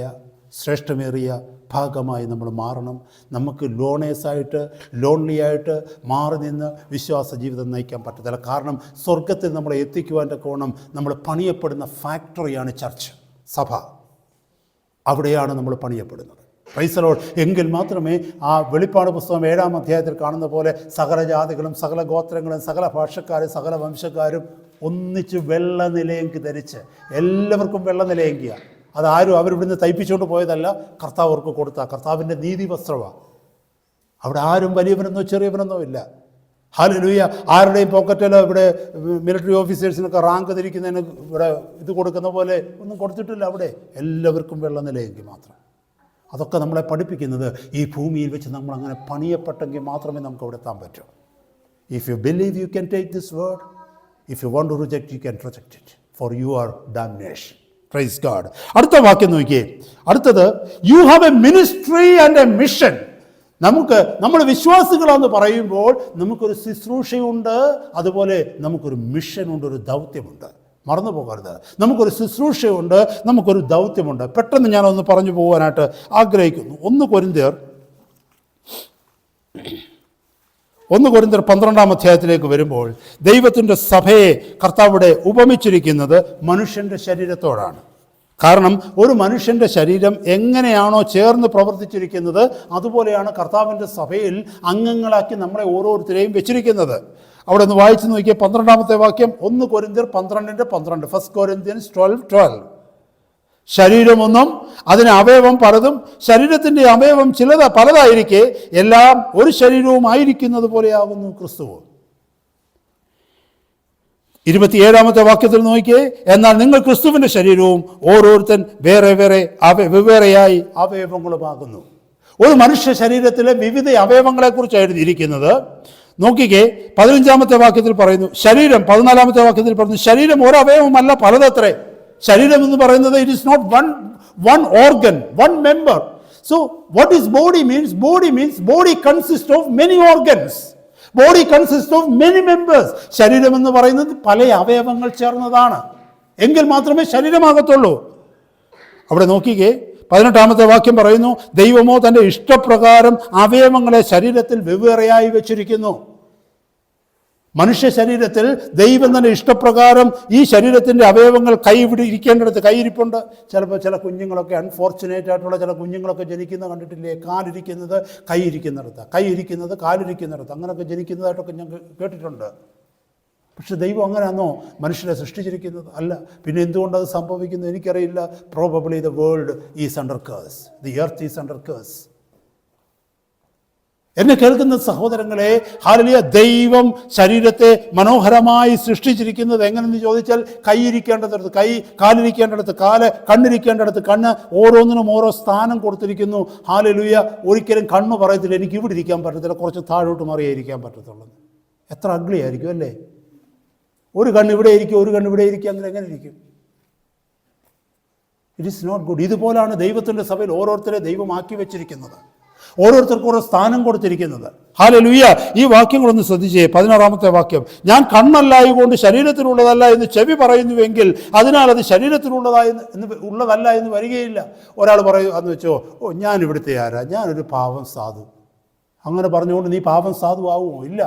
ശ്രേഷ്ഠമേറിയ ഭാഗമായി നമ്മൾ മാറണം. നമുക്ക് ലോൺലി ആയിട്ട് മാറി നിന്ന് വിശ്വാസ ജീവിതം നയിക്കാൻ പറ്റത്തില്ല. കാരണം സ്വർഗത്തിൽ നമ്മളെ എത്തിക്കുവാൻ്റെ കോണം നമ്മൾ പണിയപ്പെടുന്ന ഫാക്ടറിയാണ് ചർച്ച്, സഭ. അവിടെയാണ് നമ്മൾ പണിയപ്പെടുന്നത്. Price the Lord. എങ്കിൽ മാത്രമേ ആ വെളിപ്പാട് പുസ്തകം 7-ാം അധ്യായത്തിൽ കാണുന്ന പോലെ സകല ജാതികളും സകല ഗോത്രങ്ങളും സകല ഭാഷക്കാരും സകല വംശക്കാരും ഒന്നിച്ച് വെള്ള നിലയെങ്കി ധരിച്ച്, എല്ലാവർക്കും വെള്ള നിലയെങ്കിയ, അതാരും അവരിവിടുന്ന് തയ്പ്പിച്ചുകൊണ്ട് പോയതല്ല, കർത്താവ് അവർക്ക് കൊടുത്ത കർത്താവിൻ്റെ നീതി വസ്ത്രമാണ്. അവിടെ ആരും വലിയവനെന്നോ ചെറിയവനെന്നോ ഇല്ല. ഹല്ലേലൂയ. ആരുടെയും പോക്കറ്റിൽ ഇവിടെ മിലിറ്ററി ഓഫീസേഴ്സിനൊക്കെ റാങ്ക് തിരിക്കുന്നതിന് ഇവിടെ ഇത് കൊടുക്കുന്ന പോലെ ഒന്നും കൊടുത്തിട്ടില്ല. അവിടെ എല്ലാവർക്കും വെള്ള നിലയെങ്കിൽ മാത്രം. അതൊക്കെ നമ്മളെ പഠിപ്പിക്കുന്നത് ഈ ഭൂമിയിൽ വെച്ച് നമ്മളങ്ങനെ പണിയപ്പെട്ടെങ്കിൽ മാത്രമേ നമുക്ക് അവിടെ എത്താൻ പറ്റൂ. If you believe you can take this word, if you want to reject you can reject it for your domination. Praise God. അടുത്ത വാക്യം നോക്കിയേ. അടുത്തത്, you have a ministry and a mission. നമ്മൾ വിശ്വാസികളാണെന്ന് പറയുമ്പോൾ നമുക്കൊരു ശുശ്രൂഷയുണ്ട്, അതുപോലെ നമുക്കൊരു മിഷനുണ്ട്, ഒരു ദൗത്യമുണ്ട്. മറന്നു പോകരുത്. നമുക്കൊരു ശുശ്രൂഷയുണ്ട്, നമുക്കൊരു ദൗത്യമുണ്ട്. പെട്ടെന്ന് ഞാനൊന്ന് പറഞ്ഞു പോകാനായിട്ട് ആഗ്രഹിക്കുന്നു. 1 കൊരിന്ത്യർ 12-ാം അധ്യായത്തിലേക്ക് വരുമ്പോൾ ദൈവത്തിൻ്റെ സഭയെ കർത്താവിടെ ഉപമിച്ചിരിക്കുന്നത് മനുഷ്യൻ്റെ ശരീരത്തോടാണ്. കാരണം ഒരു മനുഷ്യൻ്റെ ശരീരം എങ്ങനെയാണോ ചേർന്ന് പ്രവർത്തിച്ചിരിക്കുന്നത് അതുപോലെയാണ് കർത്താവിൻ്റെ സഭയിൽ അംഗങ്ങളാക്കി നമ്മളെ ഓരോരുത്തരെയും വെച്ചിരിക്കുന്നത്. അവിടെ ഒന്ന് വായിച്ചു നോക്കിയാൽ 12-ാമത്തെ വാക്യം, 1 കൊരിന്ത്യർ 12:12, 1 Corinthians 12:12. ശരീരം ഒന്നും അതിന് അവയവം പലതും, ശരീരത്തിൻ്റെ അവയവം പലതായിരിക്കെ എല്ലാം ഒരു ശരീരവും ആയിരിക്കുന്നത് പോലെയാകുന്നു ക്രിസ്തുവ്. 27-ാമത്തെ വാക്യത്തിൽ നോക്കിയേ, എന്നാൽ നിങ്ങൾ ക്രിസ്തുവിൻ്റെ ശരീരവും ഓരോരുത്തൻ വെവ്വേറെയായി അവയവങ്ങളുമാകുന്നു. ഒരു മനുഷ്യ ശരീരത്തിലെ വിവിധ അവയവങ്ങളെക്കുറിച്ച് എഴുതിയിരിക്കുന്നത്. നോക്കിക്കേ, 15-ാമത്തെ വാക്യത്തിൽ പറയുന്നു ശരീരം, 14-ാമത്തെ വാക്യത്തിൽ പറയുന്നു ശരീരം ഒരു അവയവമല്ല പലതത്രേ. ശരീരം എന്ന് പറയുന്നത് it is not one organ, one member. So what is body means? Body consist of many organs, body consist of many members. ശരീരം എന്ന് പറയുന്നത് പല അവയവങ്ങൾ ചേർന്നതാണ്, എങ്കിൽ മാത്രമേ ശരീരമാകത്തുള്ളൂ. അവിടെ നോക്കിക്കേ, 18-ാമത്തെ വാക്യം പറയുന്നു ദൈവമോ തൻ്റെ ഇഷ്ടപ്രകാരം അവയവങ്ങളെ ശരീരത്തിൽ വെവ്വേറെയായി വെച്ചിരിക്കുന്നു. മനുഷ്യ ശരീരത്തിൽ ദൈവം തന്നെ ഇഷ്ടപ്രകാരം ഈ ശരീരത്തിൻ്റെ അവയവങ്ങൾ ഇരിക്കേണ്ടടുത്ത് കൈയിരിപ്പുണ്ട്. ചിലപ്പോൾ ചില കുഞ്ഞുങ്ങളൊക്കെ അൺഫോർച്ചുനേറ്റ് ആയിട്ടുള്ള ചില കുഞ്ഞുങ്ങളൊക്കെ ജനിക്കുന്നത് കണ്ടിട്ടില്ലേ? കാലിരിക്കുന്നത് കൈയിരിക്കുന്നിടത്ത്, കൈയിരിക്കുന്നത് കാലിരിക്കുന്നിടത്ത്, അങ്ങനെയൊക്കെ ജനിക്കുന്നതായിട്ടൊക്കെ ഞാൻ കേട്ടിട്ടുണ്ട്. പക്ഷെ ദൈവം അങ്ങനെയാണോ മനുഷ്യരെ സൃഷ്ടിച്ചിരിക്കുന്നത്? അല്ല. പിന്നെ എന്തുകൊണ്ടത് സംഭവിക്കുന്നു എനിക്കറിയില്ല. Probably the world is under curse, the earth is under curse. എന്നെ കേൾക്കുന്ന സഹോദരങ്ങളെ, ഹല്ലേലൂയ, ദൈവം ശരീരത്തെ മനോഹരമായി സൃഷ്ടിച്ചിരിക്കുന്നത് എങ്ങനെയെന്ന് ചോദിച്ചാൽ കൈയിരിക്കേണ്ടടുത്ത് കൈ, കാലിരിക്കേണ്ടടുത്ത് കാല്, കണ്ണിരിക്കേണ്ടടുത്ത് കണ്ണ്, ഓരോന്നിനും ഓരോ സ്ഥാനം കൊടുത്തിരിക്കുന്നു. ഹല്ലേലൂയ. ഒരിക്കലും കണ്ണ് പറയത്തില്ല എനിക്ക് ഇവിടെ ഇരിക്കാൻ പറ്റത്തില്ല, കുറച്ച് താഴോട്ട് മാറിയേ ഇരിക്കാൻ പറ്റത്തുള്ളൂ. എത്ര അഗ്ലി ആയിരിക്കും അല്ലേ? ഒരു കണ്ണ് ഇവിടെ ഇരിക്കും, ഒരു കണ്ണ് ഇവിടെ ഇരിക്കുക, അങ്ങനെ എങ്ങനെ ഇരിക്കും? It is not good. ഇതുപോലാണ് ദൈവത്തിൻ്റെ സഭയിൽ ഓരോരുത്തരെ ദൈവം ആക്കി വെച്ചിരിക്കുന്നത്, ഓരോരുത്തർക്കും ഓരോ സ്ഥാനം കൊടുത്തിരിക്കുന്നത്. ഹല്ലേലൂയ. ഈ വാക്യങ്ങളൊന്ന് ശ്രദ്ധിച്ചേ. 16-ാമത്തെ വാക്യം, ഞാൻ കണ്ണല്ലായതുകൊണ്ട് ശരീരത്തിലുള്ളതല്ല എന്ന് ചെവി പറയുന്നുവെങ്കിൽ അതിനാൽ അത് ഉള്ളതല്ല എന്ന് വരികയില്ല. ഒരാൾ എന്ന് വെച്ചോ, ഞാൻ ഇവിടുത്തെ ആരാ, ഞാനൊരു പാവം സാധു, അങ്ങനെ പറഞ്ഞുകൊണ്ട് നീ പാവം സാധു ആവുമോ? ഇല്ല.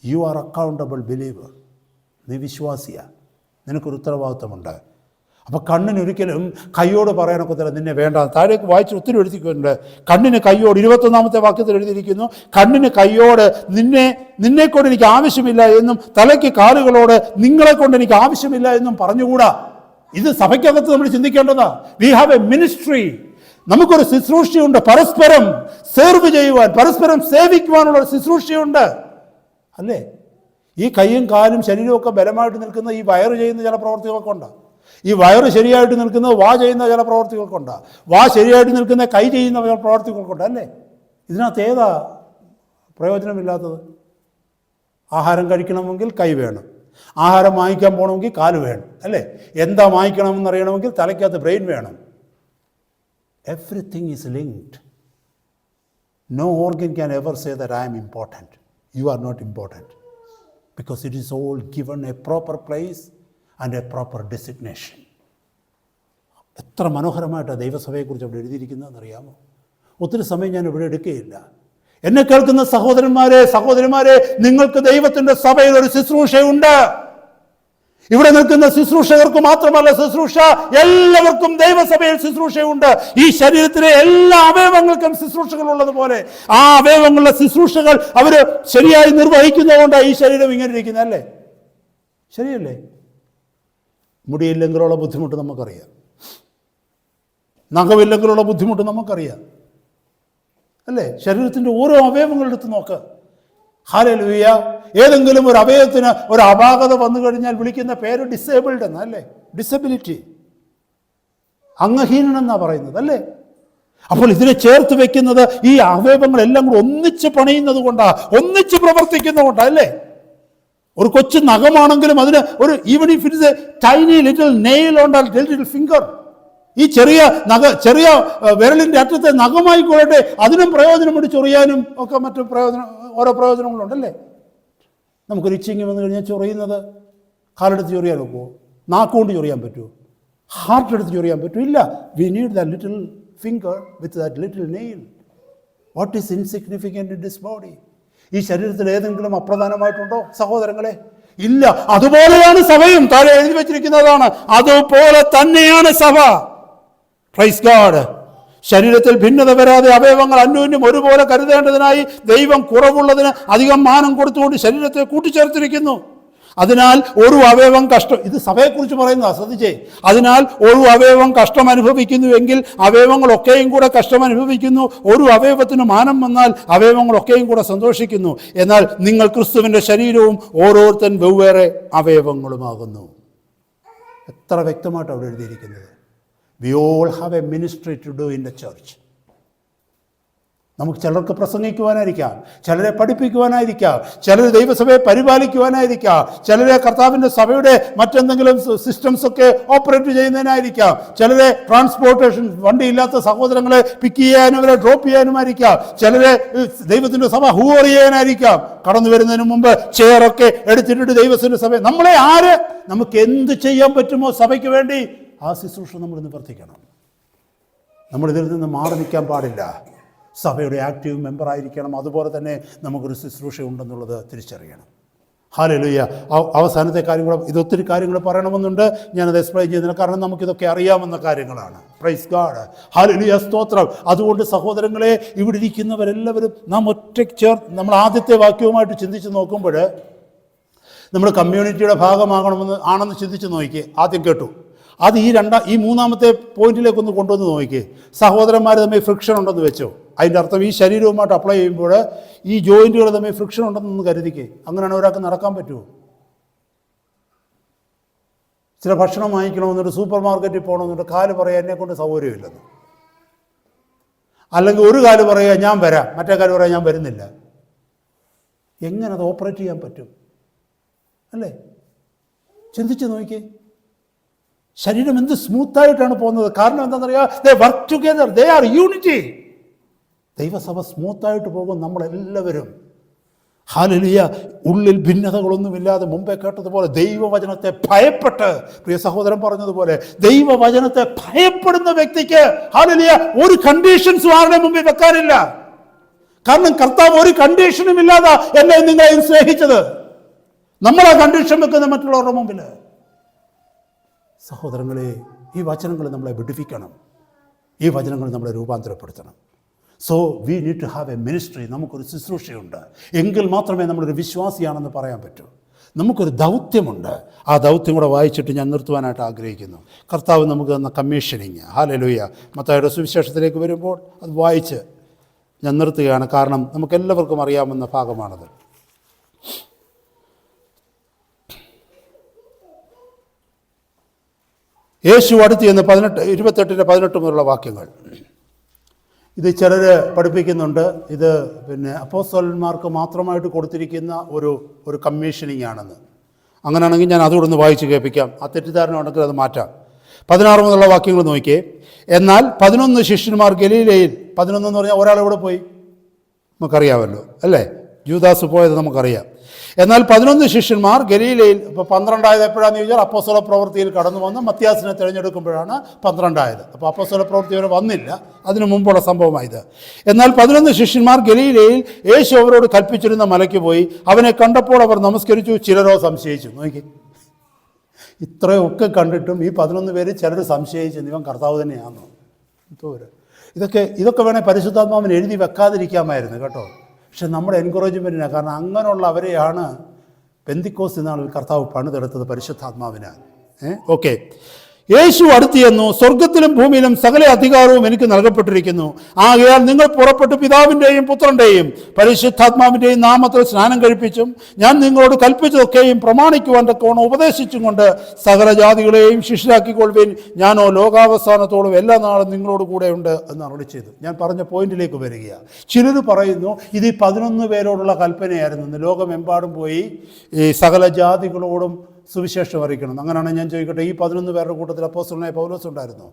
You are accountable believer. നീ വിശ്വാസിയാണ്, നിനക്കൊരു ഉത്തരവാദിത്വമുണ്ട്. അപ്പോൾ കണ്ണിനൊരിക്കലും കൈയോട് പറയാനൊക്കത്തില്ല നിന്നെ വേണ്ട. താഴേക്ക് വായിച്ച് ഒത്തിരി എഴുതിയിട്ടുണ്ട്. കണ്ണിന് കൈയോട്, 21-ാമത്തെ വാക്യത്തിൽ എഴുതിയിരിക്കുന്നു കണ്ണിന് കൈയോട് നിന്നെക്കൊണ്ട് എനിക്ക് ആവശ്യമില്ല എന്നും തലയ്ക്ക് കാലുകളോട് നിങ്ങളെ കൊണ്ട് എനിക്ക് ആവശ്യമില്ല എന്നും പറഞ്ഞുകൂടാ. ഇത് സഭയ്ക്കകത്ത് നമ്മൾ ചിന്തിക്കേണ്ടതാ. We have a ministry. നമുക്കൊരു ശുശ്രൂഷയുണ്ട്, പരസ്പരം സെർവ് ചെയ്യുവാൻ, പരസ്പരം സേവിക്കുവാനുള്ള ഒരു ശുശ്രൂഷയുണ്ട് അല്ലേ? ഈ കൈയും കാലും ശരീരമൊക്കെ ബലമായിട്ട് നിൽക്കുന്ന ഈ വയറ് ചെയ്യുന്ന ചില പ്രവർത്തികളൊക്കെ ഉണ്ട്. ഈ വയറ് ശരിയായിട്ട് നിൽക്കുന്നത് വാ ചെയ്യുന്ന ചില പ്രവർത്തികൾക്കുണ്ട്. വാ ശരിയായിട്ട് നിൽക്കുന്ന കൈ ചെയ്യുന്ന ചില പ്രവർത്തികൾക്കുണ്ട് അല്ലേ? ഇതിനകത്ത് ഏതാ പ്രയോജനമില്ലാത്തത്? ആഹാരം കഴിക്കണമെങ്കിൽ കൈ വേണം, ആഹാരം വാങ്ങിക്കാൻ പോകണമെങ്കിൽ കാല് വേണം അല്ലേ? എന്താ വാങ്ങിക്കണമെന്ന് അറിയണമെങ്കിൽ തലയ്ക്കകത്ത് ബ്രെയിൻ വേണം. Everything is linked. No organ can ever say that I am important. You are not important because it is all given a proper place and a proper designation. എത്ര മനോഹരമായിട്ടാണ് ദൈവസഭയെക്കുറിച്ച് അവിടെ എഴുതിയിരിക്കുന്നതെന്നറിയാമോ? ഒത്തിരി സമയം ഞാൻ ഇവിടെ എടുക്കുകയില്ല. എന്നെ കേൾക്കുന്ന സഹോദരന്മാരെ, നിങ്ങൾക്ക് ദൈവത്തിൻ്റെ സഭയിൽ ഒരു ശുശ്രൂഷയുണ്ട്. ഇവിടെ നിൽക്കുന്ന ശുശ്രൂഷകർക്ക് മാത്രമല്ല ശുശ്രൂഷ, എല്ലാവർക്കും ദൈവസഭയിൽ ശുശ്രൂഷയുണ്ട്. ഈ ശരീരത്തിലെ എല്ലാ അവയവങ്ങൾക്കും ശുശ്രൂഷകൾ ഉള്ളതുപോലെ ആ അവയവങ്ങളുടെ ശുശ്രൂഷകൾ അവർ ശരിയായി നിർവഹിക്കുന്നതുകൊണ്ടാണ് ഈ ശരീരം ഇങ്ങനെ ഇരിക്കുന്നത് അല്ലേ? ശരിയല്ലേ? മുടിയില്ലെങ്കിലുള്ള ബുദ്ധിമുട്ട് നമുക്കറിയാം, നഖമില്ലെങ്കിലുള്ള ബുദ്ധിമുട്ട് നമുക്കറിയാം അല്ലേ? ശരീരത്തിൻ്റെ ഓരോ അവയവങ്ങളെടുത്ത് നോക്ക്. ഹല്ലേലൂയ. ഏതെങ്കിലും ഒരു അവയവത്തിന് ഒരു അപാകത വന്നു കഴിഞ്ഞാൽ വിളിക്കുന്ന പേര് ഡിസേബിൾഡ് എന്നല്ലേ? ഡിസബിലിറ്റി, അംഗഹീനനെന്നാണ് പറയുന്നത് അല്ലേ? അപ്പോൾ ഇതിനെ ചേർത്ത് വെക്കുന്നത് ഈ അവയവങ്ങളെല്ലാം കൂടെ ഒന്നിച്ച് പണിയുന്നത് കൊണ്ടാ, ഒന്നിച്ച് പ്രവർത്തിക്കുന്നത് കൊണ്ടാ അല്ലേ? ഒരു കൊച്ചു നഖമാണെങ്കിലും അതിന് ഒരു even if it is A tiny little nail on the little finger, ഈ ചെറിയ വിരലിന്റെ അറ്റത്തെ നഖമായിക്കൊള്ളട്ടെ, അതിനും പ്രയോജനമുണ്ട്, ചൊറിയാനും ഒക്കെ മറ്റു ഓരോ പ്രയോജനങ്ങളുണ്ടല്ലേ? നമുക്കൊരു ഇച്ചിങ് വന്നു കഴിഞ്ഞാൽ ചൊറിയുന്നത് കാലെടുത്ത് ചൊറിയാൻ ഒക്കുമോ? നാക്കുകൊണ്ട് ചൊറിയാൻ പറ്റുമോ? ഹാർട്ട് എടുത്ത് ചൊറിയാൻ പറ്റുമോ? ഇല്ല. We need the little finger with that little nail. What is insignificant in this body? ഈ ശരീരത്തിൽ ഏതെങ്കിലും അപ്രധാനമായിട്ടുണ്ടോ സഹോദരങ്ങളെ? ഇല്ല. അതുപോലെയാണ് സഭയും. താഴെ എഴുതി വെച്ചിരിക്കുന്നതാണ്, അതുപോലെ തന്നെയാണ് സഭ. Praise God. ശരീരത്തിൽ ഭിന്നത വരാതെ അവയവങ്ങൾ അന്യോന്യം ഒരുപോലെ കരുതേണ്ടതിനായി ദൈവം കുറവുള്ളതിന് അധികം മാനം കൊടുത്തുകൊണ്ട് ശരീരത്തെ കൂട്ടിച്ചേർത്തിരിക്കുന്നു. അതിനാൽ ഒരു അവയവം ഇത് സഭയെക്കുറിച്ച് പറയുന്നതാ, ശ്രദ്ധിച്ചേ. അതിനാൽ ഒരു അവയവം കഷ്ടം അനുഭവിക്കുന്നുവെങ്കിൽ അവയവങ്ങളൊക്കെയും കൂടെ കഷ്ടം അനുഭവിക്കുന്നു. ഒരു അവയവത്തിന് മാനം വന്നാൽ അവയവങ്ങളൊക്കെയും കൂടെ സന്തോഷിക്കുന്നു. എന്നാൽ നിങ്ങൾ ക്രിസ്തുവിൻ്റെ ശരീരവും ഓരോരുത്തൻ വെവ്വേറെ അവയവങ്ങളുമാകുന്നു. എത്ര വ്യക്തമായിട്ട് അവിടെ എഴുതിയിരിക്കുന്നത്. We all have a ministry to do in the church. നമുക്ക് ചിലർക്ക് പ്രസംഗിക്കുവാനായിരിക്കാം, ചിലരെ പഠിപ്പിക്കുവാനായിരിക്കാം, ചിലർ ദൈവസഭയെ പരിപാലിക്കുവാനായിരിക്കാം, ചിലരെ കർത്താവിൻ്റെ സഭയുടെ മറ്റെന്തെങ്കിലും സിസ്റ്റംസ് ഒക്കെ ഓപ്പറേറ്റ് ചെയ്യുന്നതിനായിരിക്കാം, ചിലരെ ട്രാൻസ്പോർട്ടേഷൻ വണ്ടിയില്ലാത്ത സഹോദരങ്ങളെ പിക്ക് ചെയ്യാനും അവരെ ഡ്രോപ്പ് ചെയ്യാനുമായിരിക്കാം, ചിലരെ ദൈവത്തിൻ്റെ സഭ ഹൂവർ ചെയ്യാനായിരിക്കാം. കടന്നു വരുന്നതിന് മുമ്പ് ചെയറൊക്കെ എടുത്തിട്ട് ദൈവത്തിൻ്റെ സഭ നമ്മളെ നമുക്ക് എന്ത് ചെയ്യാൻ പറ്റുമോ സഭയ്ക്ക് വേണ്ടി ആ ശുശ്രൂഷ നമ്മൾ നിവർത്തിക്കണം. നമ്മളിതിൽ നിന്ന് മാറി നിൽക്കാൻ പാടില്ല. സഭയുടെ ആക്റ്റീവ് മെമ്പറായിരിക്കണം. അതുപോലെ തന്നെ നമുക്കൊരു ശുശ്രൂഷ ഉണ്ടെന്നുള്ളത് തിരിച്ചറിയണം. ഹല്ലേലൂയ. അവസാനത്തെ കാര്യങ്ങൾ, ഇതൊത്തിരി കാര്യങ്ങൾ പറയണമെന്നുണ്ട്, ഞാനത് എക്സ്പ്ലെയിൻ ചെയ്യുന്നില്ല, കാരണം നമുക്കിതൊക്കെ അറിയാവുന്ന കാര്യങ്ങളാണ്. Praise God. ഹല്ലേലൂയ, സ്തോത്രം. അതുകൊണ്ട് സഹോദരങ്ങളെ, ഇവിടെ ഇരിക്കുന്നവരെല്ലാവരും നാം നമ്മൾ ആദ്യത്തെ വാക്യവുമായിട്ട് ചിന്തിച്ച് നോക്കുമ്പോൾ നമ്മൾ കമ്മ്യൂണിറ്റിയുടെ ആണെന്ന് ചിന്തിച്ച് നോക്കിയേ. ആദ്യം കേട്ടു. അത് ഈ മൂന്നാമത്തെ പോയിന്റിലേക്കൊന്ന് കൊണ്ടുവന്ന് നോക്കിയേ. സഹോദരന്മാർ തമ്മിൽ ഫ്രിക്ഷൻ ഉണ്ടെന്ന് വെച്ചോ. അതിൻ്റെ അർത്ഥം ഈ ശരീരവുമായിട്ട് അപ്ലൈ ചെയ്യുമ്പോൾ ഈ ജോയിൻറ്റുകൾ തമ്മിൽ ഫ്രിക്ഷൻ ഉണ്ടെന്നൊന്ന് കരുതിക്കേ. അങ്ങനെയാണ് ഒരാൾക്ക് നടക്കാൻ പറ്റുമോ? ചില ഭക്ഷണം വാങ്ങിക്കണമെന്നൊരു സൂപ്പർ മാർക്കറ്റിൽ പോകണമെന്നുണ്ട്, കാല് പറയാൻ എന്നെക്കൊണ്ട് സൗകര്യമില്ലെന്ന്. അല്ലെങ്കിൽ ഒരു കാല് പറയുക ഞാൻ വരാം, മറ്റേ കാല് പറയാൻ ഞാൻ വരുന്നില്ല. എങ്ങനെ അത് ഓപ്പറേറ്റ് ചെയ്യാൻ പറ്റും അല്ലേ? ചിന്തിച്ച് നോക്കിയേ. ശരീരം എന്ത് സ്മൂത്തായിട്ടാണ് പോകുന്നത്. കാരണം എന്താണെന്നറിയാം, they work together, they are unity. ദൈവസഭ സ്മൂത്തായിട്ട് പോകും. നമ്മളെല്ലാവരും ഹല്ലേലൂയ ഉള്ളിൽ ഭിന്നതകളൊന്നുമില്ലാതെ മുമ്പേ കേട്ടതുപോലെ ദൈവവചനത്തെ ഭയപ്പെട്ട്, പ്രിയ സഹോദരൻ പറഞ്ഞതുപോലെ ദൈവവചനത്തെ ഭയപ്പെടുന്ന വ്യക്തിക്ക് ഹല്ലേലൂയ ഒരു കണ്ടീഷൻസും ആരുടെ മുമ്പിൽ വെക്കാനില്ല. കാരണം കർത്താവ് ഒരു കണ്ടീഷനും ഇല്ലാതെ എന്നെ നിങ്ങളെയും സ്നേഹിച്ചത്. നമ്മളാ കണ്ടീഷൻ വെക്കുന്നത് മറ്റുള്ളവരുടെ മുമ്പിൽ. സഹോദരങ്ങളെ, ഈ വചനങ്ങൾ നമ്മളെ വിടുവിക്കണം. ഈ വചനങ്ങൾ നമ്മളെ രൂപാന്തരപ്പെടുത്തണം. So we need to have a ministry. നമുക്കൊരു ശുശ്രൂഷയുണ്ട്. എങ്കിൽ മാത്രമേ നമ്മളൊരു വിശ്വാസിയാണെന്ന് പറയാൻ പറ്റൂ. നമുക്കൊരു ദൗത്യമുണ്ട്. ആ ദൗത്യം കൂടെ വായിച്ചിട്ട് ഞാൻ നിർത്തുവാനായിട്ട് ആഗ്രഹിക്കുന്നു. കർത്താവ് നമുക്ക് തന്ന കമ്മീഷനിങ്. ഹല്ലേലൂയ. മത്തായിയുടെ സുവിശേഷത്തിലേക്ക് വരുമ്പോൾ അത് വായിച്ച് ഞാൻ നിർത്തുകയാണ്. കാരണം നമുക്കെല്ലാവർക്കും അറിയാവുന്ന ഭാഗമാണത്. യേശു അടുത്ത് ചെന്ന് 28 മുതലുള്ള വാക്യങ്ങൾ. ഇത് ചിലർ പഠിപ്പിക്കുന്നുണ്ട്, ഇത് അപ്പോസ്തലന്മാർക്ക് മാത്രമായിട്ട് കൊടുത്തിരിക്കുന്ന ഒരു കമ്മീഷനിങ് ആണെന്ന്. അങ്ങനെയാണെങ്കിൽ ഞാൻ അതുകൂടെ ഒന്ന് വായിച്ച് കേൾപ്പിക്കാം. ആ തെറ്റിദ്ധാരണ ഉണ്ടെങ്കിൽ അത് മാറ്റാം. 16 മുതലുള്ള വാക്യങ്ങൾ നോക്കിയേ. എന്നാൽ 11 ശിഷ്യന്മാർ ഗലീലയിൽ, 11 എന്ന് പറഞ്ഞാൽ ഒരാൾ ഇവിടെ പോയി, നമുക്കറിയാമല്ലോ അല്ലേ? ജൂദാസ് പോയത് നമുക്കറിയാം. എന്നാൽ 11 ശിഷ്യന്മാർ ഗലീലയിൽ. ഇപ്പോൾ 12 എപ്പോഴാണെന്ന് ചോദിച്ചാൽ അപ്പോസ്തല പ്രവൃത്തിയിൽ കടന്നു വന്ന് മത്യാസിനെ തിരഞ്ഞെടുക്കുമ്പോഴാണ് 12. അപ്പോൾ അപ്പോസ്തല പ്രവൃത്തി വരെ വന്നില്ല, അതിനു മുമ്പുള്ള സംഭവമായത്. എന്നാൽ 11 ശിഷ്യന്മാർ ഗലീലയിൽ യേശു അവരോട് കൽപ്പിച്ചിരുന്ന മലയ്ക്ക് പോയി. അവനെ കണ്ടപ്പോൾ അവർ നമസ്കരിച്ചു, ചിലരോ സംശയിച്ചു. നോക്കി, ഇത്രയൊക്കെ കണ്ടിട്ടും ഈ 11 പേര് ചിലർ സംശയിച്ചു, ഇവൻ കർത്താവ് തന്നെയാണോ? ഇതൊക്കെ വേണേൽ പരിശുദ്ധാത്മാവിന് എഴുതി വെക്കാതിരിക്കാമായിരുന്നു കേട്ടോ. പക്ഷെ നമ്മുടെ എൻകറേജ്മെൻറ്റിനാണ്. കാരണം അങ്ങനെയുള്ളവരെയാണ് പെന്തിക്കോസ്ത് നാളിൽ കർത്താവ് പണിതെടുത്തത് പരിശുദ്ധാത്മാവിനാൽ. ഓക്കെ. യേശു അടുത്ത് ചെന്നു, സ്വർഗത്തിലും ഭൂമിയിലും സകല അധികാരവും എനിക്ക് നൽകപ്പെട്ടിരിക്കുന്നു. ആകയാൽ നിങ്ങൾ പുറപ്പെട്ട് പിതാവിൻ്റെയും പുത്രൻ്റെയും പരിശുദ്ധാത്മാവിൻ്റെയും നാമത്തിൽ സ്നാനം കഴിപ്പിച്ചും ഞാൻ നിങ്ങളോട് കൽപ്പിച്ചതൊക്കെയും പ്രമാണിക്കുവാൻ തക്കവണ്ണം ഉപദേശിച്ചും കൊണ്ട് സകല ജാതികളെയും ശിഷ്യരാക്കിക്കൊള്ളുവിൻ. ഞാനോ ലോകാവസാനത്തോളം എല്ലാ നാളും നിങ്ങളോട് കൂടെ ഉണ്ട് എന്ന് അരുളി ചെയ്തു. ഞാൻ പറഞ്ഞ പോയിന്റിലേക്ക് വരികയാണ്. ചിലർ പറയുന്നു ഇത് ഈ 11 പേരോടുള്ള കൽപ്പനയായിരുന്നു. ലോകമെമ്പാടും പോയി ഈ സകല ജാതികളോടും സുവിശേഷം അറിയിക്കണം. അങ്ങനെയാണ് ഞാൻ ചോദിക്കട്ടെ, ഈ 11 പേരുടെ കൂട്ടത്തിൽ അപ്പോസ്തലനായ പൗലോസ് ഉണ്ടായിരുന്നോ?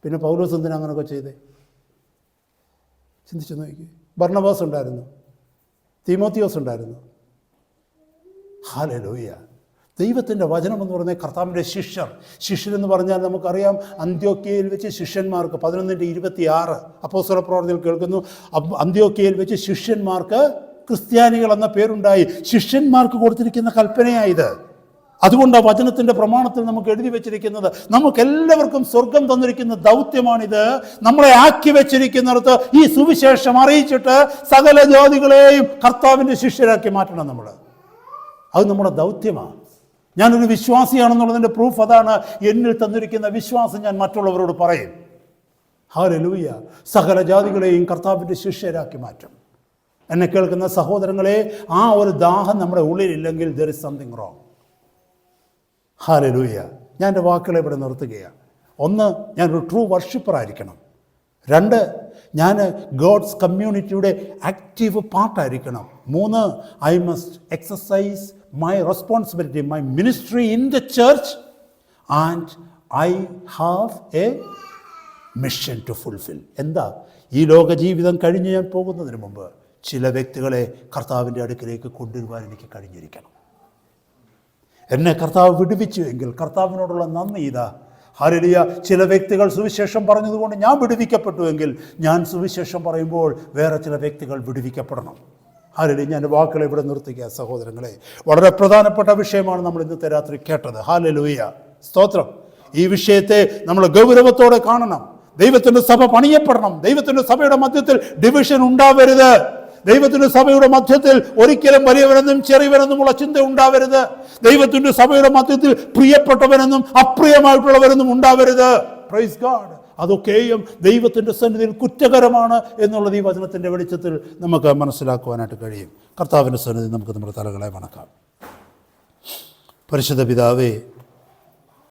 പിന്നെ പൗലോസ് എന്തിനാ അങ്ങനെയൊക്കെ ചെയ്തേ? ചിന്തിച്ചു നോക്കി. ബർണബാസ് ഉണ്ടായിരുന്നു, തീമോത്തിയോസ് ഉണ്ടായിരുന്നു. ഹല്ലേലൂയ. ദൈവത്തിൻ്റെ വചനം എന്ന് പറഞ്ഞാൽ കർത്താവിൻ്റെ ശിഷ്യരെന്ന് പറഞ്ഞാൽ നമുക്കറിയാം, അന്ത്യോക്യയിൽ വെച്ച് ശിഷ്യന്മാർക്ക് 11:26 അപ്പോസ്തല പ്രവർത്തനത്തിൽ കേൾക്കുന്നു, അന്ത്യോക്യയിൽ വെച്ച് ശിഷ്യന്മാർക്ക് ക്രിസ്ത്യാനികൾ എന്ന പേരുണ്ടായി. ശിഷ്യന്മാർക്ക് കൊടുത്തിരിക്കുന്ന കൽപ്പനയായത്. അതുകൊണ്ട് ആ വചനത്തിൻ്റെ പ്രമാണത്തിൽ നമുക്ക് എഴുതി വെച്ചിരിക്കുന്നത്, നമുക്കെല്ലാവർക്കും സ്വർഗം തന്നിരിക്കുന്ന ദൗത്യമാണിത്. നമ്മളെ ആക്കി വെച്ചിരിക്കുന്നിടത്ത് ഈ സുവിശേഷം അറിയിച്ചിട്ട് സകല ജാതികളെയും കർത്താവിൻ്റെ ശിഷ്യരാക്കി മാറ്റണം. അത് നമ്മുടെ ദൗത്യമാണ്. ഞാനൊരു വിശ്വാസിയാണെന്നുള്ളതിൻ്റെ പ്രൂഫ് അതാണ്. എന്നിൽ തന്നിരിക്കുന്ന വിശ്വാസം ഞാൻ മറ്റുള്ളവരോട് പറയും. ഹല്ലേലൂയ. സകല ജാതികളെയും കർത്താവിൻ്റെ ശിഷ്യരാക്കി മാറ്റും. എന്നെ കേൾക്കുന്ന സഹോദരങ്ങളെ, ആ ഒരു ദാഹം നമ്മുടെ ഉള്ളിലില്ലെങ്കിൽ there is something wrong. Hallelujah. ഞാൻ എൻ്റെ വാക്കുകളെ ഇവിടെ നിർത്തുകയാണ്. 1, ഞാനൊരു ട്രൂ വർഷിപ്പറായിരിക്കണം. 2, ഞാൻ ഗോഡ്സ് കമ്മ്യൂണിറ്റിയുടെ ആക്റ്റീവ് പാർട്ടായിരിക്കണം. 3, I must exercise my responsibility, my ministry in the church, and I have a mission to fulfil. എന്താ? ഈ ലോക ജീവിതം കഴിഞ്ഞ് ഞാൻ പോകുന്നതിന് മുമ്പ് ചില വ്യക്തികളെ കർത്താവിൻ്റെ അടുക്കിലേക്ക് കൊണ്ടുവരുവാൻ എനിക്ക് കഴിഞ്ഞിരിക്കണം. എന്നെ കർത്താവ് വിടുവിച്ചു എങ്കിൽ കർത്താവിനോടുള്ള നന്ദി ഇതാ. ഹല്ലേലൂയ. ചില വ്യക്തികൾ സുവിശേഷം പറഞ്ഞതുകൊണ്ട് ഞാൻ വിടുവിക്കപ്പെട്ടുവെങ്കിൽ ഞാൻ സുവിശേഷം പറയുമ്പോൾ വേറെ ചില വ്യക്തികൾ വിടുവിക്കപ്പെടണം. ഹല്ലേലൂയ. ഞാൻ വാക്കുകളെ ഇവിടെ നിർത്തുക സഹോദരങ്ങളെ. വളരെ പ്രധാനപ്പെട്ട വിഷയമാണ് നമ്മൾ ഇന്നത്തെ രാത്രി കേട്ടത്. ഹല്ലേലൂയ. സ്തോത്രം. ഈ വിഷയത്തെ നമ്മൾ ഗൗരവത്തോടെ കാണണം. ദൈവത്തിൻ്റെ സഭ പണിയപ്പെടണം. ദൈവത്തിൻ്റെ സഭയുടെ മധ്യത്തിൽ ഡിവിഷൻ ഉണ്ടാവരുത്. ദൈവത്തിൻ്റെ സഭയുടെ മധ്യത്തിൽ ഒരിക്കലും വലിയവനെന്നും ചെറിയവനെന്നുമുള്ള ചിന്ത ഉണ്ടാവരുത്. ദൈവത്തിൻ്റെ സഭയുടെ മധ്യത്തിൽ പ്രിയപ്പെട്ടവനെന്നും അപ്രിയമായിട്ടുള്ളവരെന്നും ഉണ്ടാവരുത്. Praise God. അതൊക്കെയും ദൈവത്തിൻ്റെ സന്നിധിയിൽ കുറ്റകരമാണ് എന്നുള്ളത് ഈ വചനത്തിൻ്റെ വെളിച്ചത്തിൽ നമുക്ക് മനസ്സിലാക്കുവാനായിട്ട് കഴിയും. കർത്താവിൻ്റെ സന്നിധി നമുക്ക് നമ്മുടെ തലകളെ വണക്കാം. പരിശുദ്ധ പിതാവേ,